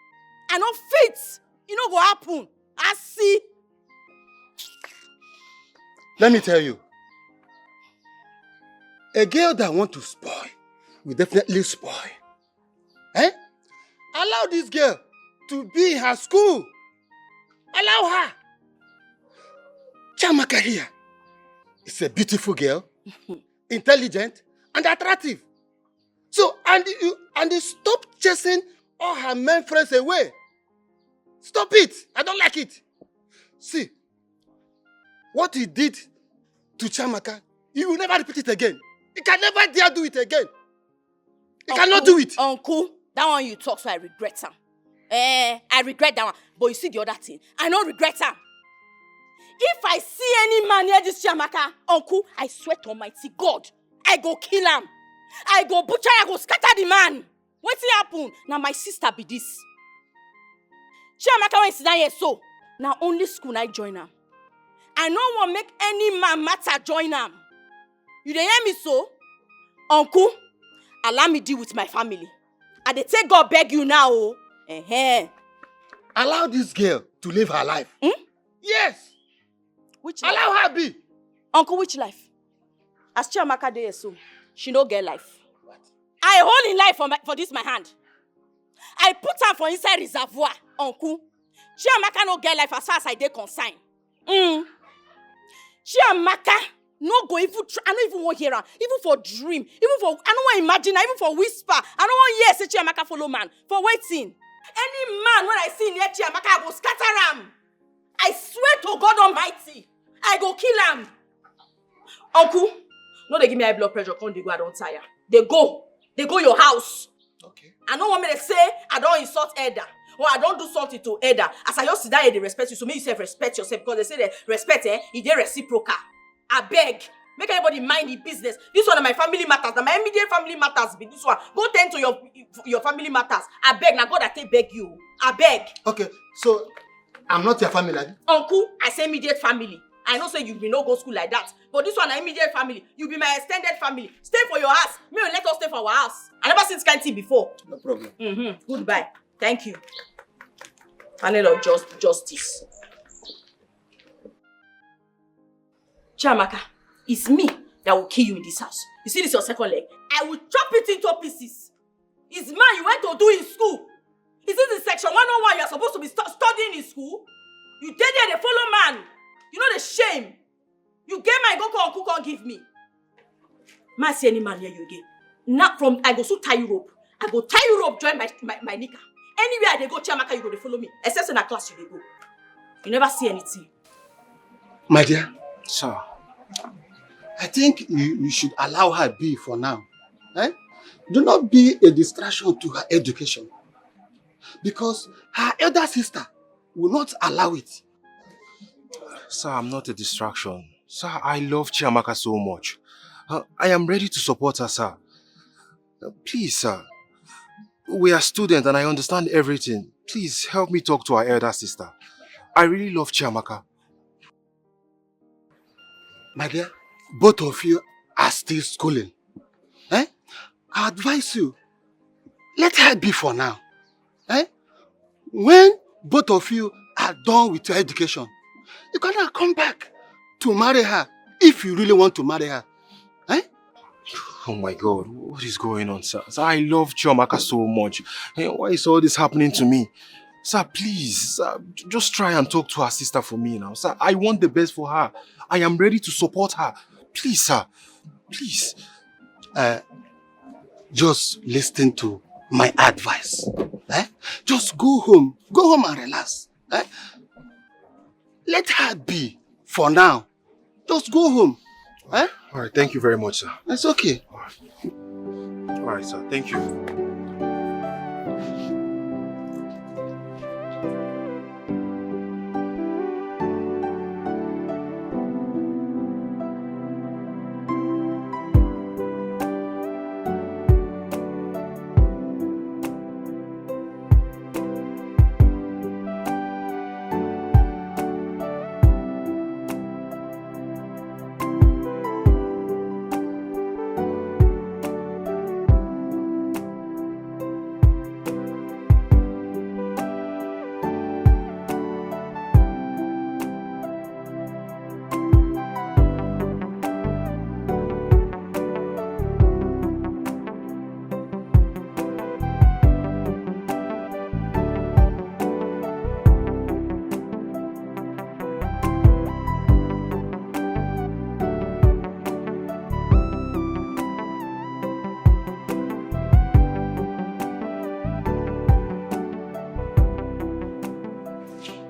I no fit. It no go happen. I see. Let me tell you. A girl that want to spoil will definitely spoil. Eh? Allow this girl to be in her school. Allow her. Chiamaka here is a beautiful girl, intelligent, and attractive. So, and you stop chasing all her men friends away. Stop it. I don't like it. See, what he did to Chiamaka, he will never repeat it again. He can never dare do it again. He cannot do it. Uncle, that one you talk, so I regret him. I regret that one. But you see the other thing, I don't regret him. If I see any man near this Chiamaka, uncle, I swear to Almighty God, I go kill him. I go butcher, I go scatter the man. What's happen? Now my sister be this. Chiamaka when sit down here so, now only school I join her. I don't want make any man matter join her. You dey hear me so? Uncle, allow me deal with my family. I dey take God beg you now. Oh. Allow this girl to live her life. Yes. Which life? Allow her be. Uncle, which life? As Chiamaka dey so, she no get life. What? I hold in life for this my hand. I put her for inside reservoir, uncle. Chiamaka no get life as far as I dey concerned. Chiamaka no go even try. I don't even want to hear her. Even for dream. Even for, I don't want to imagine her. Even for whisper. I don't want to hear say Chiamaka follow man. For waiting. Any man when I see near Chiamaka, I go scatter him. I swear to God Almighty, I go kill him. Uncle, no they give me high blood pressure. Come they go, I don't tire. They go your house. Okay. I don't want me to say I don't insult Elder. Or I don't do something to Elder. As I just sit down here, they respect you. So make yourself respect yourself. Because they say that respect, is they reciprocal. I beg. Make everybody mind the business. This one of my family matters. Now my immediate family matters be this one. Go tend to your family matters. I beg. Now God, I take beg you. I beg. Okay, so I'm not your family. Uncle, I say immediate family. I know say you be no go school like that. But this one, immediate family. You be my extended family. Stay for your house. Me will let us stay for our house. I never seen this kind of thing before. No problem. Goodbye. Thank you. Panel of justice. Chiamaka, it's me that will kill you in this house. You see this your second leg? I will chop it into pieces. It's man you went to do in school. Is it in section 101 you're supposed to be studying in school? You did there, they follow man. You know the shame. You gave my go uncle can't give me. Man see any man here you again. Not from I go so tie you rope. I go tie you rope, join my nika. Anywhere they go, Chiamaka, you go they follow me. Except in a class you they go. You never see anything. My dear. Sir. I think you should allow her be for now. Eh? Do not be a distraction to her education. Because her elder sister will not allow it. Sir, I'm not a distraction. Sir, I love Chiamaka so much. I am ready to support her, sir. Please, sir. We are students and I understand everything. Please help me talk to our elder sister. I really love Chiamaka. My dear, both of you are still schooling. Eh? I advise you, let her be for now. Eh? When both of you are done with your education, you cannot come back to marry her if you really want to marry her. Eh? Oh my God, what is going on, sir? Sir, I love Chiamaka so much. Hey, why is all this happening to me? Sir, please, sir, just try and talk to her sister for me now. Sir, I want the best for her. I am ready to support her. Please, sir, please. Just listen to my advice. Just go home. Go home and relax. Let her be for now. Just go home. All right, thank you very much, sir. It's okay. All right, sir. Thank you.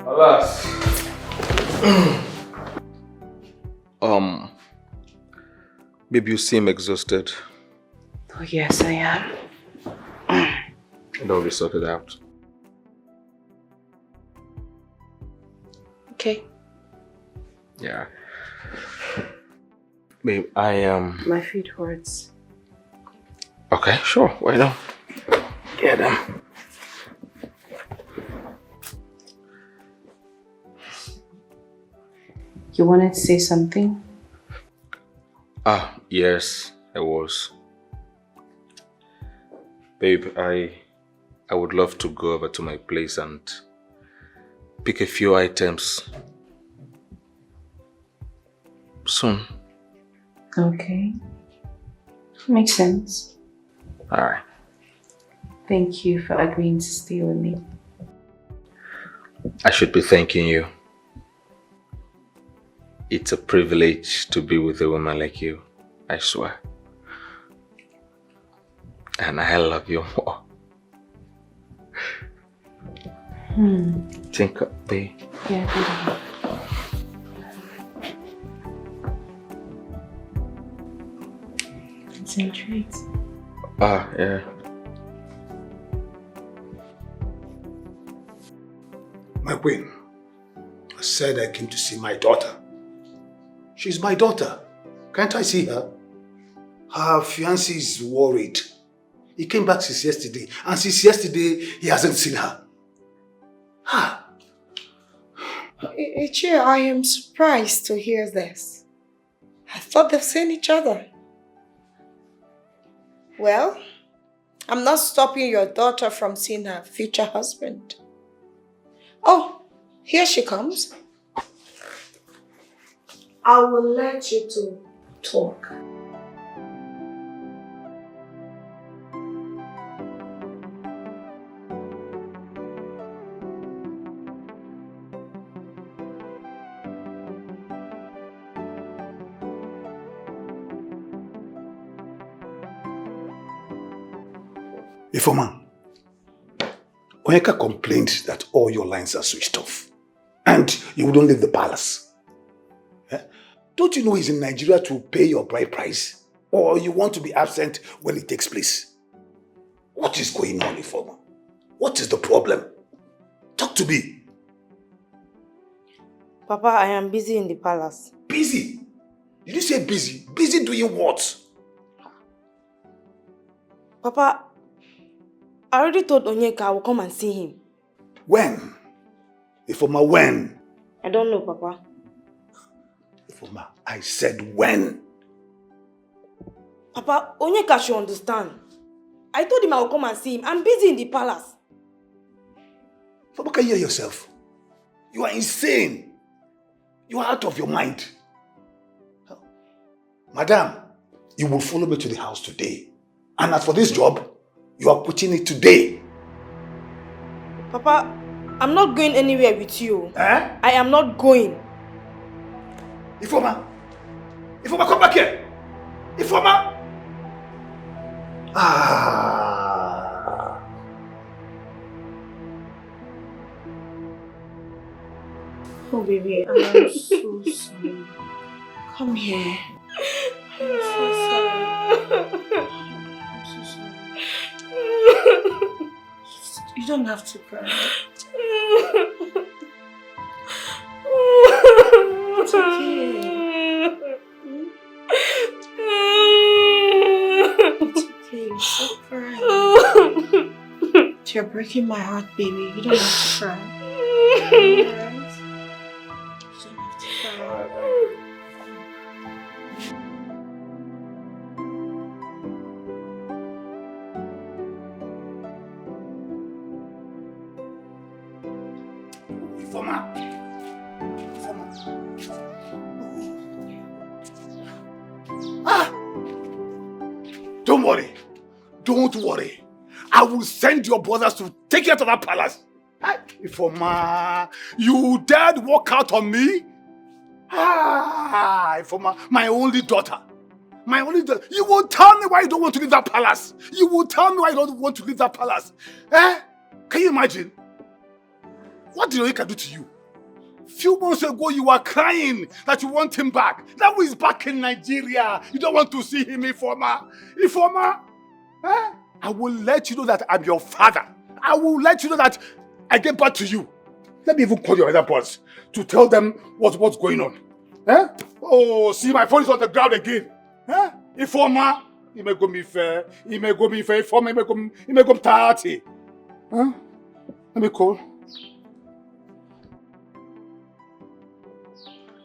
Alas. Babe, you seem exhausted. Oh yes, I am. And all be sorted out. Okay. Yeah. Babe, I am... My feet hurts. Okay, sure. Why not? Get them. You wanted to say something? Yes, I was. Babe, I would love to go over to my place and pick a few items soon. Okay. Makes sense. Alright. Thank you for agreeing to stay with me. I should be thanking you. It's a privilege to be with a woman like you, I swear. And I love you more. Think of me. Yeah, concentrate. Yeah. My queen, I said I came to see my daughter. She's my daughter. Can't I see her? Her fiancé is worried. He came back since yesterday, and since yesterday, he hasn't seen her. Ichie, I am surprised to hear this. I thought they've seen each other. Well, I'm not stopping your daughter from seeing her future husband. Oh, here she comes. I will let you two talk. Philmond, Onyeka complained that all your lines are switched off and you wouldn't leave the palace. Don't you know he's in Nigeria to pay your bride price? Or you want to be absent when it takes place? What is going on, Philmond? What is the problem? Talk to me. Papa, I am busy in the palace. Busy? Did you say busy? Busy doing what? Papa, I already told Onyeka I will come and see him. When? Philmond, when? I don't know, Papa. Philmond, I said when? Papa, Onyeka should understand. I told him I will come and see him. I'm busy in the palace. Philmond, can you hear yourself? You are insane. You are out of your mind. Madam, you will follow me to the house today. And as for this job, you are quitting it today. Papa, I'm not going anywhere with you. Eh? I am not going. Ifoma! Ifoma, come back here! Ifoma! Ah. Oh, baby, I am so sorry. Come here. I'm so sorry. I'm so sorry. You don't have to cry. It's okay. It's okay. Stop crying. You're breaking my heart, baby. You don't have to cry. Alright? You don't have to cry. Ifoma! Ah! Don't worry. Don't worry. I will send your brothers to take you to that palace. Ifoma, you dared walk out on me? Ah, Ifoma, my only daughter. My only daughter. You will tell me why you don't want to leave that palace. You will tell me why you don't want to leave that palace. Eh? Can you imagine? What did Oika do to you? Few months ago, you were crying that you want him back. Now he's back in Nigeria. You don't want to see him, Ifoma. Ifoma, eh? I will let you know that I'm your father. I will let you know that I get back to you. Let me even call your other boss to tell them what's going on. Eh? Oh, see, my phone is on the ground again. Eh? Ifoma, he may go me fair. He may go me fair. Ifoma, he may go 30. Huh? Let me call.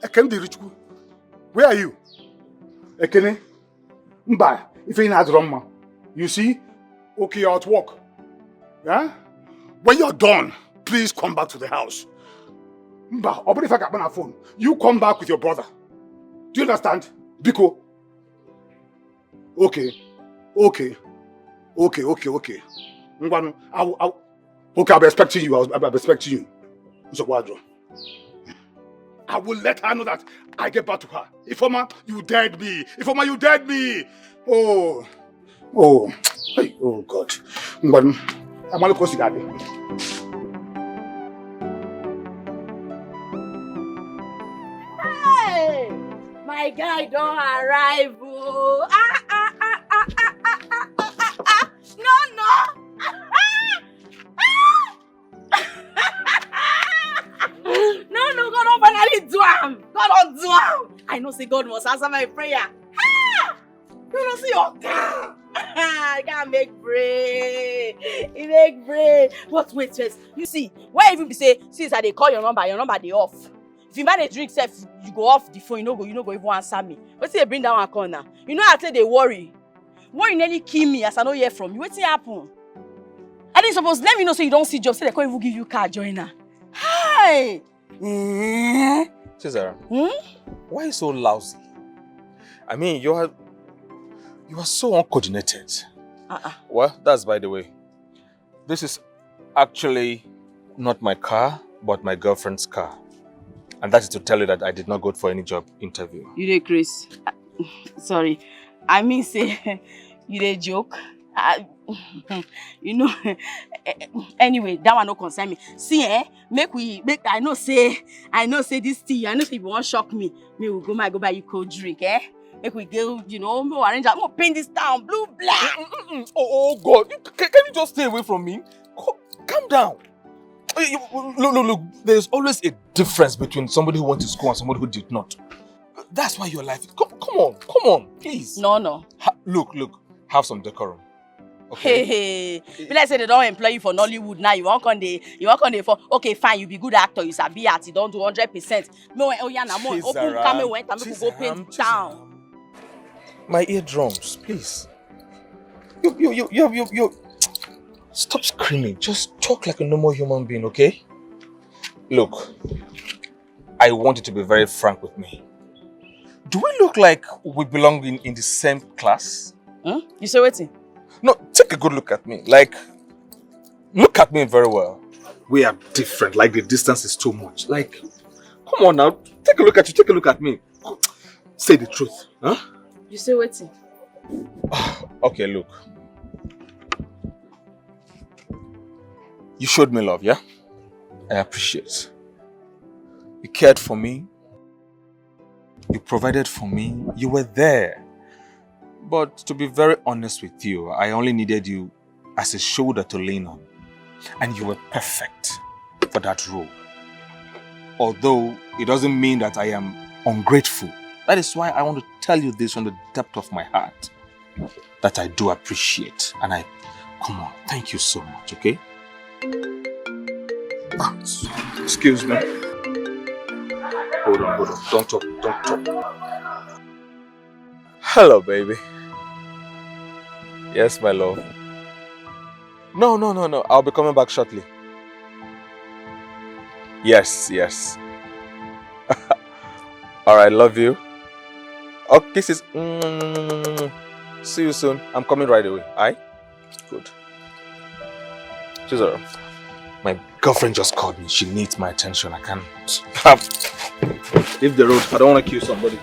Ekene Richku, where are you? Ekene, Mba, if you're not wrong, you see? Okay, you're at work. Yeah? When you're done, please come back to the house. Mba, or if I got my phone, you come back with your brother. Do you understand? Biko. Okay. Ngwanu, okay, I'll be expecting you. I'll be expecting you. I will let her know that I get back to her. Ifoma, you dared me. Ifoma, you dared me. Oh, God. Ngwanu, I'm only close to that. Hey, my guy don't arrive. Oh. No. No, God don't finally do am. God don't do am. I know say God must answer my prayer. You don't see your car. I can't make brain. He make brain. But wait first. You see, why even be say, since I they call your number they off. If you manage drink self, you go off the phone, you no go even answer me. What's it bring down one corner? You know I tell they worry. Worry nearly kill me as I don't hear from you. What's happen? I didn't suppose let me know so you don't see job. Say they can't even give you car joiner. Hi! CHIZARAM, why are you so lousy? I mean, you are so uncoordinated. Well, that's by the way. This is actually not my car, but my girlfriend's car. And that is to tell you that I did not go for any job interview. You dey Chris? Sorry. I mean say, you dey joke? You know, anyway, that one no concern me. See, I know say this thing, I know say if you want shock me, we will go buy you cold drink, Make we go, we'll arrange that, we'll paint this town blue, black. Oh God, can you just stay away from me? Calm down. Look, there's always a difference between somebody who went to school and somebody who did not. That's why your life, come on, please. No. Look, have some decorum. Okay. Hey. But like say they don't employ you for Nollywood now. You want on the for okay, fine, you be good actor, you sabi art, you don't do 100%. No, open camera went and make go paint down. My eardrums, please. You. Stop screaming. Just talk like a normal human being, okay? Look, I want you to be very frank with me. Do we look like we belong in the same class? You say waiting? No, take a good look at me. Like, look at me very well. we are different. Like the distance is too much. Like, come on now. Take a look at you. Take a look at me. Say the truth. Huh? You say waiting. Okay, look. You showed me love, yeah? I appreciate. You cared for me. You provided for me. You were there. But to be very honest with you, I only needed you as a shoulder to lean on. And you were perfect for that role. Although it doesn't mean that I am ungrateful. That is why I want to tell you this from the depth of my heart. That I do appreciate. And come on, thank you so much, okay? Excuse me. Hold on. Don't talk. Hello, baby. Yes, my love. No. I'll be coming back shortly. Yes. Alright, love you. Oh, kisses. See you soon. I'm coming right away. Aye? Good. CHIZARAM, my girlfriend just called me. She needs my attention. I can't. Leave the road. I don't want to kill somebody.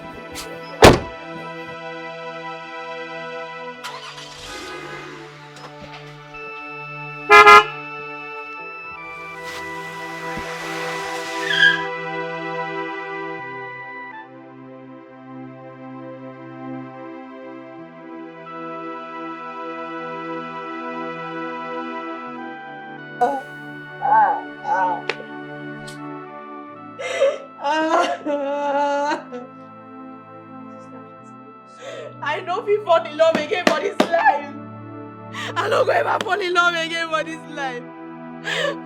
I know if you fall in love again for this life. I don't go ever fall in love again for this life.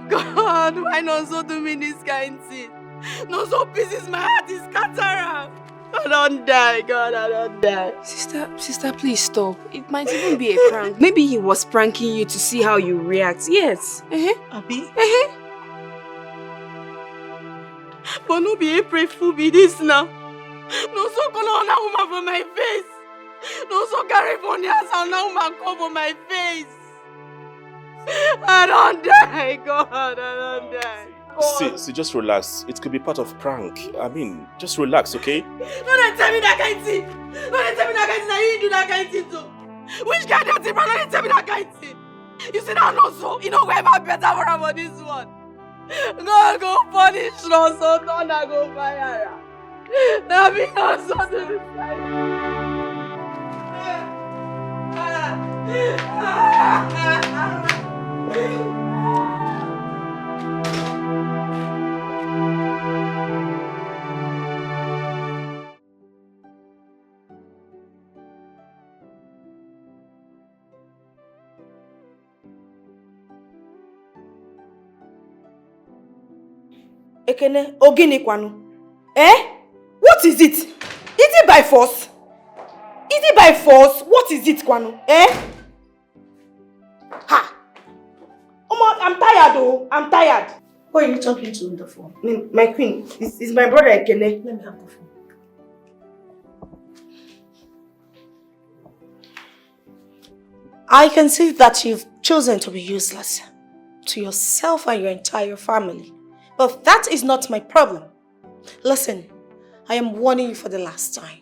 God, why not so do me this kind of thing? No, so pieces my heart is scattered. I don't die, God, I don't die. Sister, please stop. It might even be a prank. Maybe he was pranking you to see how you react. Yes. Abi? But no be April Fool be this now. No so call on a woman for my face. No so carry phone here sound a woman come for my face. I don't die, God, I don't die. God. See, just relax. It could be part of prank. I mean, just relax, okay? No, don't tell me that kind of thing. No, don't tell me that kind of thing. You didn't do that kind of thing too. Which kind of thing, bro? Don't tell me that kind of thing. You see that not so? You know where my better for about this one. God go punish no so don't go fire. Now be not so to the side. Ekene, ogini kwanu. What is it? Is it by force? Is it by force? What is it, kwanu? Ha! I'm tired, oh. I'm tired. Who are you talking to on the phone? My queen. It's my brother Ekene. Let me have the phone. I can see that you've chosen to be useless to yourself and your entire family. But that is not my problem. Listen, I am warning you for the last time.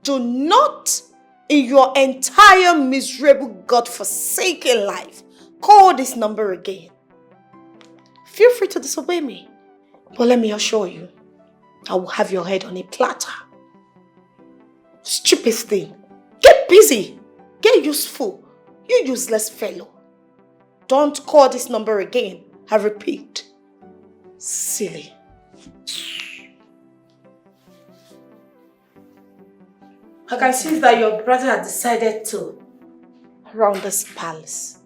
Do not, in your entire miserable, God-forsaken life, call this number again. Feel free to disobey me. But let me assure you, I will have your head on a platter. Stupid thing. Get busy. Get useful. You useless fellow. Don't call this number again. I repeat. Silly. I can see that your brother had decided to round this palace.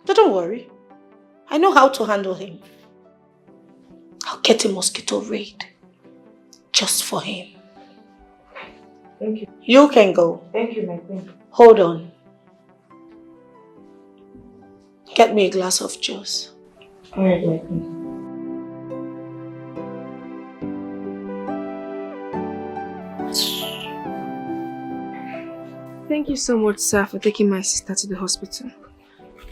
But don't worry. I know how to handle him. I'll get a mosquito raid. Just for him. Thank you. You can go. Thank you, my queen. Hold on. Get me a glass of juice. Alright, my queen. Thank you so much, sir, for taking my sister to the hospital.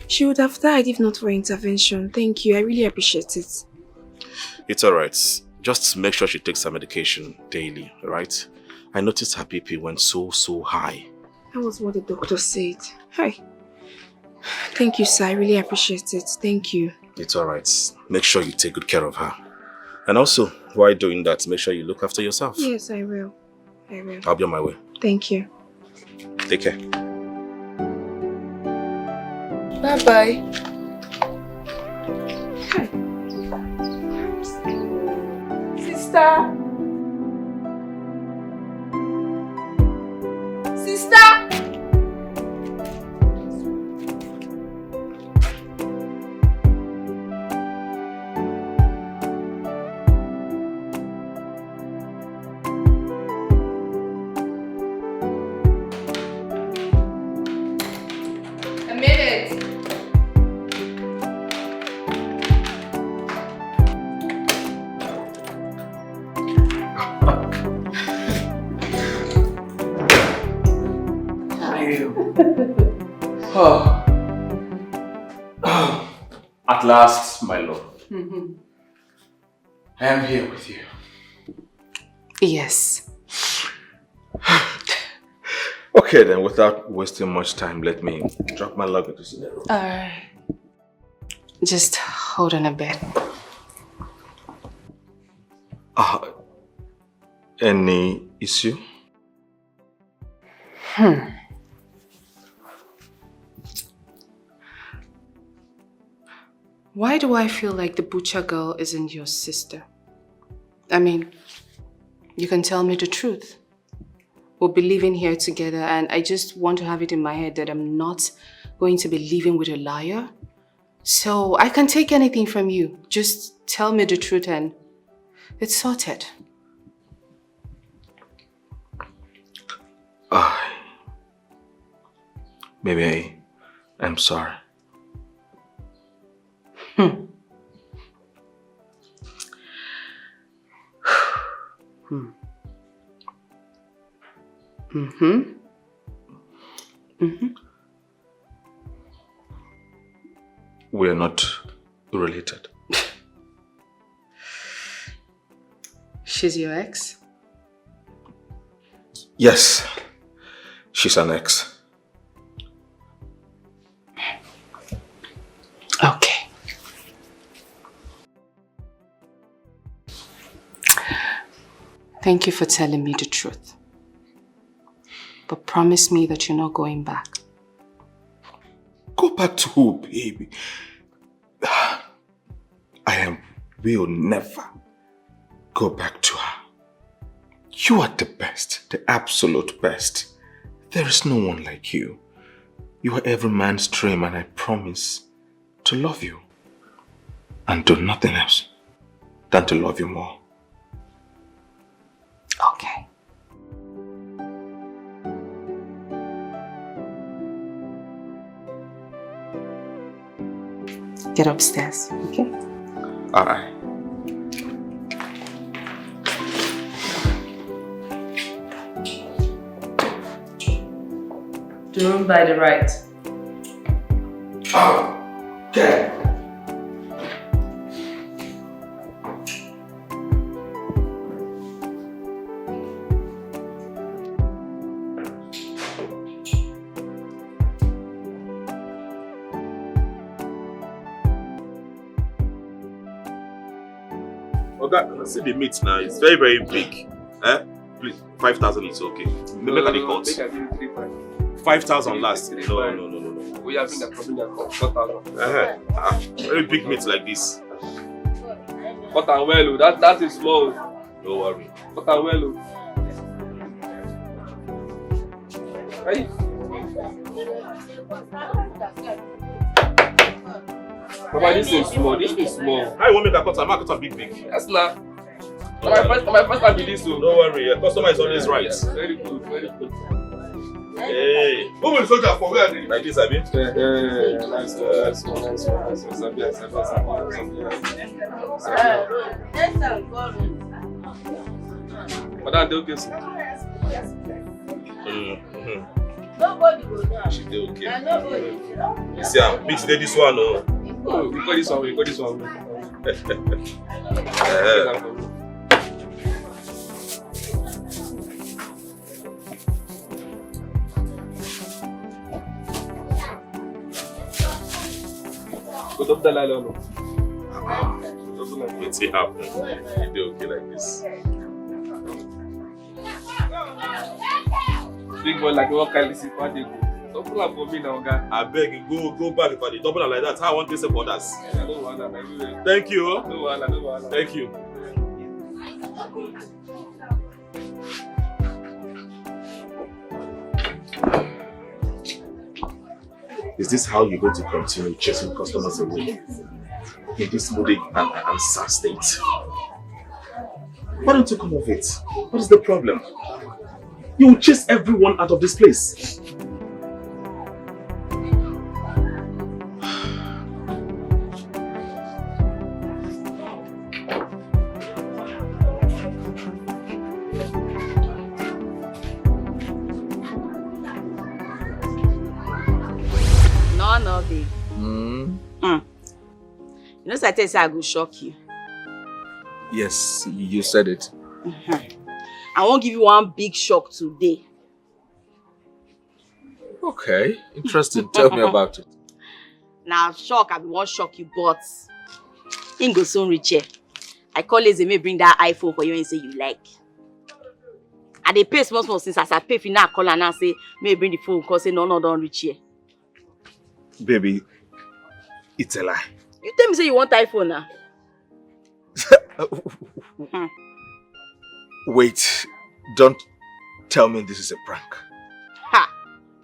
She would have died if not for intervention. Thank you. I really appreciate it. It's alright. Just make sure she takes her medication daily, alright? I noticed her BP went so high. That was what the doctor said. Hi. Thank you, sir. I really appreciate it. Thank you. It's alright. Make sure you take good care of her. And also, while doing that, make sure you look after yourself. Yes, I will. I will. I'll be on my way. Thank you. Take care. Bye-bye. Hi. Sister. Sister. At last, my love. I am here with you. Yes. Okay then, without wasting much time, let me drop my luggage in the room. Just hold on a bit. Any issue? Why do I feel like the butcher girl isn't your sister? I mean, you can tell me the truth. We'll be living here together and I just want to have it in my head that I'm not going to be living with a liar. So I can take anything from you. Just tell me the truth and it's sorted. Maybe I'm sorry. We're not related. She's your ex? Yes, she's an ex. Okay. Thank you for telling me the truth. But promise me that you're not going back. Go back to who, baby? Will never go back to her. You are the best, the absolute best. There is no one like you. You are every man's dream and I promise to love you. And do nothing else than to love you more. Okay. Get upstairs, okay? Alright. The room by the right. Okay. Oga, see the meat now. It's very, very big. Please, 5,000 is okay. Make a cut. 5,000 last. No. We have been a problem. 4,000. Very big meat like this. But I'm well, that is small. Don't worry. But I'm well. Hey. Papa, this is small. This is small. How you want me to cut? I'm not cut big. That's not. My first time with this. Don't worry, your customer is always right. Yeah, very good, very good. Hey, who will soldier for where? Like this, I mean? Nice. Madam, Nobody go down. She did okay. And nobody. You see, I'm mix this one. Oh, you got this one. You got this one. Go up the line. What's it happen? You do okay like this. Big boy like what kind of this party go? Double up for me now, guy. I beg you, go back if I did double like that. How I want this for others. Thank you. Thank you. Is this how you're going to continue chasing customers away in this moody and sad state? Why don't you come off it? What is the problem? You will chase everyone out of this place. No, babe. You know, so I tell you, I go shock you. Yes, you said it. I won't give you one big shock today. Okay, interesting. Tell me about it. Now, shock, I won't shock you, but in go soon reach here. I call Lizzie, may bring that iPhone for you and say you like. And they pay small since as I pay for now, I call her and say, may bring the phone because say no, don't reach here. Baby, it's a lie. You tell me say you want iPhone now. Wait, don't tell me this is a prank. Ha!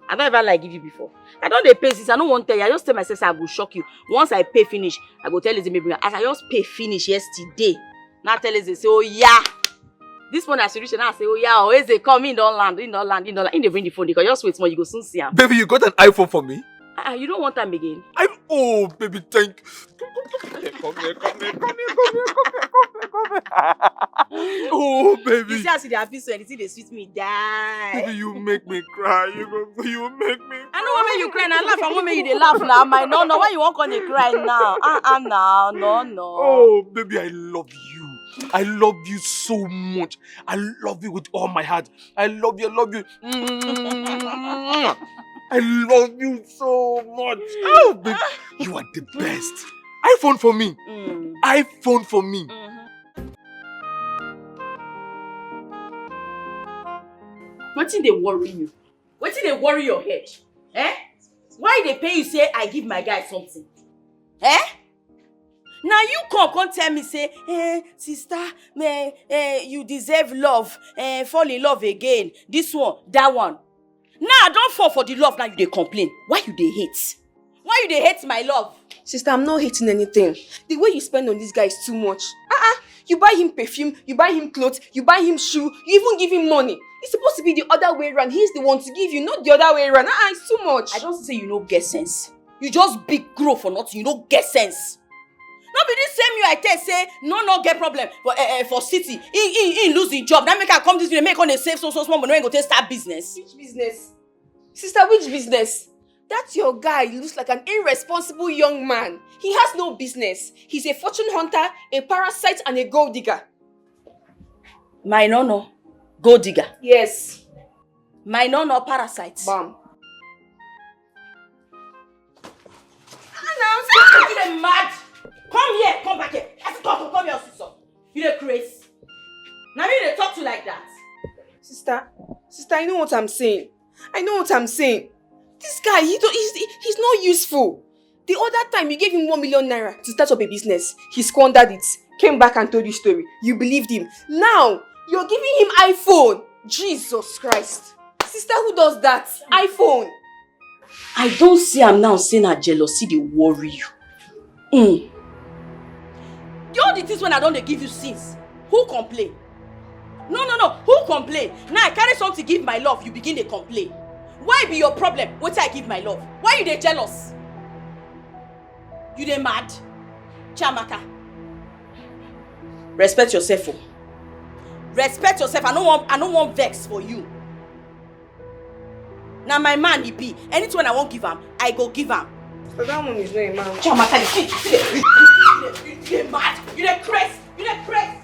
I don't ever like give you before. I don't dey pay this. I don't want to tell you. I just tell myself I will shock you. Once I pay finish, I go tell Lizzie maybe as I just pay finish yesterday. Now tell Lizzie say, oh yeah. This one as you reach now say, oh yeah, always they come in, don't land. In they bring the phone because just wait more, you go soon see him. Baby, you got an iPhone for me? You don't want time again. Oh, baby, thank you. Come here. Oh, baby. You see how they happy so anything they sweet me die. Baby, you make me cry. You make me cry. I know what make you cry and laugh. I want make you they laugh now. My no. Why you won't come and cry now? No. Oh, baby, I love you. I love you so much. I love you with all my heart. I love you. I love you so much. Oh, baby, you are the best. iPhone for me. iPhone for me. What did they worry you? What did they worry your head? Why they pay you say I give my guy something? Now you come tell me say, sister, you deserve love, fall in love again. This one, that one. Now don't fall for the love. Now you they complain. Why you they hate? Why you they hate my love? Sister, I'm not hating anything. The way you spend on this guy is too much. You buy him perfume, you buy him clothes, you buy him shoe, you even give him money. It's supposed to be the other way around. He's the one to give you, not the other way around. It's too much. I don't say you no get sense. You just big grow for nothing. You no get sense. Not be this same you I tell say no get problem for city. He lose the job. That make her come this way, make on a save so small money when go to start business. Which business? Sister, which business? That's your guy. He looks like an irresponsible young man. He has no business. He's a fortune hunter, a parasite, and a gold digger. My no. Gold digger? Yes. My no parasite. Bam. You mad? Come here, come back here. Come here, sister. You the crazy. Now you they talk to like that. Sister, I know what I'm saying. This guy, he's not useful. The other time you gave him 1 million naira to start up a business, he squandered it, came back and told you story. You believed him. Now, you're giving him iPhone. Jesus Christ. Sister, who does that? iPhone. I don't see him now saying her jealousy, they worry you. All the things when I don't they give you since. Who complain? No. Who complain? Now I carry something to give my love, you begin to complain. Why be your problem? What I give my love? Why you they jealous? You they mad? Chamaka. Respect yourself. Respect yourself. I don't want vex for you. Now my man he be. Anything when I won't give him, I go give him. But that one is not a man. Chiamaka, you mad? You dey crazy? You dey crazy?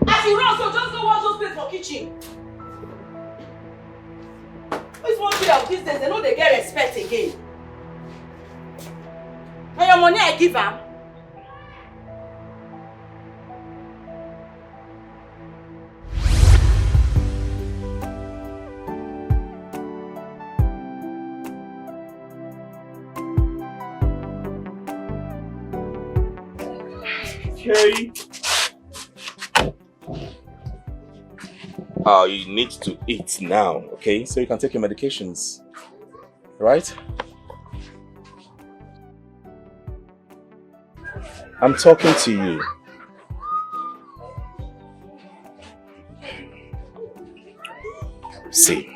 As you run, so just go wash those plates for kitchen. This one thing of these days, they know they get respect again. Now your money I give him. Okay. You need to eat now, okay? So you can take your medications, right? I'm talking to you. See.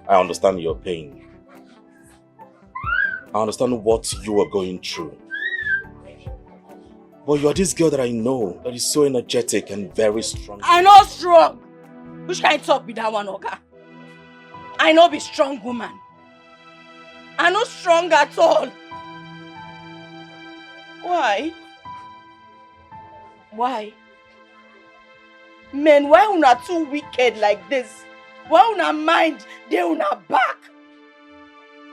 I understand your pain. I understand what you are going through. But you're this girl that I know that is so energetic and very strong. I know strong. Which kind of talk be that one, Oga? I know be strong woman. I know strong at all. Why? Why? Men, why una too wicked like this? Why una mind dey una back?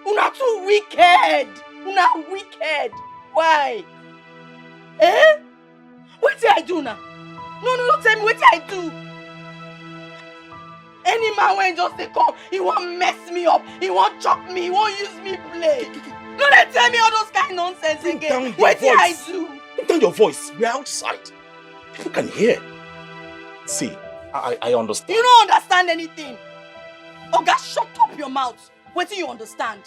Una too wicked. Una wicked. Why? Eh? What did I do now? No, tell me what I do. Any man when just they come, he won't mess me up, he won't chop me, he won't use me play. No, they tell me all those kind of nonsense again. What did I do? Put down your voice. We're outside. People can hear. See, I understand. You don't understand anything. Oga, shut up your mouth. What do you understand?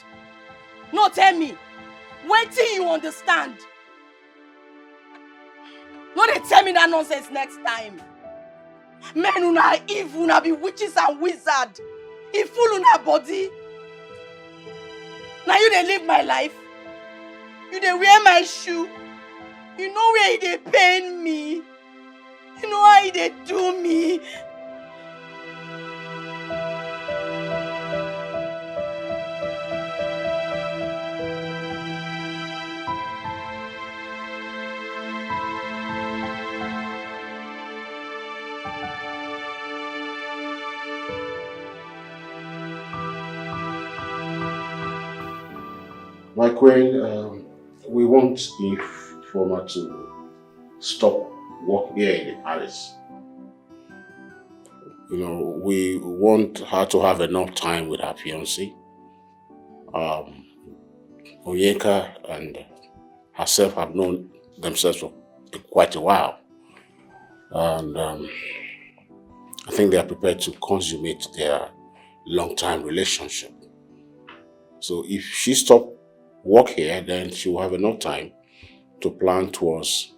No, tell me. What do you understand? No, they tell me that nonsense next time. Men una evil, una be witches and wizards. He full una body. Now you dey live my life. You dey wear my shoe. You know where they pain me. You know how they do me. My queen, we want Philmond to stop work here in the palace. You know, we want her to have enough time with her fiancé. Onyeka and herself have known themselves for quite a while. And I think they are prepared to consummate their long-time relationship. So if she stops work here, then she will have enough time to plan towards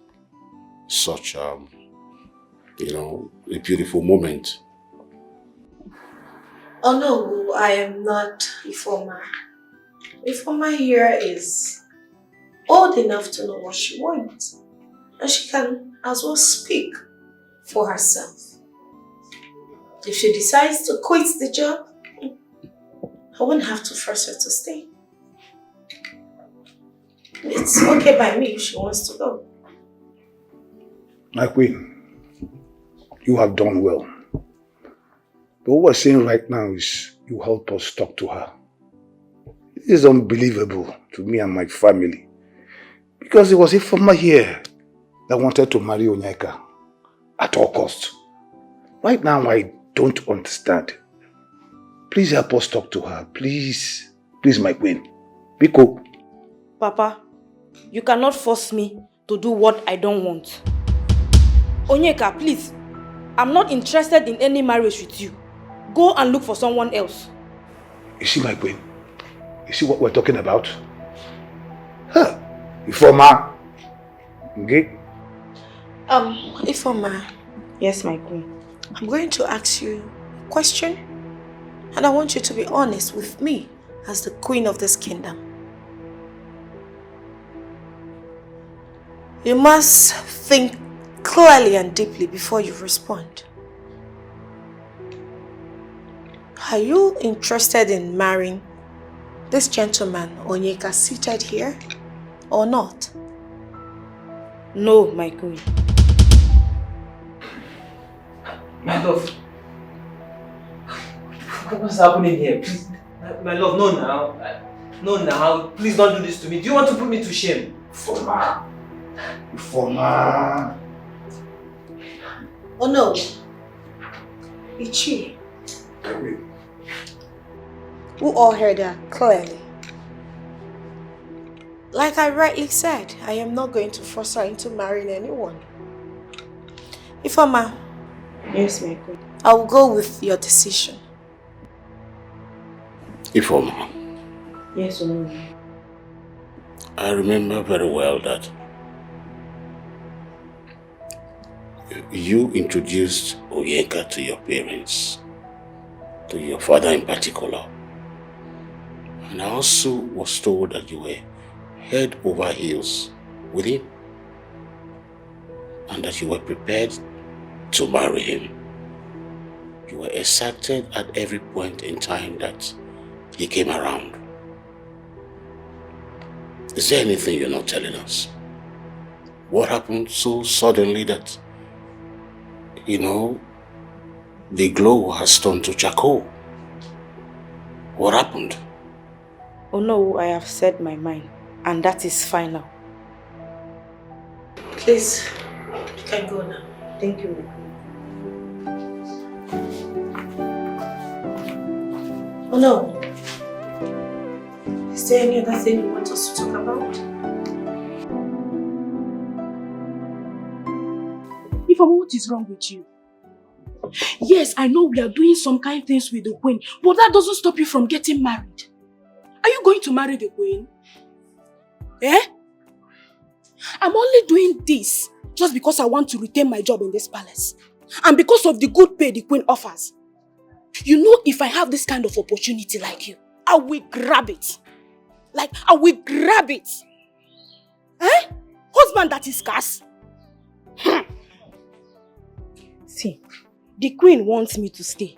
such, you know, a beautiful moment. Oh no, I am not Ifoma. Ifoma here is old enough to know what she wants. And she can as well speak for herself. If she decides to quit the job, I won't have to force her to stay. It's okay by me if she wants to go. My queen, you have done well. But what we're saying right now is you help us talk to her. It is unbelievable to me and my family. Because it was Ifoma here that wanted to marry Onyeka at all costs. Right now, I don't understand. Please help us talk to her. Please. Please, my queen. Biko. Papa, you cannot force me to do what I don't want. Onyeka, please. I'm not interested in any marriage with you. Go and look for someone else. You see, my queen? You see what we're talking about? Huh. Ifoma. Okay? Ifoma. Yes, my queen. I'm going to ask you a question. And I want you to be honest with me as the queen of this kingdom. You must think clearly and deeply before you respond. Are you interested in marrying this gentleman Onyeka seated here or not? No, my queen. My love. What's happening here? Please. My love, no now. No now. Please don't do this to me. Do you want to put me to shame? Philmond. Oh no. Ichi. Who all heard her clearly. Like I rightly said, I am not going to force her into marrying anyone. Ifeoma. Yes, my queen. I will go with your decision. Ifeoma. Yes, no. I remember very well that you introduced Onyeka to your parents, to your father in particular. And I also was told that you were head over heels with him and that you were prepared to marry him. You were excited at every point in time that he came around. Is there anything you're not telling us? What happened so suddenly that, the glow has turned to charcoal? What happened? Oh no, I have said my mind, and that is final. Please, you can go now. Thank you. Oh no. Is there any other thing you want us to talk about? Ifeoma, what is wrong with you? Yes, I know we are doing some kind things with the queen, but that doesn't stop you from getting married. Are you going to marry the queen? Eh? I'm only doing this just because I want to retain my job in this palace. And because of the good pay the queen offers. You know, if I have this kind of opportunity like you, I will grab it. Like, I will grab it. Eh? Husband that is scarce. See, the queen wants me to stay.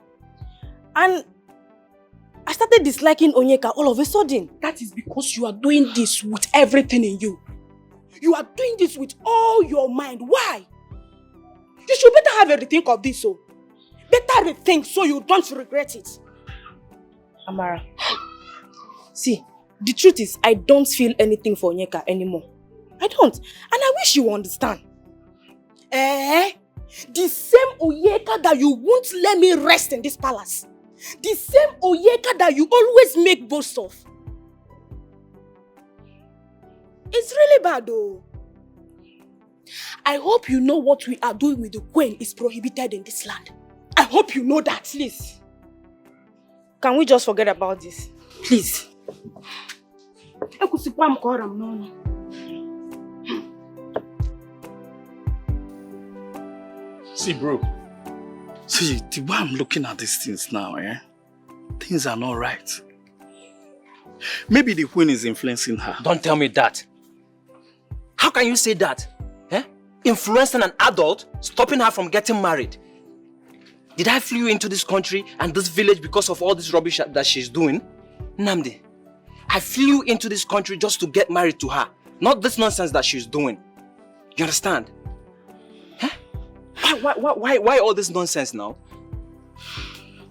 And I started disliking Onyeka all of a sudden. That is because you are doing this with everything in you. You are doing this with all your mind. Why? You should better have a rethink of this, so. Better rethink so you don't regret it. Amara, see, the truth is I don't feel anything for Onyeka anymore. I don't. And I wish you understand. Eh? The same Onyeka that you won't let me rest in this palace. The same Onyeka that you always make boast of. It's really bad though. I hope you know what we are doing with the queen is prohibited in this land. I hope you know that. Please. Can we just forget about this? Please. See, bro. See, the way I'm looking at these things now, things are not right. Maybe the queen is influencing her. Don't tell me that. How can you say that? Influencing an adult, stopping her from getting married. Did I flew into this country and this village because of all this rubbish that she's doing? Nnamdi, I flew into this country just to get married to her. Not this nonsense that she's doing. You understand? Why all this nonsense now?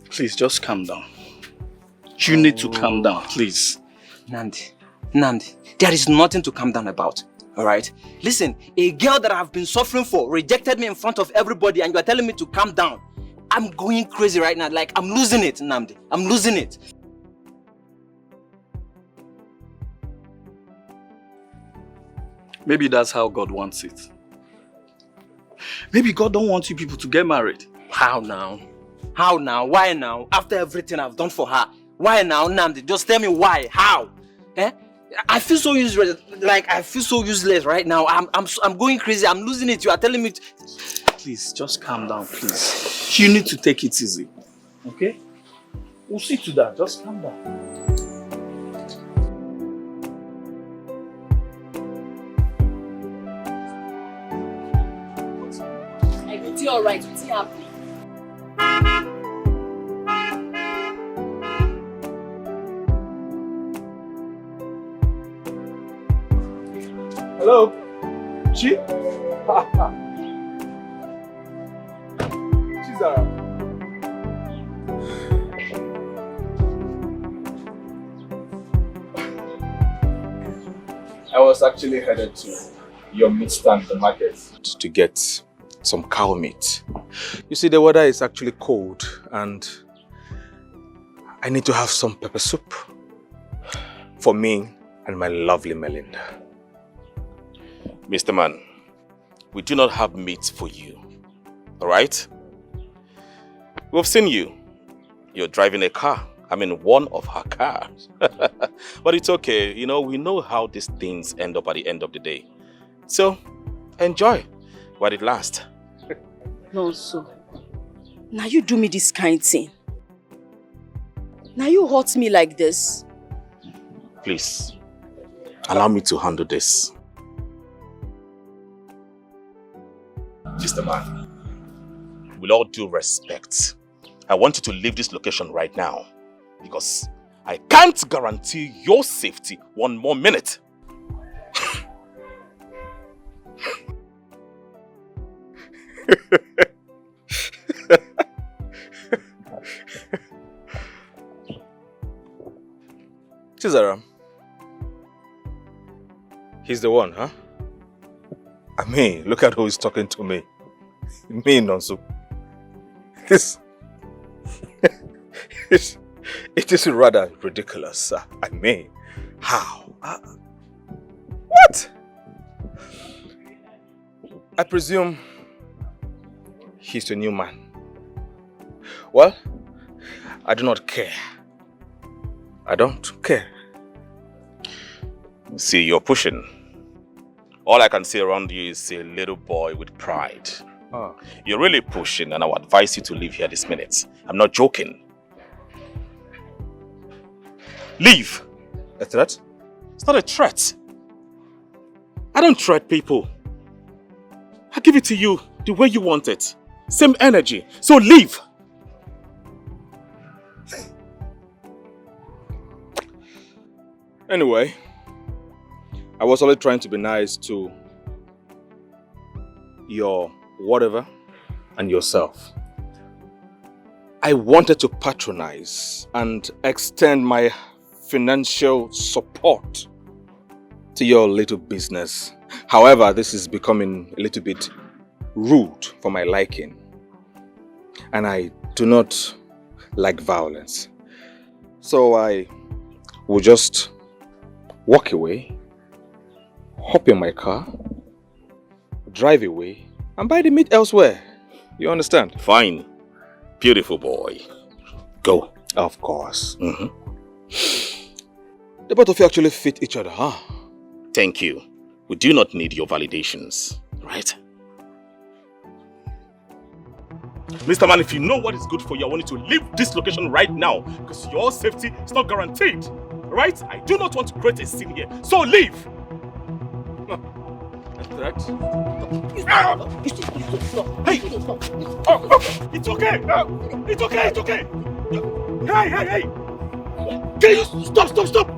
Please, just calm down. You need to calm down, please. Nnamdi, there is nothing to calm down about. Alright? Listen, a girl that I've been suffering for rejected me in front of everybody and you are telling me to calm down. I'm going crazy right now. Like, I'm losing it, Nnamdi. I'm losing it. Maybe that's how God wants it. Maybe God don't want you people to get married. How now? How now? Why now? After everything I've done for her. Why now, Nnamdi? Just tell me why. How? I feel so useless. Like, I feel so useless right now. I'm going crazy. I'm losing it. You are telling me to... Please, just calm down, please. You need to take it easy. Okay? We'll see to that. Just calm down. dey alright, we dey happy. Hello? Chi? Chizara. I was actually headed to your meat stand, the market, to get some cow meat. You see, the weather is actually cold and I need to have some pepper soup for me and my lovely Melinda. Mr. Man, we do not have meat for you, alright? We've seen you. You're driving a car. I mean, one of her cars. But it's okay. You know, we know how these things end up at the end of the day. So, enjoy while it lasts. No, so. Now you do me this kind thing. Now you hurt me like this. Please, allow me to handle this. Mr. Man, with all due respect, I want you to leave this location right now because I can't guarantee your safety one more minute. Chizaram. He's the one, huh? I mean, look at who is talking to me. Me, Nonso. It is rather ridiculous. I mean, how? What? I presume he's the new man. Well, I do not care. I don't care. See, you're pushing. All I can see around you is a little boy with pride. You're really pushing, and I would advise you to leave here this minute. I'm not joking. Leave. A threat? It's not a threat. I don't threat people. I give it to you the way you want it. Same energy. So leave. Anyway, I was only trying to be nice to your whatever and yourself. I wanted to patronize and extend my financial support to your little business. However, this is becoming a little bit rude for my liking. And I do not like violence. So I will just walk away, hop in my car, drive away, and buy the meat elsewhere. You understand? Fine. Beautiful boy. Go. Of course. The both of you actually fit each other, huh? Thank you. We do not need your validations, right? Mr. Man, if you know what is good for you, I want you to leave this location right now because your safety is not guaranteed, right? I do not want to create a scene here, so leave! Threat? Hey! Oh, it's okay! It's okay, it's okay! Hey! Can you stop! Stop!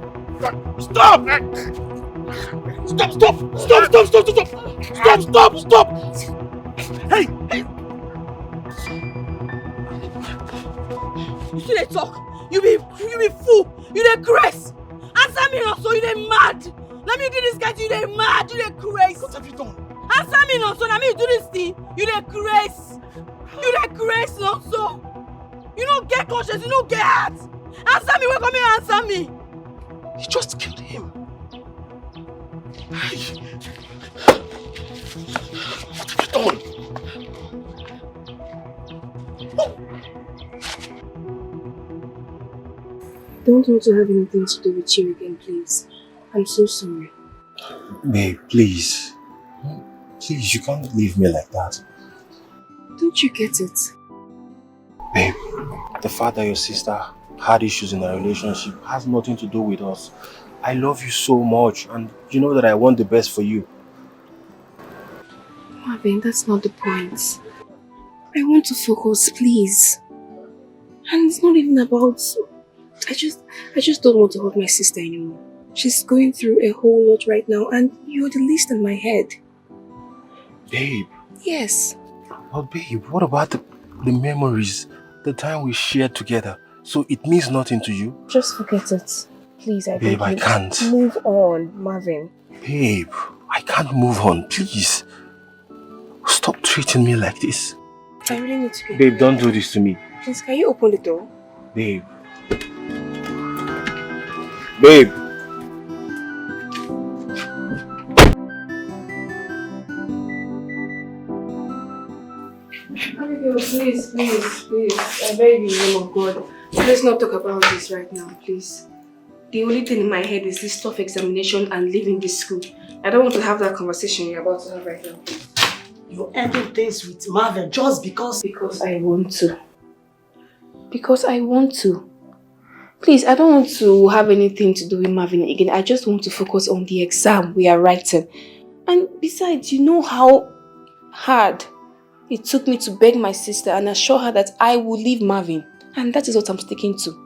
Hey! You still dey talk? You be fool! You dey craze! Answer me also, you dey mad! Let me do this guy, you dey mad! You dey craze! What have you done? Answer me also, let me do this thing! You dey craze! You dey craze also! You don't get conscience, you don't get heart! Answer me, come here, answer me! You just killed him. What have you done? Don't want to have anything to do with you again, please. I'm so sorry. Babe, please. Please, you can't leave me like that. Don't you get it? Babe, the fact that your sister had issues in our relationship has nothing to do with us. I love you so much and you know that I want the best for you. Marvin, that's not the point. I want to focus, please. And it's not even about... I just don't want to hurt my sister anymore. She's going through a whole lot right now and you're the least in my head. Babe. Yes. But babe, what about the memories, the time we shared together? So it means nothing to you? Just forget it. Please, I beg you. Babe, I can't. Move on, Marvin. Babe, I can't move on, please. Stop treating me like this. I really need to go. Babe, don't do this to me. Please, can you open the door? Babe. Babe. Abigail, please. I beg you, in the name of God. Let's not talk about this right now, please. The only thing in my head is this tough examination and leaving this school. I don't want to have that conversation you're about to have right now. You're ending things with Marvin just because... Because I want to. Because I want to. Please, I don't want to have anything to do with Marvin again. I just want to focus on the exam we are writing. And besides, you know how hard it took me to beg my sister and assure her that I will leave Marvin. And that is what I'm sticking to.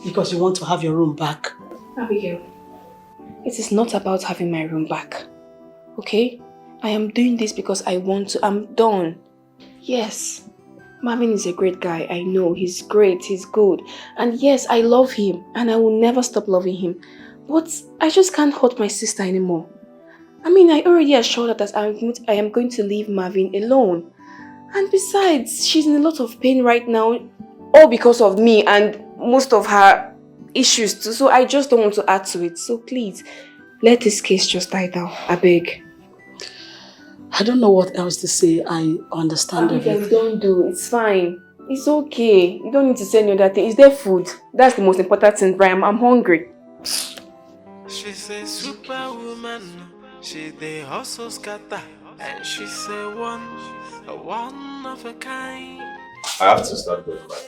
Because you want to have your room back. Abigail, it is not about having my room back. Okay? I am doing this because I want to. I'm done. Yes. Marvin is a great guy. I know. He's great. He's good. And yes, I love him. And I will never stop loving him. But I just can't hurt my sister anymore. I mean, I already assured her that I am going to leave Marvin alone. And besides, she's in a lot of pain right now. All because of me and most of her issues too. So I just don't want to add to it. So please, let this case just die down. I beg. I don't know what else to say. I understand everything. Don't do. It's fine. It's okay. You don't need to say any other thing. Is there food? That's the most important thing, Brian. I'm hungry. She's a superwoman. She the hustle scatter. And she's a one of a kind. I have to start going back.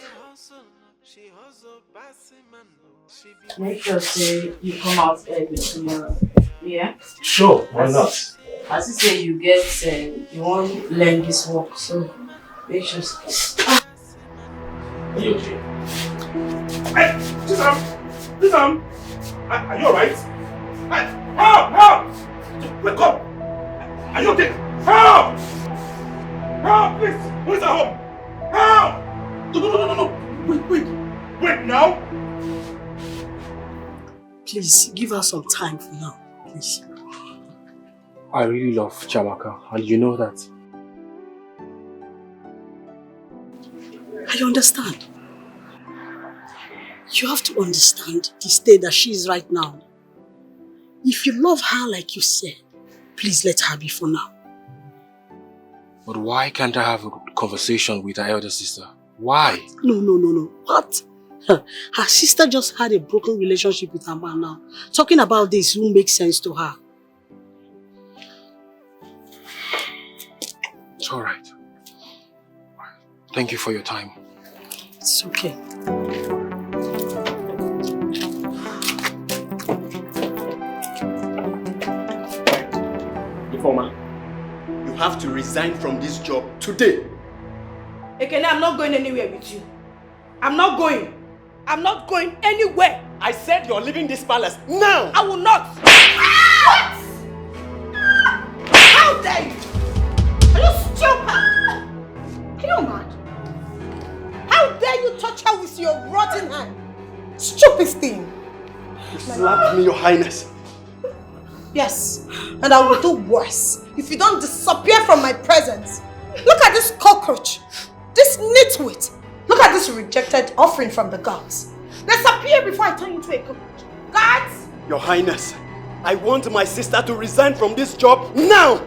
Make sure say you come out early tomorrow. Yeah? Sure, why not? As you say, you get you want to learn this work, so make sure. Are you okay? Hey, Chizaram! Are you alright? Hey, help! Wake up! Are you okay? Help! Help, please! Who is at home? Help! No! Wait now! Please, give us some time for now, please. I really love Chamaka, and you know that. I understand. You have to understand the state that she is right now. If you love her like you said, please let her be for now. But why can't I have a conversation with her elder sister? Why? No. What? Her sister just had a broken relationship with her man now. Talking about this won't make sense to her. It's alright. Thank you for your time. It's okay. Informer, you have to resign from this job today. Ekene, I'm not going anywhere with you. I'm not going. I'm not going anywhere. I said you're leaving this palace now. I will not. What? How dare you? Are you stupid? Are you mad? How dare you touch her with your rotten hand? Stupid thing. You slapped me, Your Highness. Yes, and I will do worse if you don't disappear from my presence. Look at this cockroach, this nitwit. Look at this rejected offering from the gods. Disappear before I turn you into a cockroach. Guards! Your Highness, I want my sister to resign from this job now!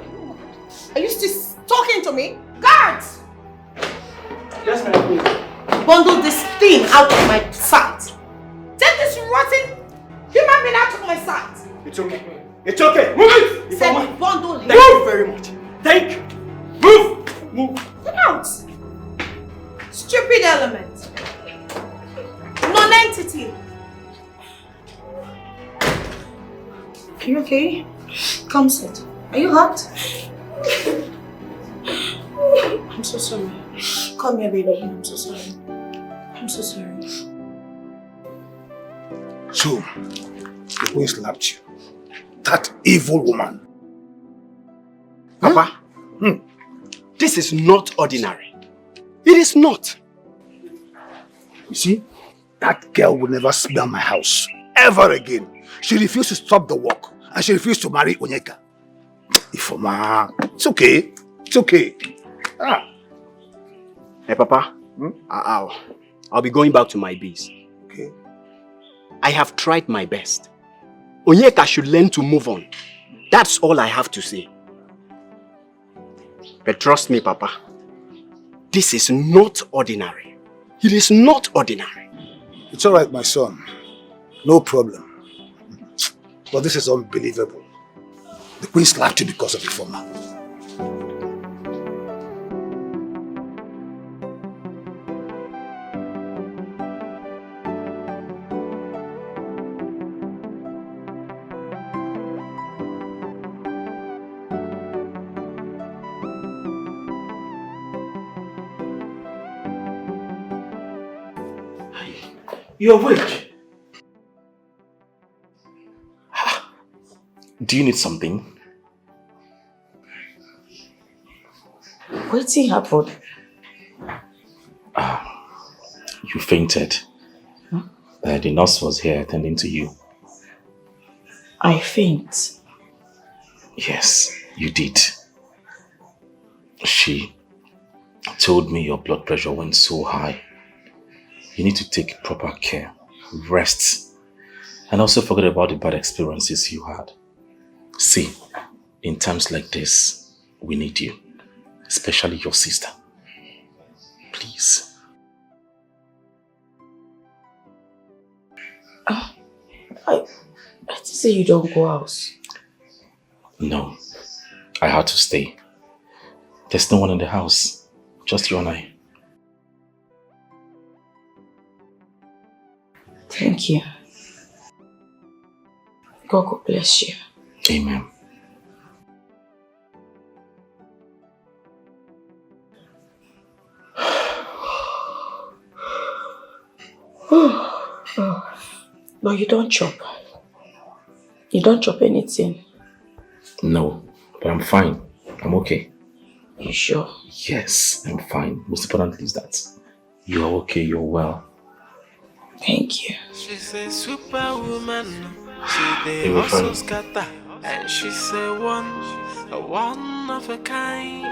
Are you still talking to me? Guards! Yes, ma'am. Bundle this thing out of my sight. Take this rotten human being out of my sight. It's okay. It's okay. Move it! Said bundle him. Thank you very much. Thank you. Move! Get out! Stupid element. Non-entity. Are you okay? Come sit. Are you hurt? I'm so sorry. Come here, baby. I'm so sorry. I'm so sorry. So, the queen slapped you. That evil woman. Papa, this is not ordinary. It is not. You see, that girl will never smell my house ever again. She refused to stop the work and she refused to marry Onyeka. Ifoma, it's okay. It's okay. Hey, Papa, I'll be going back to my base. Okay. I have tried my best. Onyeka should learn to move on. That's all I have to say. But trust me, Papa, this is not ordinary. It is not ordinary. It's all right, my son. No problem. But this is unbelievable. The queen slapped you because of Ifoma. You're awake. Do you need something? What's happened? You fainted. The nurse was here attending to you. I faint. Yes, you did. She told me your blood pressure went so high. You need to take proper care, rest, and also forget about the bad experiences you had. See, in times like this, we need you, especially your sister. Please. I did say you don't go out. No, I had to stay. There's no one in the house, just you and I. Thank you. God bless you. Amen. But you don't chop. You don't chop anything. No, but I'm fine. I'm okay. You sure? Yes, I'm fine. Most importantly is that you're okay, you're well. Thank you. She's a superwoman. She dey hustle scatter, and she's a one of a kind.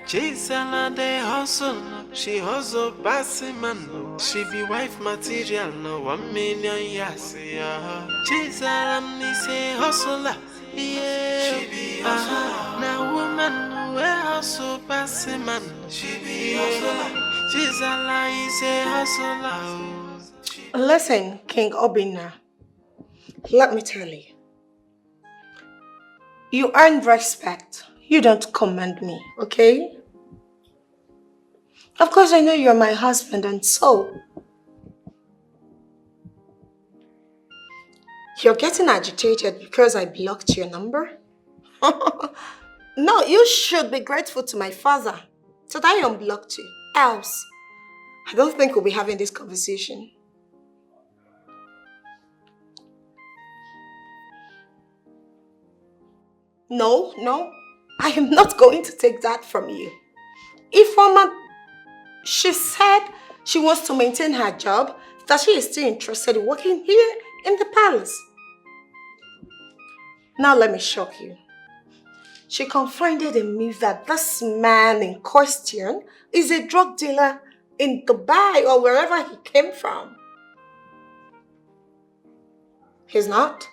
CHIZARAM the hustle, she hustle passing man. She be wife material, no 1 million years. CHIZARAM is a hustler, yeah. She be hustler. Now woman who hustle passing man. She be hustler. CHIZARAM is a hustler. Listen, King Obina, let me tell you. You earn respect. You don't command me, okay? Of course, I know you're my husband, and so you're getting agitated because I blocked your number? No, you should be grateful to my father that I unblocked you. Else, I don't think we'll be having this conversation. No, I am not going to take that from you. Ifoma, she said she wants to maintain her job, that she is still interested in working here in the palace. Now let me shock you. She confided in me that this man in question is a drug dealer in Dubai or wherever he came from. He's not.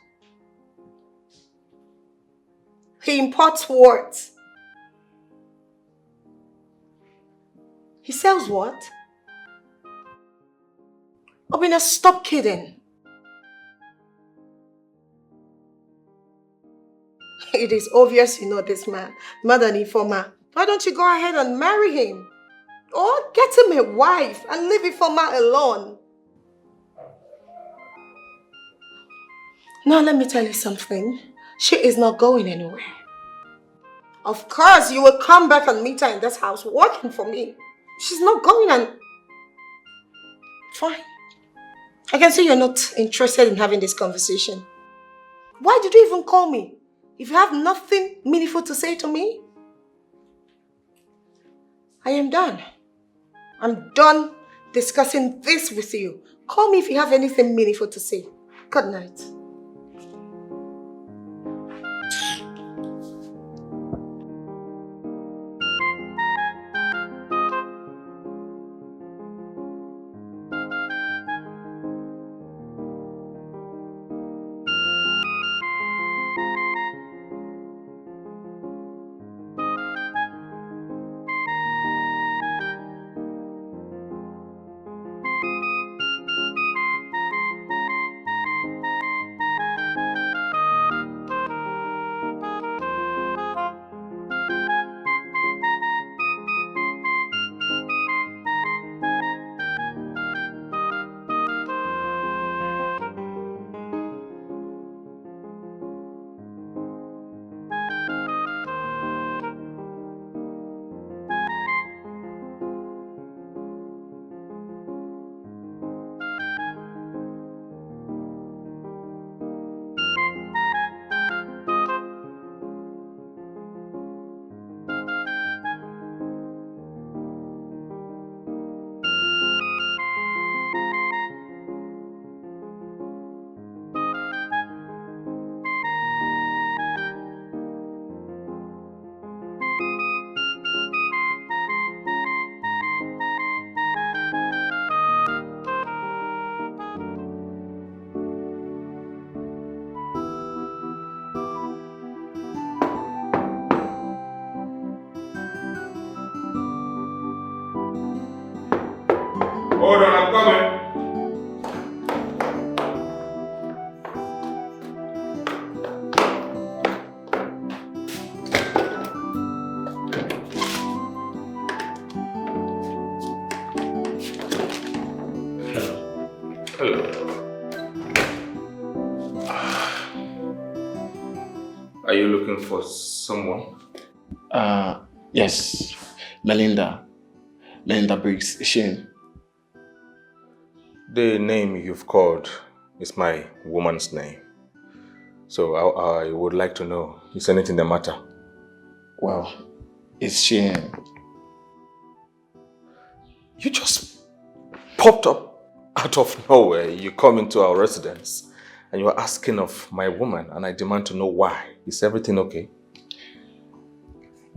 He imports what? He sells what? Obina, stop kidding. It is obvious you know this man, Madam Ifoma. Why don't you go ahead and marry him? Or get him a wife and leave Ifoma alone. Now let me tell you something. She is not going anywhere. Of course, you will come back and meet her in this house working for me. She's not going and... Fine. I can see you're not interested in having this conversation. Why did you even call me? If you have nothing meaningful to say to me? I am done. I'm done discussing this with you. Call me if you have anything meaningful to say. Good night. Hold on, I'm coming. Hello. Are you looking for someone? Yes. Melinda Briggs, Shane. The name you've called is my woman's name. So I would like to know, is anything the matter? Well, it's Shane. You just popped up out of nowhere. You come into our residence and you are asking of my woman, and I demand to know why. Is everything okay?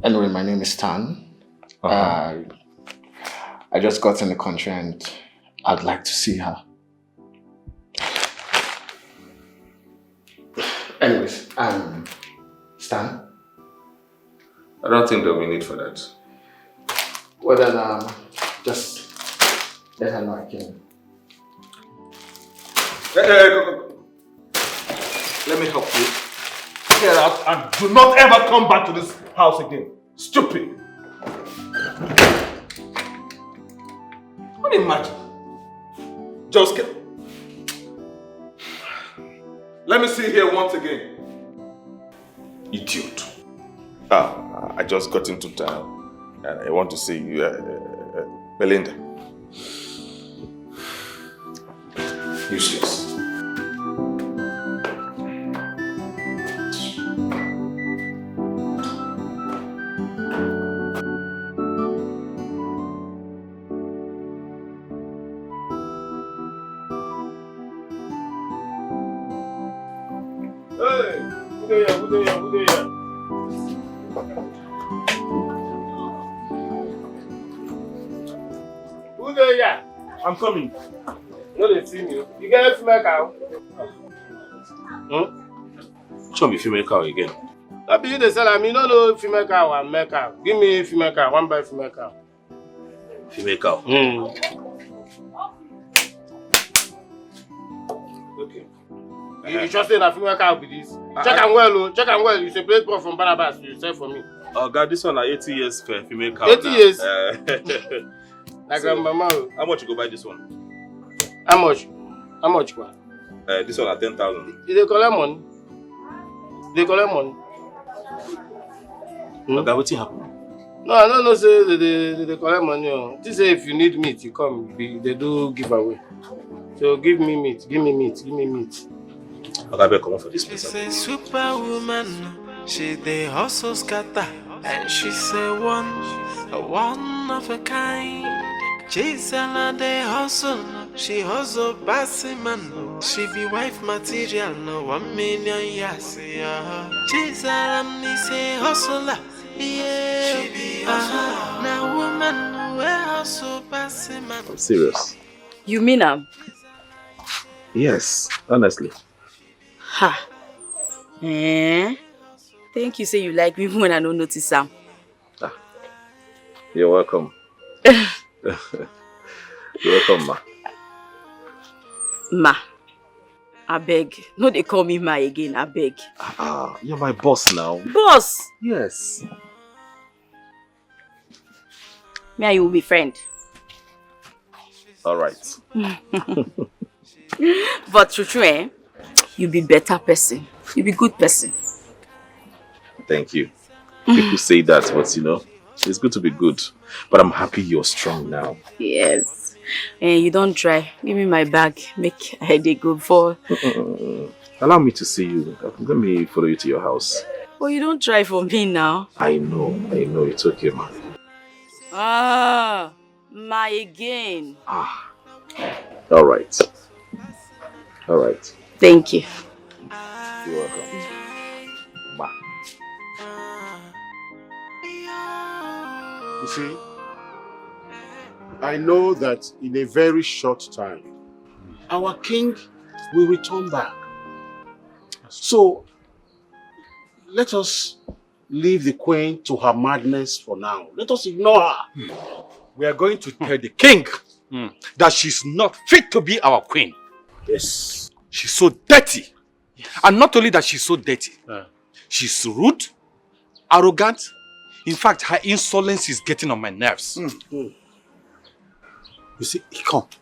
Anyway, my name is Stan. I just got in the country and I'd like to see her. Anyways, Stan? I don't think there'll be need for that. Well then, just let her know I came. Go. Let me help you. Get out and do not ever come back to this house again. Stupid. What imagine? Just get... Let me see here once again. Idiot. I just got into town and I want to see you, Belinda. Useless. Who there? Who there? I'm coming. No, they see me. You get a female cow? Show me female cow again. That be you the seller. Me no know female cow and male cow. Give me female cow. One by female cow. Female cow. Okay. You trust in a female cow with this? Check and well, check and well. You separate one from Barnabas. You sell for me. Oh God, this one are 80 years for female cow. 80 years. Like so, grandmama. How much you go buy this one? How much? How much? This one at 10,000. They collect money. They collect money. Okay, what happened? No, I don't know, say they collect money. They say if you need meat, you come. They do giveaway. So give me meat, give me meat, give me meat. Okay, I better come for this place. She's a superwoman. She the hustle scatter. And she's a one of a kind. CHIZARAM the hustle. She hustle bossy man. She be wife material. No 1 million yes. CHIZARAM is a hustler. Yeah. She be hustler. Now woman we hustle bossy man. I'm serious. You mean Yes, honestly. Ha. Thank you say you like me even when I don't notice Sam. You're welcome. You're welcome, ma. Ma. I beg. No, they call me Ma again. I beg. You're my boss now. Boss? Yes. Me and you will be friend. All right. But true, you be better person. You be good person. Thank you. People say that, but you know, it's good to be good. But I'm happy you're strong now. Yes. And you don't try. Give me my bag. Make I go for. Allow me to see you. Let me follow you to your house. Oh, you don't try for me now. I know. It's okay, man. Ma again. All right. Thank you. You're welcome. Bye. You see, I know that in a very short time, our king will return back. So, let us leave the queen to her madness for now. Let us ignore her. We are going to tell the king that she's not fit to be our queen. Yes. She's so dirty. And not only that she's so dirty, she's rude, arrogant. In fact, her insolence is getting on my nerves. You see,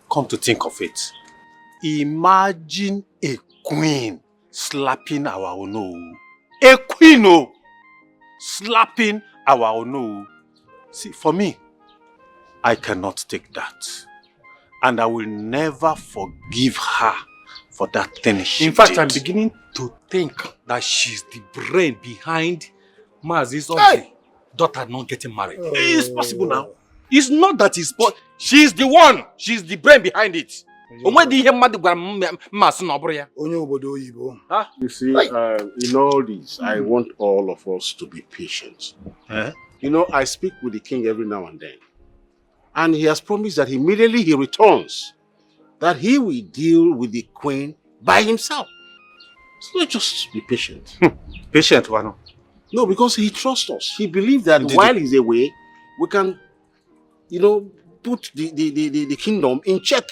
come to think of it. Imagine a queen slapping our Ono. A queen slapping our Ono. See, for me, I cannot take that. And I will never forgive her for that thing she did. In fact, I'm beginning to think that she's the brain behind Mazi's daughter not getting married. It's possible now. It's not that it's possible. She's the one. She's the brain behind it. You see, in all this, I want all of us to be patient. You know, I speak with the king every now and then. And he has promised that immediately he returns, that he will deal with the queen by himself. So let's just be patient. Patient, Wano? No, because he trusts us. He believes that while he's away, we can, you know, put the kingdom in check.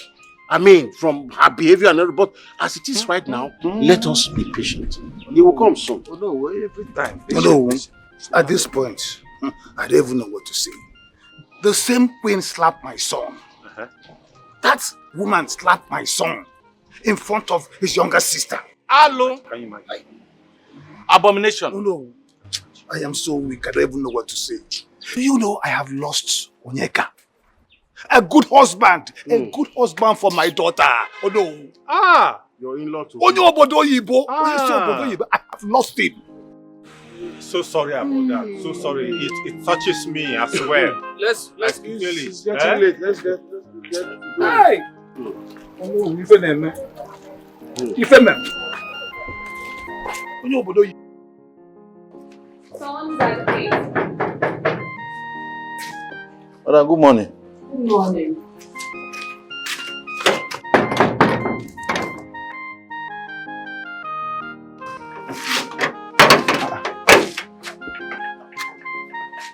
I mean, from her behavior and everything. But as it is right now, let us be patient. He will come soon. Oh, no, every time. No, at this point, I don't even know what to say. The same queen slapped my son. That woman slapped my son in front of his younger sister. Hello? Can you imagine? Abomination. Oh, no. I am so weak, I don't even know what to say. Do you know I have lost Onyeka? A good husband for my daughter. Oh no. Your in-law too. I have lost him. So sorry about that. So sorry. It touches me as well. Let's quickly. It's getting late. Let's get. Hey. Someone's at the gate. Madam, good morning. Good morning.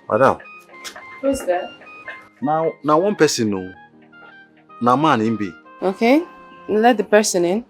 Madam. Who's that? Now one person no. Now man in be. Okay, let the person in.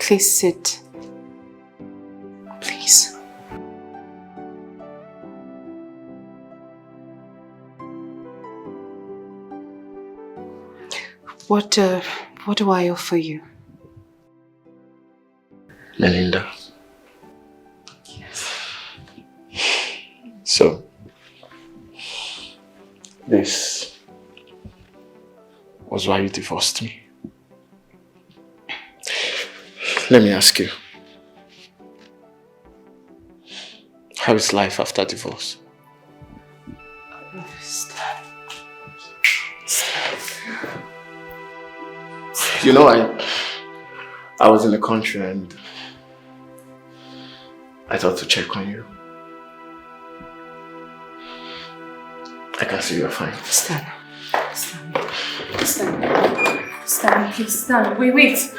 Please sit. Please. What do I offer you? Melinda. So, this was why you divorced me. Let me ask you, how is life after divorce? You know, I was in the country and I thought to check on you. I can see you're fine. Stand. Stand, please stand. Wait.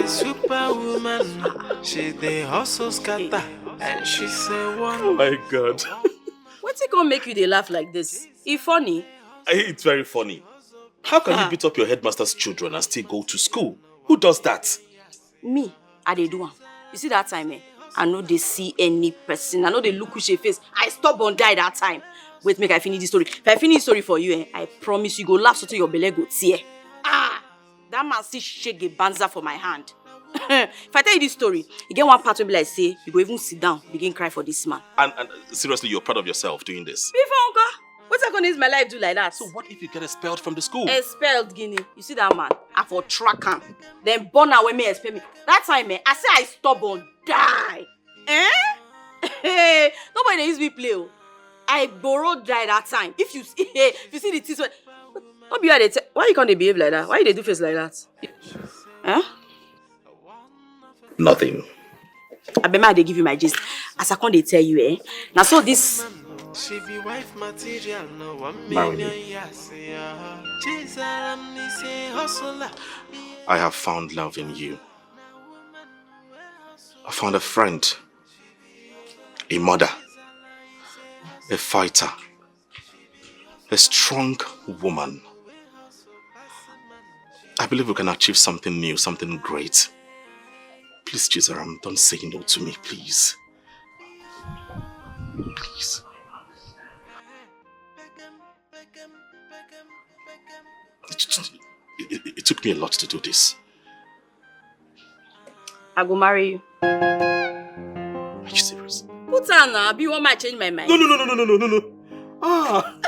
Superwoman, she dey hustle scatter, and she say one. Oh my God. What's it gonna make you dey laugh like this? It's funny. It's very funny. How can you beat up your headmaster's children and still go to school? Who does that? Me, I dey do am. You see that time, I no dey see any person. I no dey look who she face. I stubborn die that time. Wait, make I finish this story. If I finish the story for you, I promise you go laugh so till your belly go tear. That man still shake a banza for my hand. If I tell you this story, you get one part where be like say, you go even sit down, begin cry for this man. And seriously, you're proud of yourself doing this? Before, uncle, what's I gonna use my life do like that? So what if you get expelled from the school? Expelled, Guinea. You see that man? I for track him. Then born out when me expel me. That time, I say I stubborn, die. Hey, nobody use me play. I borrowed die that time. If you see the teeth, don't be why you can't behave like that? Why they do face like that? Nothing. I bet they give you my gist. As I can't tell you, Now so this. She be wife material, no 1 Marry million me. years. CHIZARAM the hustler. I have found love in you. I found a friend, a mother, a fighter, a strong woman. I believe we can achieve something new, something great. Please, CHIZARAM, don't say no to me, please. Please. It took me a lot to do this. I go marry you. Are you serious? Put on now. Be one might change my mind. No. Ah.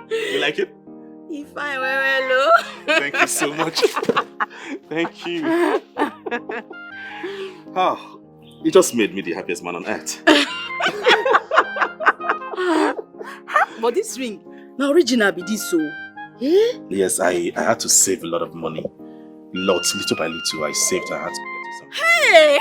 You like it? If I well, Thank you so much. Thank you. Oh, you just made me the happiest man on earth. But this ring, now original be this so. Yes, I had to save a lot of money. Lots, little by little, I saved. I had to get you something. Hey!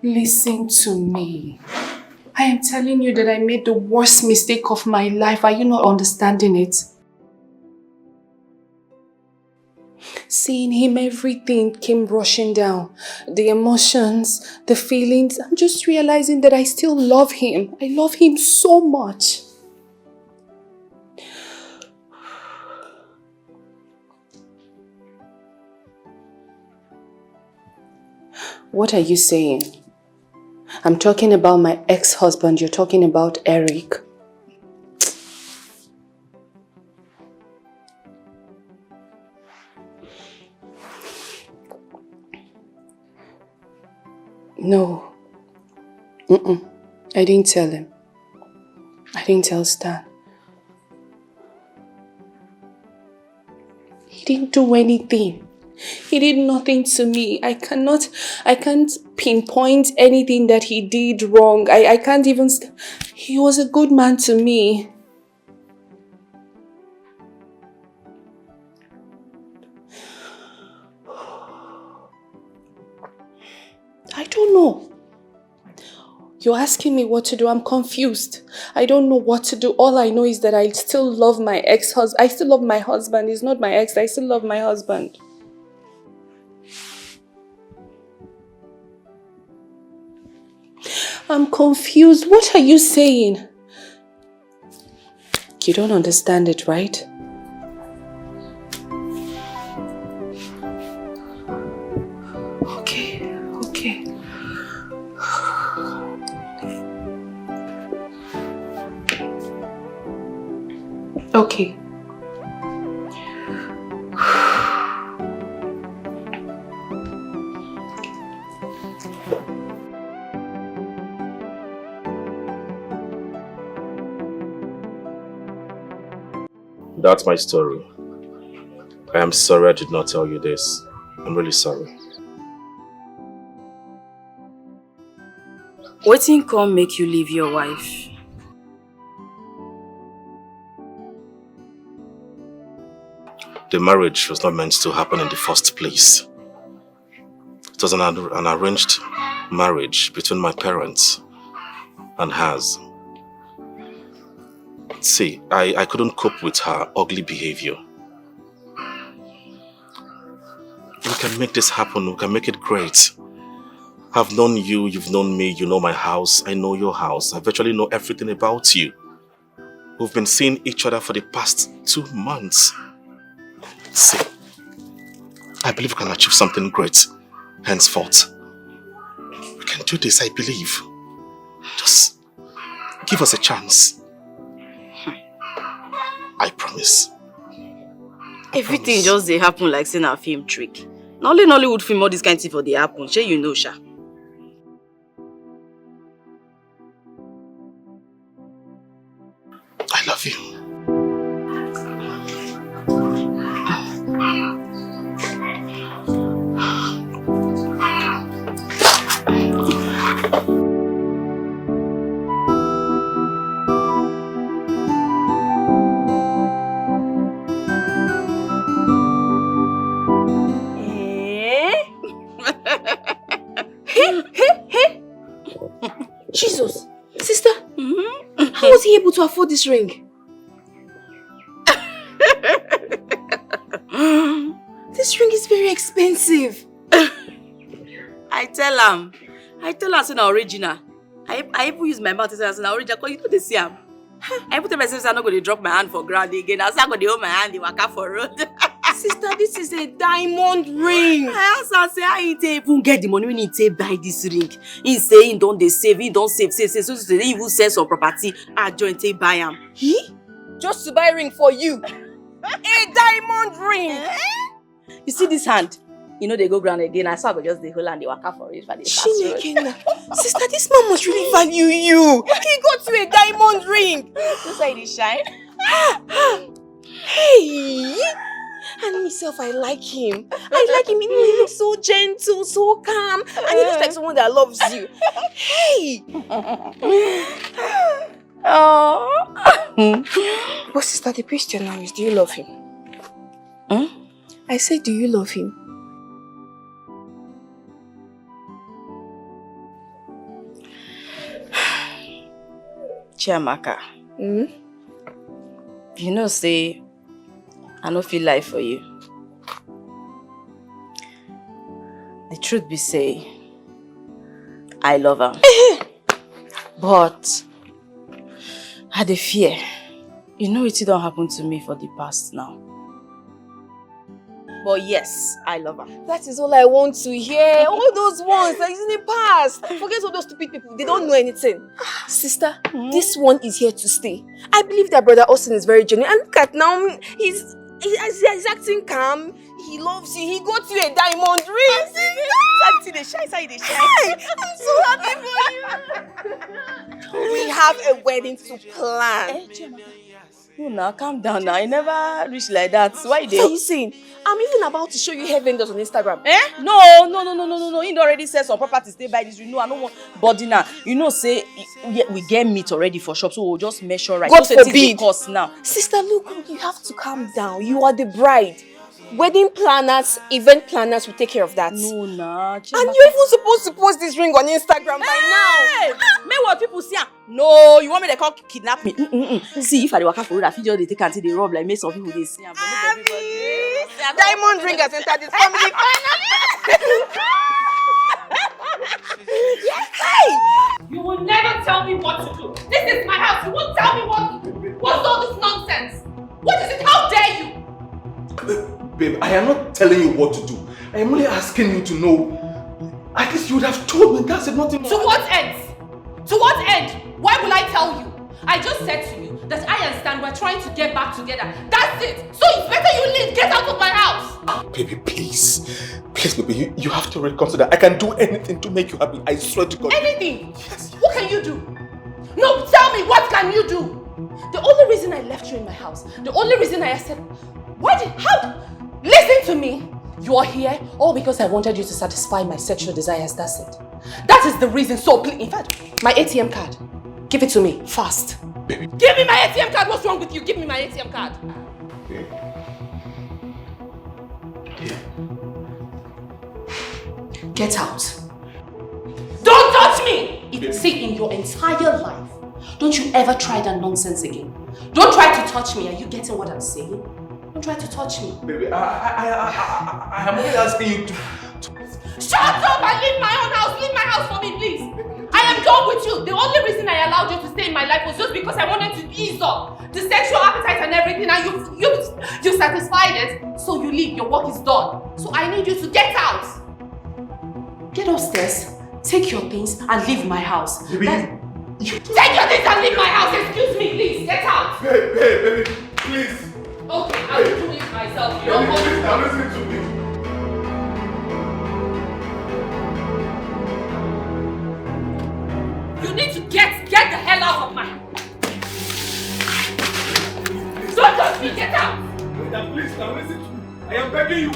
Listen to me. I am telling you that I made the worst mistake of my life. Are you not understanding it? Seeing him, everything came rushing down. The emotions, the feelings. I'm just realizing that I still love him. I love him so much. What are you saying? I'm talking about my ex-husband. You're talking about Eric. No. I didn't tell him. I didn't tell Stan. He didn't do anything. He did nothing to me. I can't pinpoint anything that he did wrong. I can't even... He was a good man to me. don't know. You're asking me what to do. I'm confused. I don't know what to do. All I know is that I still love my ex-husband. I still love my husband. He's not my ex. I still love my husband. I'm confused. What are you saying? You don't understand it, right? Okay. Okay. That's my story. I am sorry I did not tell you this. I'm really sorry. Wetin come make you leave your wife? The marriage was not meant to happen in the first place. It was an arranged marriage between my parents and hers. See, I couldn't cope with her ugly behavior. We can make this happen, we can make it great. I've known you, you've known me, you know my house, I know your house. I virtually know everything about you. We've been seeing each other for the past 2 months. See, I believe we can achieve something great henceforth. We can do this, I believe. Just give us a chance. I promise. Everything just dey happen like saying a film trick. Na only Nollywood film all this kind of thing for dey happen. Shey you know, sha. I love you. Jesus, sister, how was he able to afford this ring? This ring is very expensive. I tell am say na original. I even use my mouth to say na original because you know they see am. I even tell myself say I no go dey drop my hand for ground again. I say I go dey hold my hand dey waka for road. Sister, this is a diamond ring. I ask am say how he take even get the money when he take buy this ring. He say he don dey save, he don save. So he even sell some property. I join take buy am. He? Just to buy a ring for you? A diamond ring? You see this hand? You know they go ground again. I saw I go just dey hold and dey waka for it for the fast. Sister, this man must really value you. He got you a diamond ring. That's why it shine. Hey! And myself, I like him. I like him. He looks so gentle, so calm. And he looks like someone that loves you. Hey! Oh. But sister, the question now is, do you love him? I said, do you love him? Chiamaka. You know, say, I no feel lie for you. The truth be say, I love her. But I dey fear. You know it don't happen to me for the past now. But yes, I love her. That is all I want to hear. All those ones that is in the past. Forget all those stupid people. They don't know anything. Sister, this one is here to stay. I believe that brother Austin is very genuine. And look at now, he's acting calm. He loves you. He got you a diamond ring. See the shine. Hey, I'm so happy for you. We have a wedding to plan. No, now calm down now. I never reach like that. Why What are you saying? I'm even about to show you hair vendors on Instagram. No. He already said some property stay by this. You know, I don't want body now. You know, say we get meat already for shop, so we'll just measure right. God forbid. Cost now. Sister, look, you have to calm down. You are the bride. Wedding planners, event planners will take care of that. No, nah. And you're even supposed to post this ring on Instagram by now. Meanwhile, people see, no, you want me to call kidnap me? See, if I waka for road, I feel just they take until they rob like make some people they see. Diamond ring has entered this family finally. Yes, hey! You will never tell me what to do. This is my house. You won't tell me what to do. What's all this nonsense? What is it? How dare you? Babe, I am not telling you what to do. I am only asking you to know. At least you would have told me. That's it, nothing more. To what end? To what end? Why will I tell you? I just said to you that I understand we're trying to get back together. That's it. So it's better you leave. Get out of my house. Baby, please. Please, baby, you have to reconsider. I can do anything to make you happy. I swear to God. Anything? Yes. What can you do? No, tell me, what can you do? The only reason I left you in my house, the only reason I accepted... Listen to me. You are here all because I wanted you to satisfy my sexual desires, that's it. That is the reason, so please, in fact, my ATM card. Give it to me, fast. Baby. Give me my ATM card, what's wrong with you? Give me my ATM card. Baby. Get out. Don't touch me! See, in your entire life, don't you ever try that nonsense again. Don't try to touch me. Are you getting what I'm saying? Don't try to touch me. Baby, I am only asking you to... Shut up and leave my own house. Leave my house for me, please. I am done with you. The only reason I allowed you to stay in my life was just because I wanted to ease up the sexual appetite and everything, and you satisfied it. So you leave. Your work is done. So I need you to get out. Get upstairs. Take your things and leave my house. Baby, take your things and leave my house. Excuse me, please. Get out. Baby, please. Okay, I will do it myself. You don't want to. Now listen to me. You need to get the hell out of my house. Don't touch me. Get out. Melinda, please, now listen to me. I am begging you.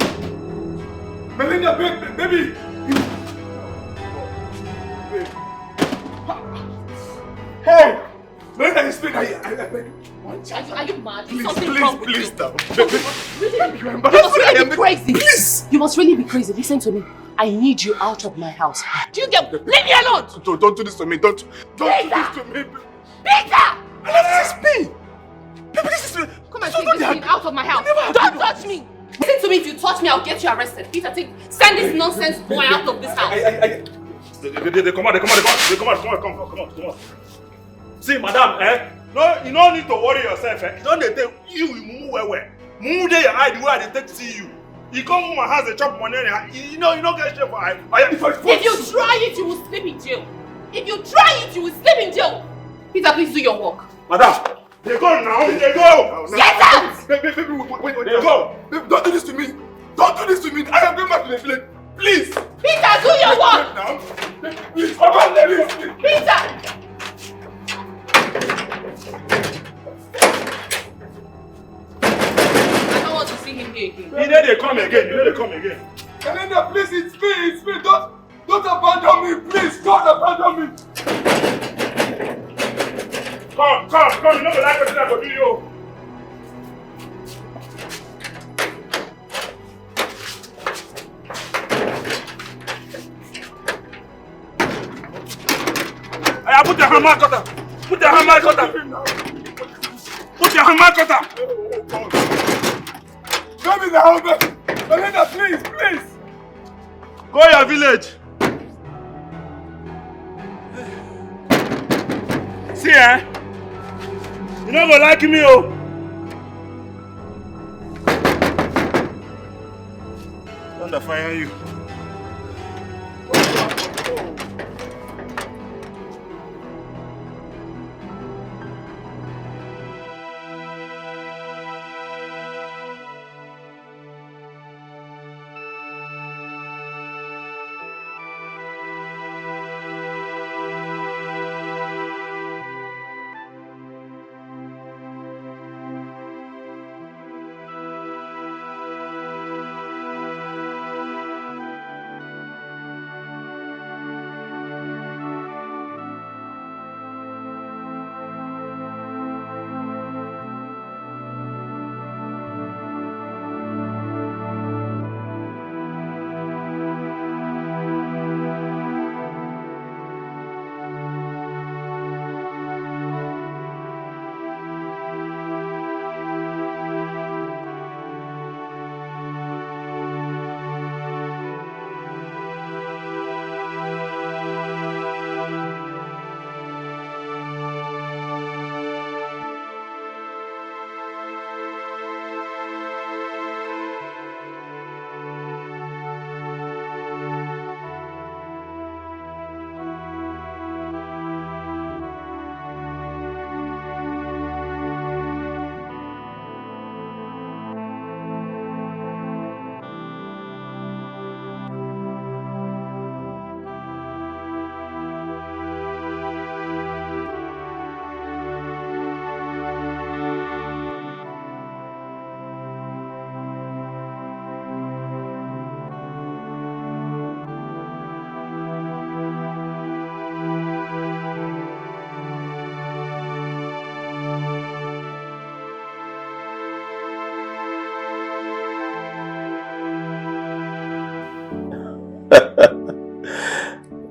Melinda, baby. Hey! Melinda, you speak. I beg you. Are you mad? Please, Something wrong with please, you. now. Really? You're You must really be crazy. Please. You must really be crazy. Listen to me. I need you out of my house. Do you get? Leave me alone. Don't do this to me. Don't do this to me. Peter! This is me. Baby, this is me. Come and take this thing out of my house. Don't touch me. Listen to me. If you touch me, I'll get you arrested. Peter, send this nonsense boy out of this house. They come on. See, madam, no, you don't need to worry yourself. You don't need to you move where. Move there, your eye, the way they take to see you. You come home and has a chop money, you don't get straight for eye. If you try it, you will sleep in jail. If you try it, you will sleep in jail. Peter, please do your work. Madam, they go now. They go. Get out! Baby, wait, they go. Baby, don't do this to me. Don't do this to me. I am going back to the village. Please. Peter, do your work. Now. Please, please. Peter. I don't want to see him here again. You know they come again. Elena, please, it's me. Don't abandon me, please. Don't abandon me. Come. You know the like what I go do you. I put your hammer cutter. Put your hammer cutter. Come in the house. Elena, please. Go your village. See, you don't go like me, oh. Don't fire you.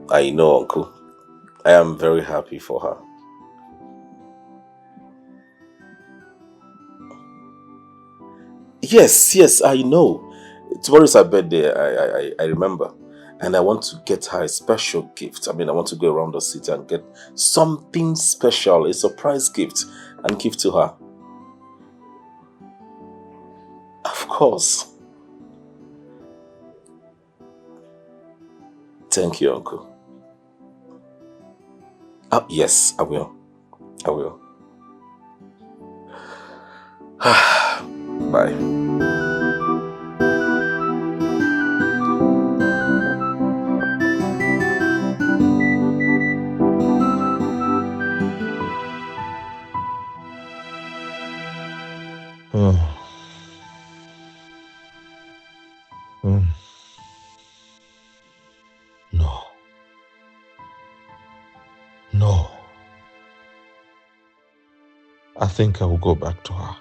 I know, Uncle. I am very happy for her. Yes, I know. Tomorrow is her birthday, I remember. And I want to get her a special gift. I mean, I want to go around the city and get something special, a surprise gift, and give to her. Of course. Thank you, Uncle. Yes, I will. I will. Bye. No. I think I will go back to her.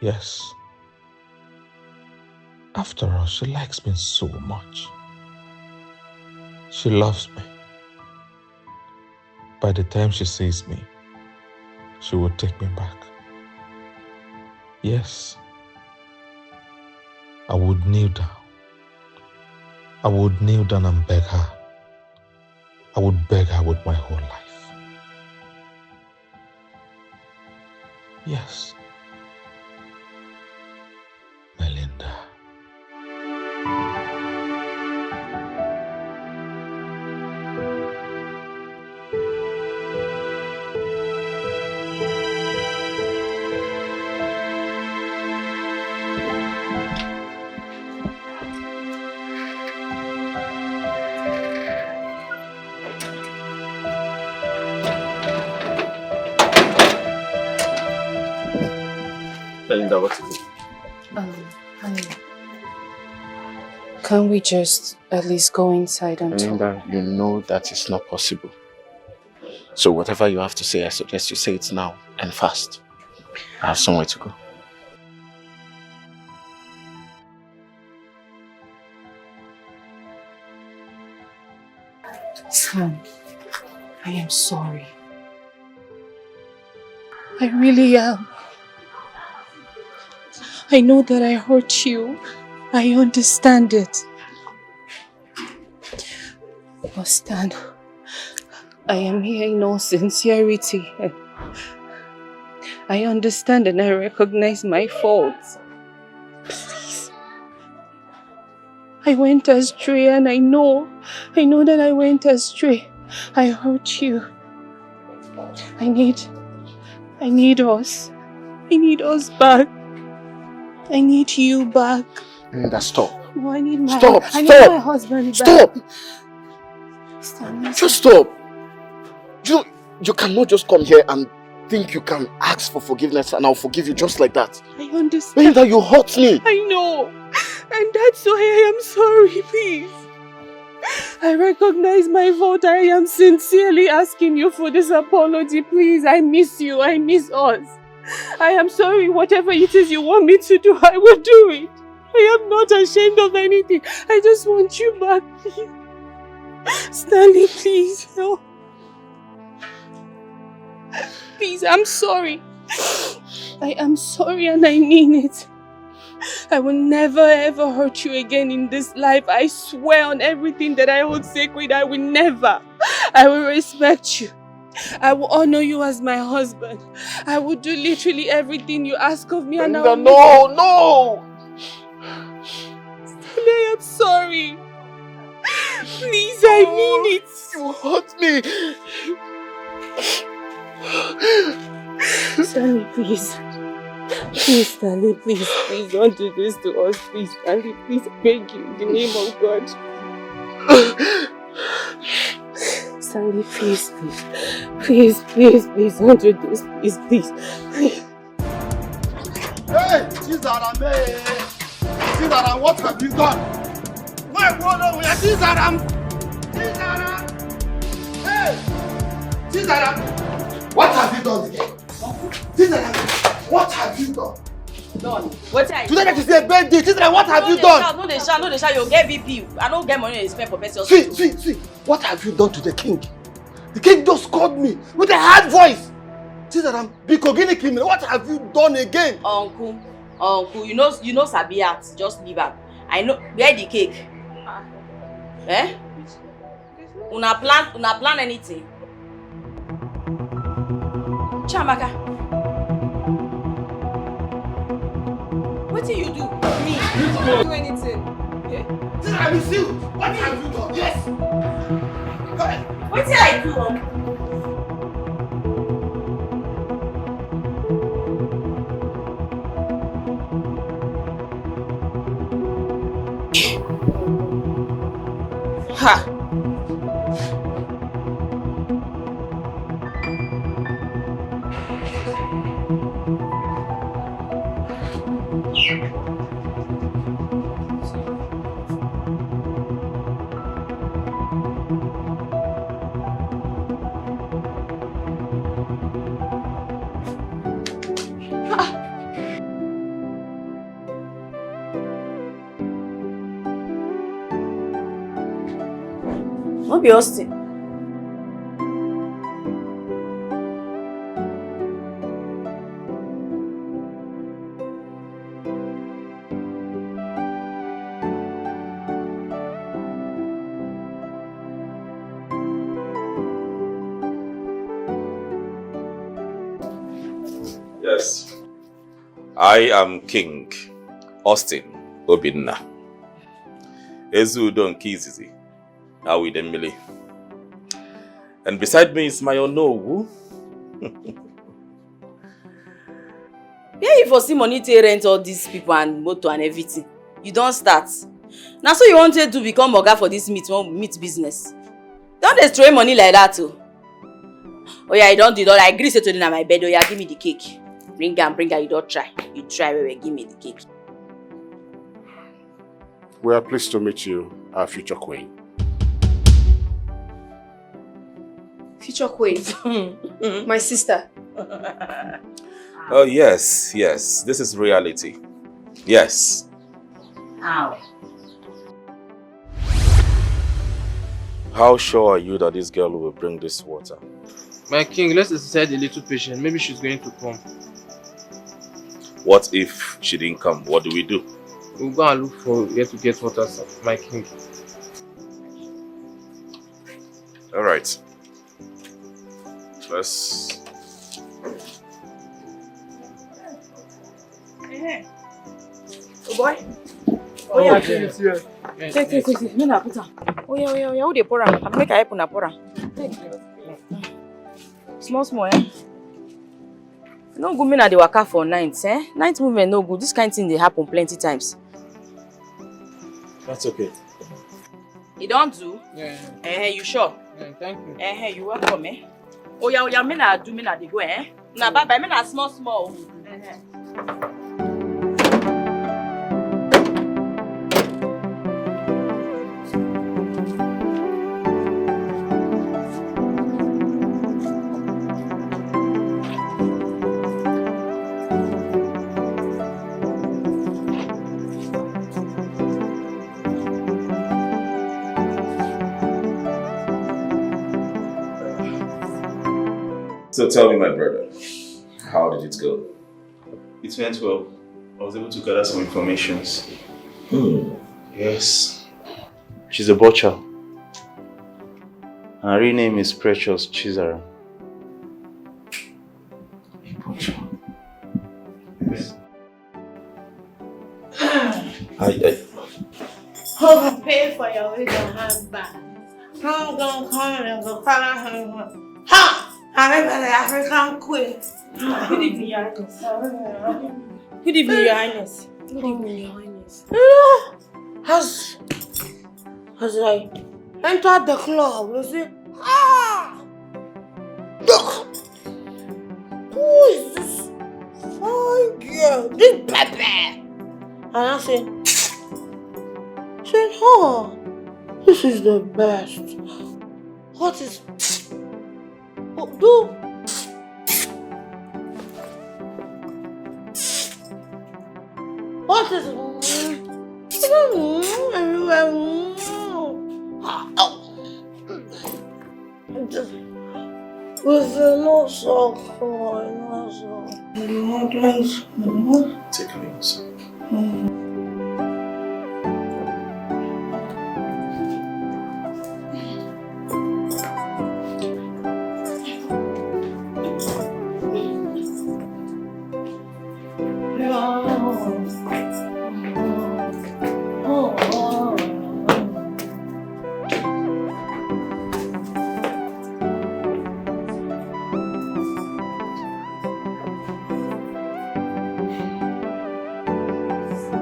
Yes. After all, she likes me so much. She loves me. By the time she sees me, she will take me back. Yes. I would kneel down. I would kneel down and beg her. I would beg her with my whole life. Yes. Melinda. Melinda, what is it? Honey, can we just at least go inside and talk? Melinda, you know that is not possible. So whatever you have to say, I suggest you say it now and fast. I have somewhere to go. Sam, I am sorry. I really am. I know that I hurt you. I understand it. But Stan, I am here in all sincerity. I understand and I recognize my faults. Please. I went astray and I know that I went astray. I hurt you. I need us. I need us back. I need you back. Melinda, stop. No, I need my Stop! I need my husband back. Stop! Just stop. You cannot just come here and think you can ask for forgiveness and I'll forgive you just like that. I understand. Melinda, you hurt me. I know. And that's why I am sorry, please. I recognize my fault. I am sincerely asking you for this apology, please. I miss you. I miss us. I am sorry. Whatever it is you want me to do, I will do it. I am not ashamed of anything. I just want you back, please. Stanley, please. No. Please, I'm sorry. I am sorry and I mean it. I will never ever hurt you again in this life. I swear on everything that I hold sacred, I will never. I will respect you. I will honor you as my husband. I will do literally everything you ask of me and I will... No! I am sorry. Please, I mean it. You hurt me. Stanley, please. Please, Stanley, please don't do this to us. Please, Stanley, please, I beg you in the name of God. Stanley, please, don't do this. Please. Hey, CHIZARAM, CHIZARAM, what have you done? Wait, CHIZARAM! Hey, CHIZARAM, what have you done again? CHIZARAM, what have you done? Done. What I Today that is a birthday. Chizaram, what have you done? No, they shout. You get VP. I don't get money to spend for person. See. What have you done to the king? The king just called me with a hard voice. Chizaram, Bikogini criminal. What have you done again? Uncle, you know Sabiat. Just leave her. I know. Where the cake? Eh? Una plan anything? Chamaka. What did you do? Me? You didn't do anything. Okay? Chizaram, it's you. What have you done? Yes. What did I do? Ha! No be Austin. Yes. I am King Austin Obinna. Ezu don kizizi. Awi Dembele. And beside me is my Onowu. Where you for see money to rent all these people and motor and everything? You don't start. Now so you wanted to become oga for this meat business. Don't destroy money like that too. Oh yeah, you don't do that. I agree say today na my bed. Oh yeah, give me the cake. Bring her, you don't try. You try, give me the cake. We are pleased to meet you, our future queen. Future queen. My sister. Oh yes. This is reality. Yes. How? How sure are you that this girl will bring this water? My king, let's exercise a little patience. Maybe she's going to come. What if she didn't come? What do we do? We'll go and look for where to get water, sir. My king. Alright. Let's... Oh boy. Oh yeah, it's here. Take. Me na put am. Oh yeah. Who dey pour am? Make I help una pour am. Take. Small, eh? No good me na dey waka for night, eh? Night movement no good. This kind thing dey happen plenty times. That's okay. You don't do? Yeah. You sure? Yeah, thank you. You welcome, eh? Oh yeah, me na do, me na dey go, eh? Na bye, me na small. So tell me, my brother, how did it go? It went well. I was able to gather some informations. Yes. She's a butcher. Her real name is Precious CHIZARAM. A butcher? Yes. I'll pay for your wig and handbag. I'm gonna come and go follow her. Ha! I'm the African queen. Good evening, Your Highness. Good evening, Your Highness. Good evening, Your Highness. As I entered the club, you see, look! Who is this fine girl? This Pepe! And I said, this is the best. What is... What is Take a minute.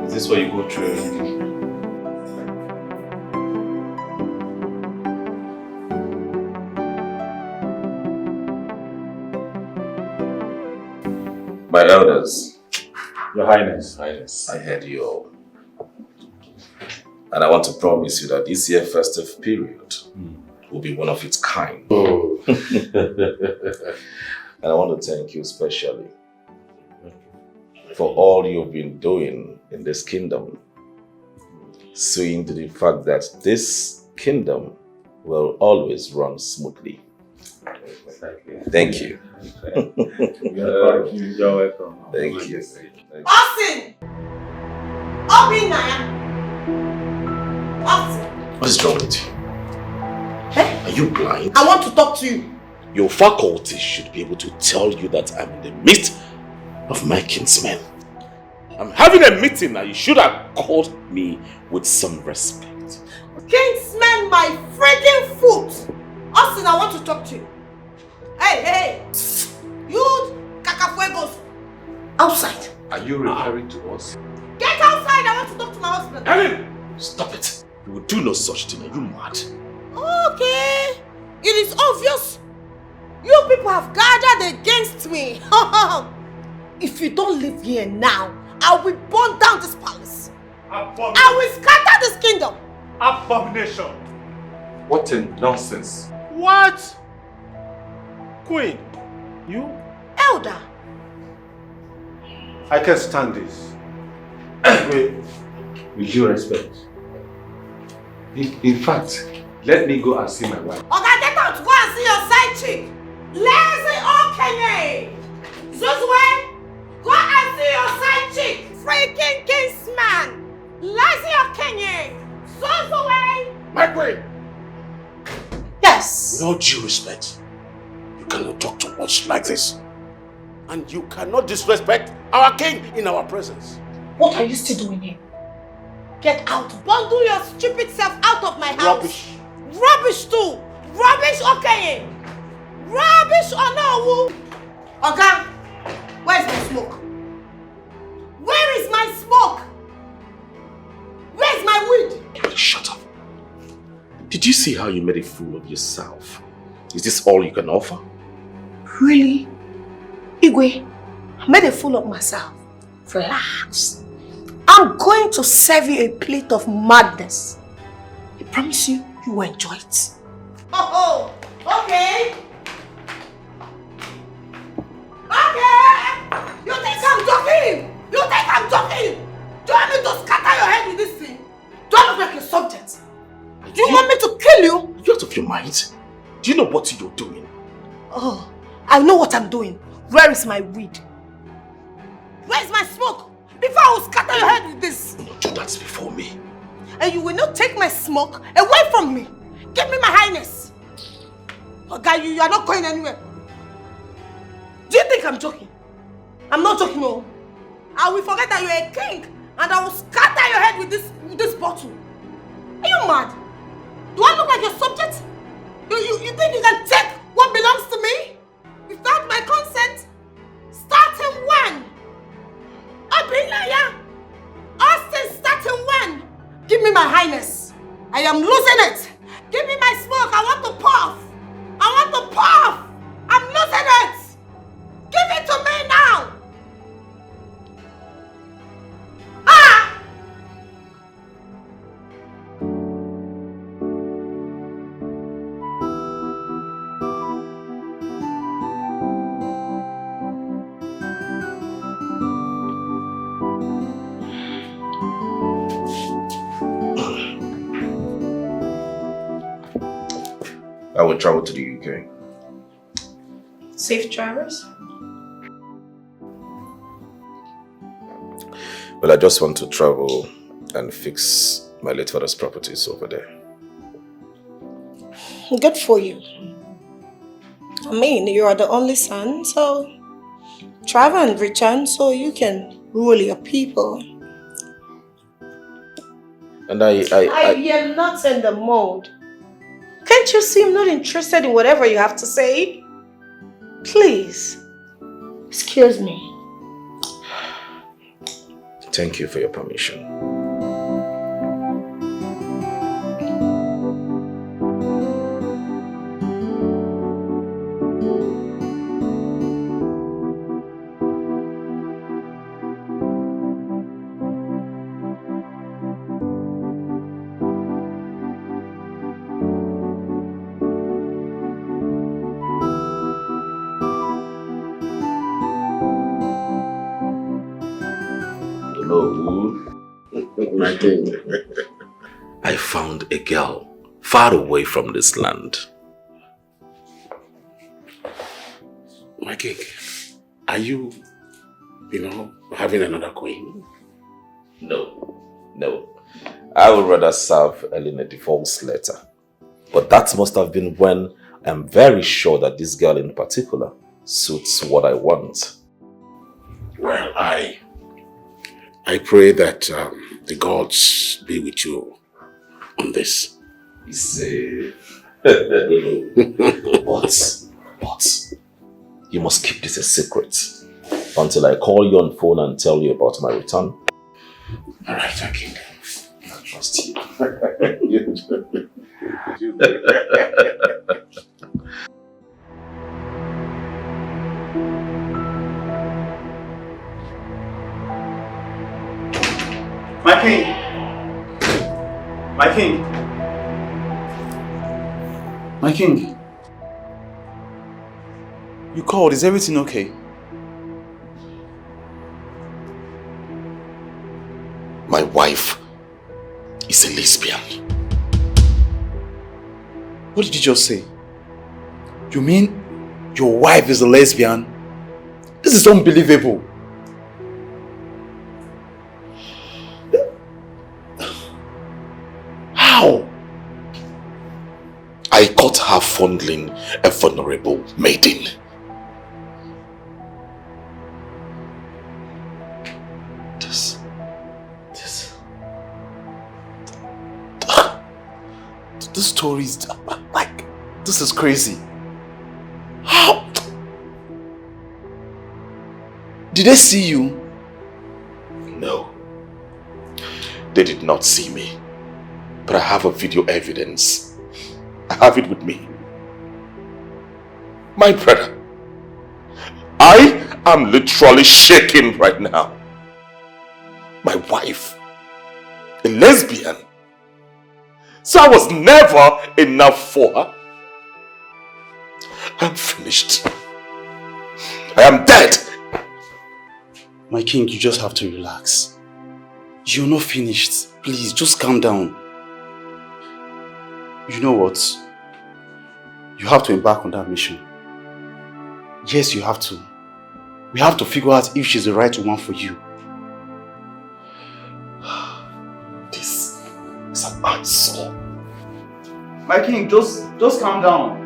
Is this what you go through? My elders. Your Highness. I heard you all. And I want to promise you that this year festive period will be one of its kind. Oh. And I want to thank you especially for all you've been doing in this kingdom, seeing to the fact that this kingdom will always run smoothly. Thank you. You're welcome. Thank you. Austin! Obinaya! Austin! What is wrong with you? Eh? Are you blind? I want to talk to you. Your faculty should be able to tell you that I'm in the midst of my kinsmen. I'm having a meeting and you should have called me with some respect. Kingsman, my freaking foot! Austin, I want to talk to you. Hey! You cacafuegos! Outside! Are you referring to us? Get outside! I want to talk to my husband. Ellen! Stop it! You will do no such thing. Are you mad? Okay. It is obvious. You people have gathered against me. If you don't leave here now, I will burn down this palace. I will scatter this kingdom. Abomination! What a nonsense. What? Queen, you? Elder. I can stand this. Wait, with due respect. In fact, let me go and see my wife. Okay, get out. Go and see your side chick. Lazy Okenye. Zuzwe, go and see your side chick. Freaking kingsman. Lazy Okenye. Zuzwe. My queen! Yes. With all due respect, you cannot talk to us like this. And you cannot disrespect our king in our presence. What are you still doing here? Get out. Bundle your stupid self out of my house. Rubbish. Rubbish too. Rubbish, okay. Rubbish or no? Oga, where's my smoke? Where is my smoke? Where's my weed? Shut up. Did you see how you made a fool of yourself? Is this all you can offer? Really? Igwe, I made a fool of myself. Relax. I'm going to serve you a plate of madness. I promise you, you will enjoy it. Oh, okay. Okay. You think I'm joking? You think I'm joking? Do you want me to scatter your head with this thing? Do I look like a subject? Do you want me to kill you? Are you out of your mind? Do you know what you're doing? Oh, I know what I'm doing. Where is my weed? Where's my smoke? Before I will scatter your head with this. Do not do that before me. And you will not take my smoke away from me. Give me my highness. Oh God, you are not going anywhere. Do you think I'm joking? I'm not joking, no. I will forget that you're a king and I will scatter your head with this bottle. Are you mad? Do I look like your subject? You think you can take what belongs to me? Without my consent? Starting when? Abinaya! Austin, starting when? Give me my highness. I am losing it. Give me my smoke. I want to puff. I want to puff. I'm losing it. Give it to me now. Ah! I will travel to the UK. Safe travels? Well, I just want to travel and fix my late father's properties over there. Good for you. I mean, you are the only son, so travel and return so you can rule your people. And I am not in the mood. Can't you see I'm not interested in whatever you have to say? Please, excuse me. Thank you for your permission. My king. I found a girl far away from this land. My king, are you, having another queen? No. I would rather serve Elena the false letter. But that must have been when I'm very sure that this girl in particular suits what I want. Well, I pray that the gods be with you on this. But you must keep this a secret until I call you on phone and tell you about my return. All right, my king. I trust you. My king! My king! My king! You called, is everything okay? My wife is a lesbian. What did you just say? You mean your wife is a lesbian? This is unbelievable. How? I caught her fondling a vulnerable maiden. This story is like, this is crazy. How? Did they see you? No. They did not see me. But I have a video evidence. I have it with me. My brother, I am literally shaking right now. My wife, a lesbian. So I was never enough for her. I'm finished. I am dead. My king, you just have to relax. You're not finished. Please, just calm down. You know what? You have to embark on that mission. Yes, you have to. We have to figure out if she's the right one for you. This is an eyesore. My king, just calm down.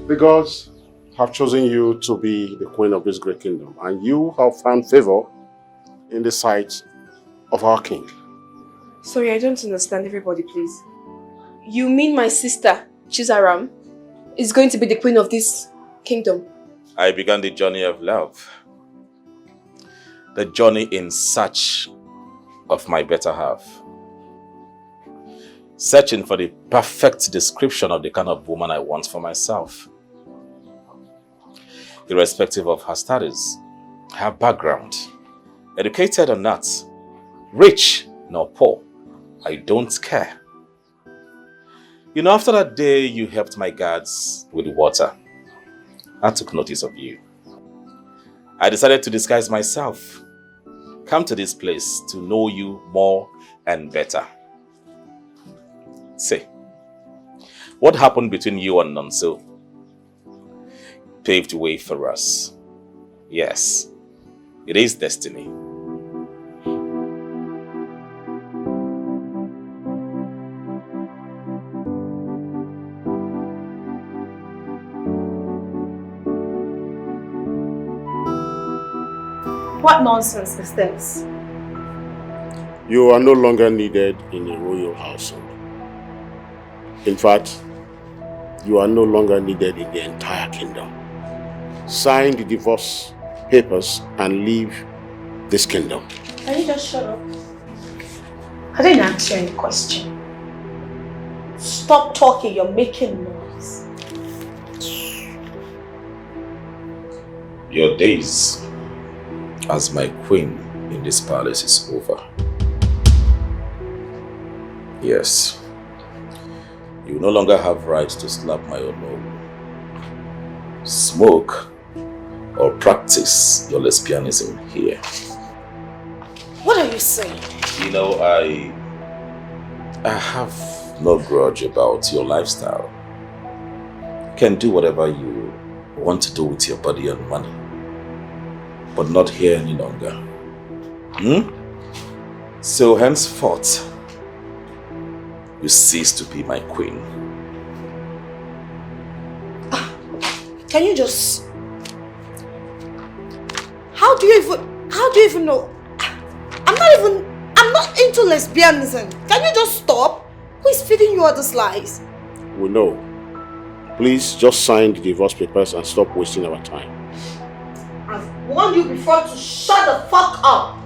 The gods have chosen you to be the queen of this great kingdom, and you have found favor in the sight of our king. Sorry, I don't understand, everybody, please. You mean my sister, CHIZARAM, is going to be the queen of this kingdom? I began the journey of love. The journey in search of my better half. Searching for the perfect description of the kind of woman I want for myself. Irrespective of her studies, her background, educated or not, rich nor poor, I don't care. You know, after that day you helped my guards with water, I took notice of you. I decided to disguise myself, come to this place to know you more and better. Say, what happened between you and Nonso paved the way for us. Yes, it is destiny. What nonsense is this? You are no longer needed in the royal household. In fact, you are no longer needed in the entire kingdom. Sign the divorce papers and leave this kingdom. Can you just shut up? I didn't ask you any question. Stop talking, you're making noise. Your days as my queen in this palace is over. Yes. You no longer have rights to slap my own, smoke, or practice your lesbianism here. What are you saying? You know, I have no grudge about your lifestyle. You can do whatever you want to do with your body and money, but not here any longer. So henceforth, you cease to be my queen. Can you just... How do you even know? I'm not into lesbianism. Can you just stop? Who is feeding you all these lies? We know. Please just sign the divorce papers and stop wasting our time. I've warned you before to shut the fuck up.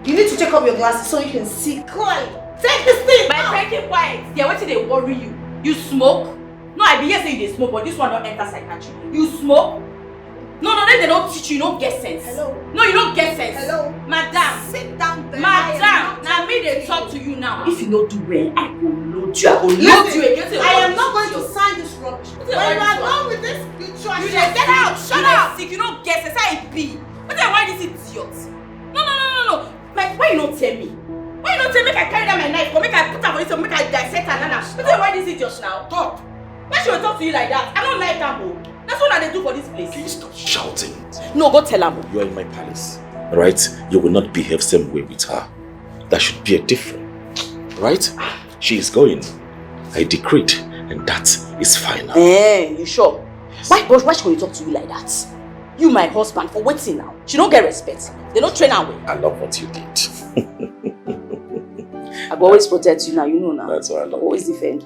You need to take off your glasses so you can see clearly. Take this thing out! By breaking quiet, they're waiting they worry you. You smoke? No, I be here saying they smoke, but this one don't enter psychiatry. You smoke? No, they don't teach you, you don't get sense. Hello? No, you don't get sense. Hello? Madam. Sit down there. Madam, now me they talk to you now. If you don't do well, I will load you. I will load you against I am not going to sign this rubbish. When you are done with this, you trash. You just get out. Shut up. Sick, you don't get sense. How it be? But then why this idiot? No. Like, why you don't tell me? Why you don't tell me make I carry down my knife or make I put her for this or make I dissect her nana? But then why this idiot now? Talk. Why should I talk to you like that? I don't like that, bro. That's what they do for this place. Please stop shouting. No, go tell her. You are in my palace, right? You will not behave same way with her. That should be a difference, right? She is going. I decreed, and that is final. You sure? Yes. Why should we talk to you like that? You my husband for waiting now. She don't get respect. They don't train her well. I love what you did. I will always protect you now, you know now. That's what I love. Always defend.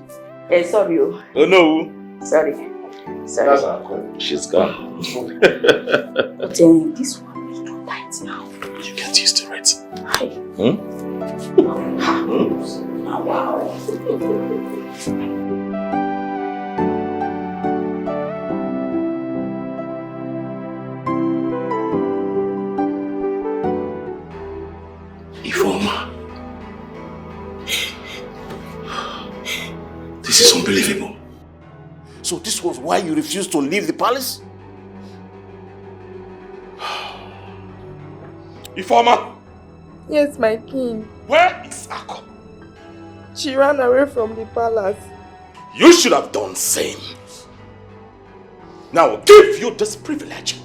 Sorry. Oh no. Sorry. She's gone. But then this one is too tight now. You get used to it. Hi. Wow. Ifoma. This is unbelievable. So this was why you refused to leave the palace? Ifoma! Yes, my king. Where is Ako? She ran away from the palace. You should have done same. Now I'll give you this privilege.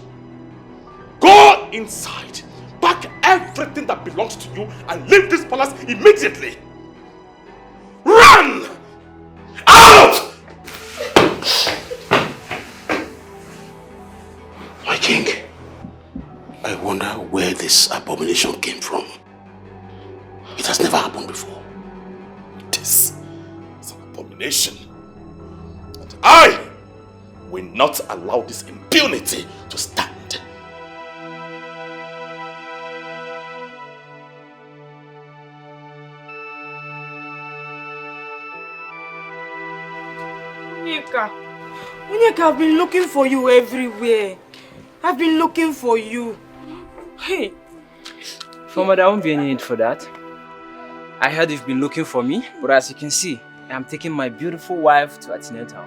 Go inside, pack everything that belongs to you and leave this palace immediately. Run! Out! My king, I wonder where this abomination came from. It has never happened before. This is an abomination. And I will not allow this impunity to stand. Onyeka, I've been looking for you everywhere. I've been looking for you. Hey. Philmond, there won't be any need for that. I heard you've been looking for me, but as you can see, I'm taking my beautiful wife to antenatal.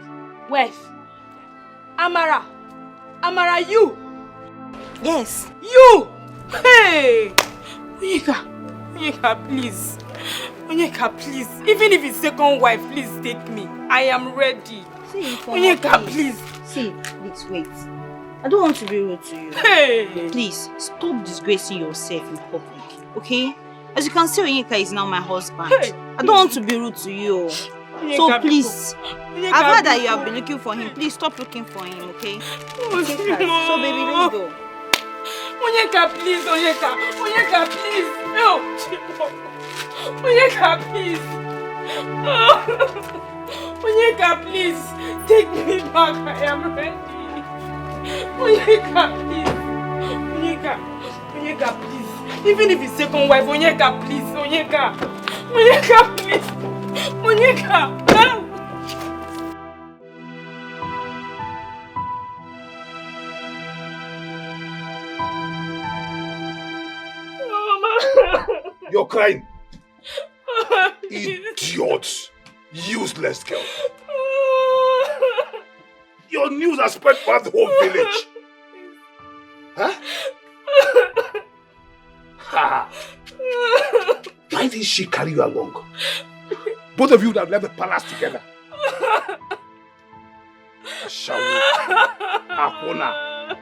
Wife? Amara, you? Yes. You! Hey! Onyeka, please. Onyeka, please. Even if it's second wife, please take me. I am ready. See, Onyeka, please. See, please wait. I don't want to be rude to you. Hey! Please, stop disgracing yourself in public, okay? As you can see, Onyeka is now my husband. Hey! I don't want to be rude to you. So please, I've heard that you have been looking for him. Please stop looking for him, okay? Okay, so baby, let's go. Onyeka, please, Onyeka. Onyeka, please. No. Onyeka, please. Onyeka, please. Take me back. I am ready. Onyeka, please. Onyeka, please. Even if it's second wife, Onyeka, please. Onyeka, please. Onyeka. You're crying. Idiot. Useless girl. Your news has spread past the whole village. Huh? Ha! Why did she carry you along? Both of you that left the palace together. Shawu. Akona.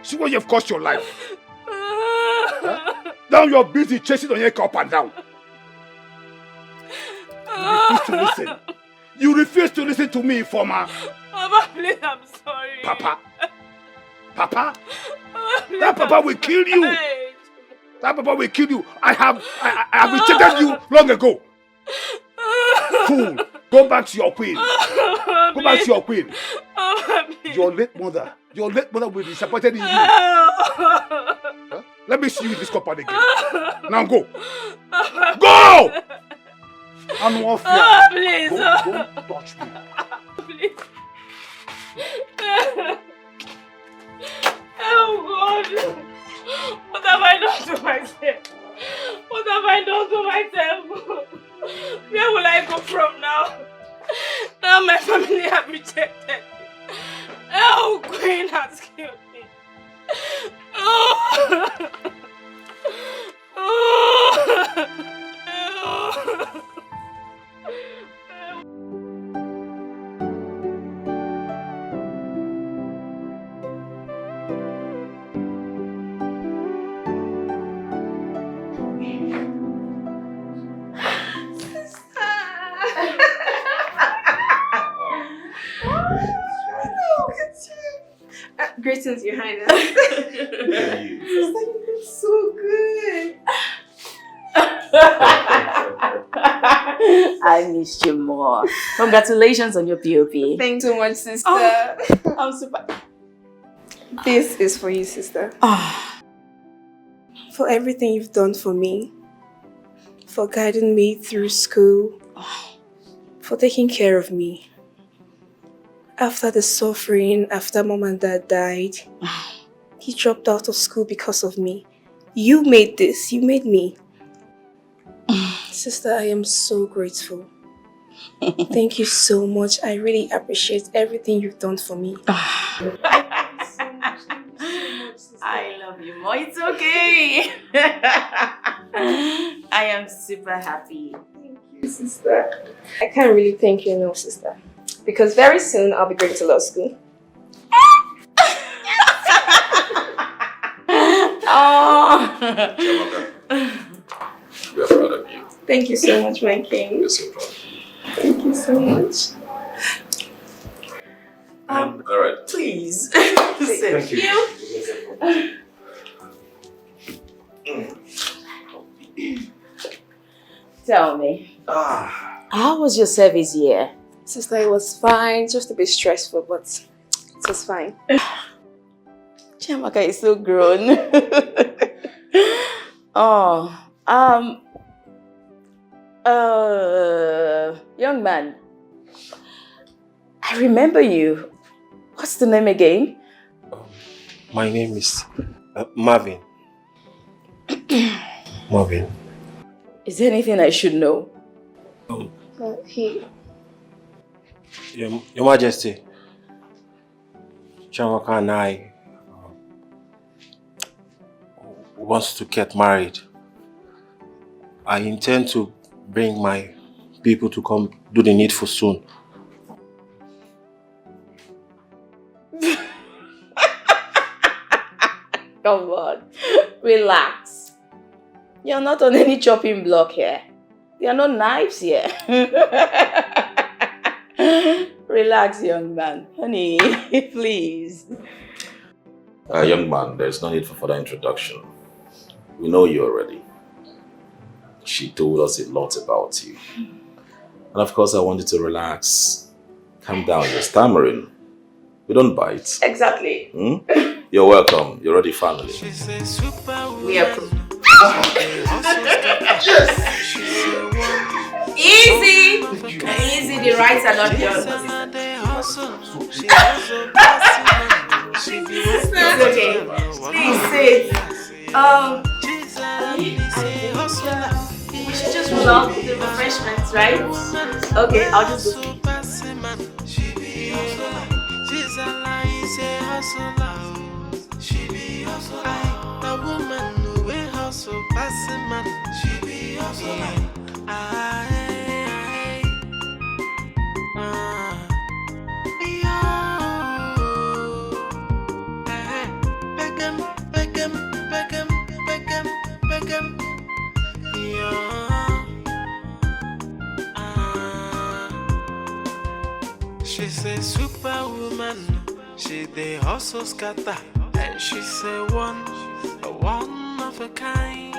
See what you've cost your life. Huh? Now you're busy chasing Onyeka up and down. You refuse to listen. You refuse to listen to me, Informer. Papa, please, I'm sorry. Papa? That Papa will kill you. That Papa will kill you. I have rejected you long ago. Fool. Go back to your queen. Go back to your queen. Your late mother will be disappointed in you. Huh? Let me see you in this compound again. Now go. Go! I'm off here. Please. Don't touch me. Please. Oh God. What have I done to myself? What have I done to myself? Where will I go from now? Now my family have rejected me. Oh, Queen has killed me. Oh. Greetings, Your Highness. You look so good. I missed you more. Congratulations on your POP. Thanks so much, sister. Oh, I'm super. This is for you, sister. For everything you've done for me. For guiding me through school. For taking care of me. After the suffering, after Mom and Dad died, he dropped out of school because of me. You made this. You made me. Sister, I am so grateful. Thank you so much. I really appreciate everything you've done for me. I love you more. It's okay. I am super happy. Thank you, sister. I can't really thank you enough, sister. Because very soon I'll be going to law school. Oh. We are proud of you. Thank you so much, my king. We're so proud. Thank you so much. All right. Please. Thank you. Tell me. How was your service year? Sister, it was fine. Just a bit stressful, but it was fine. Chiamaka is so grown. Young man, I remember you. What's the name again? My name is Marvin. Marvin. Is there anything I should know? Your Majesty, Chiamaka and I, wants to get married. I intend to bring my people to come do the needful soon. Come on, relax. You're not on any chopping block here. There are no knives here. Relax, young man. Honey, please. Young man, there's no need for further introduction. We know you already. She told us a lot about you. And of course, I want you to relax. Calm down, you're stammering. We don't bite. Exactly. You're welcome. You're already family. We are. Easy! Easy, the rights are not yours. It's okay. Please sit. We should just roll out the refreshments, right? Okay, I'll just go. A woman who will hustle, passing man. She be hustling. She's a superwoman. She dey hustle scatter, and she's a one of a kind.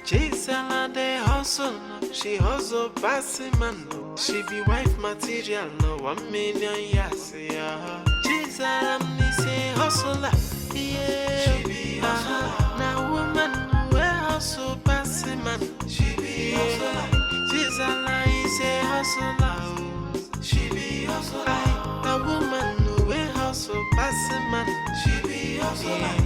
CHIZARAM dey hustle, she hustle passing man. She be wife material, no 1 million years. Yeah. CHIZARAM is a hustler, yeah. She be hustler. Now woman who hustle passing man. She be hustler. CHIZARAM is a hustler. She be hustler. A woman who hustle passing man. She be hustler.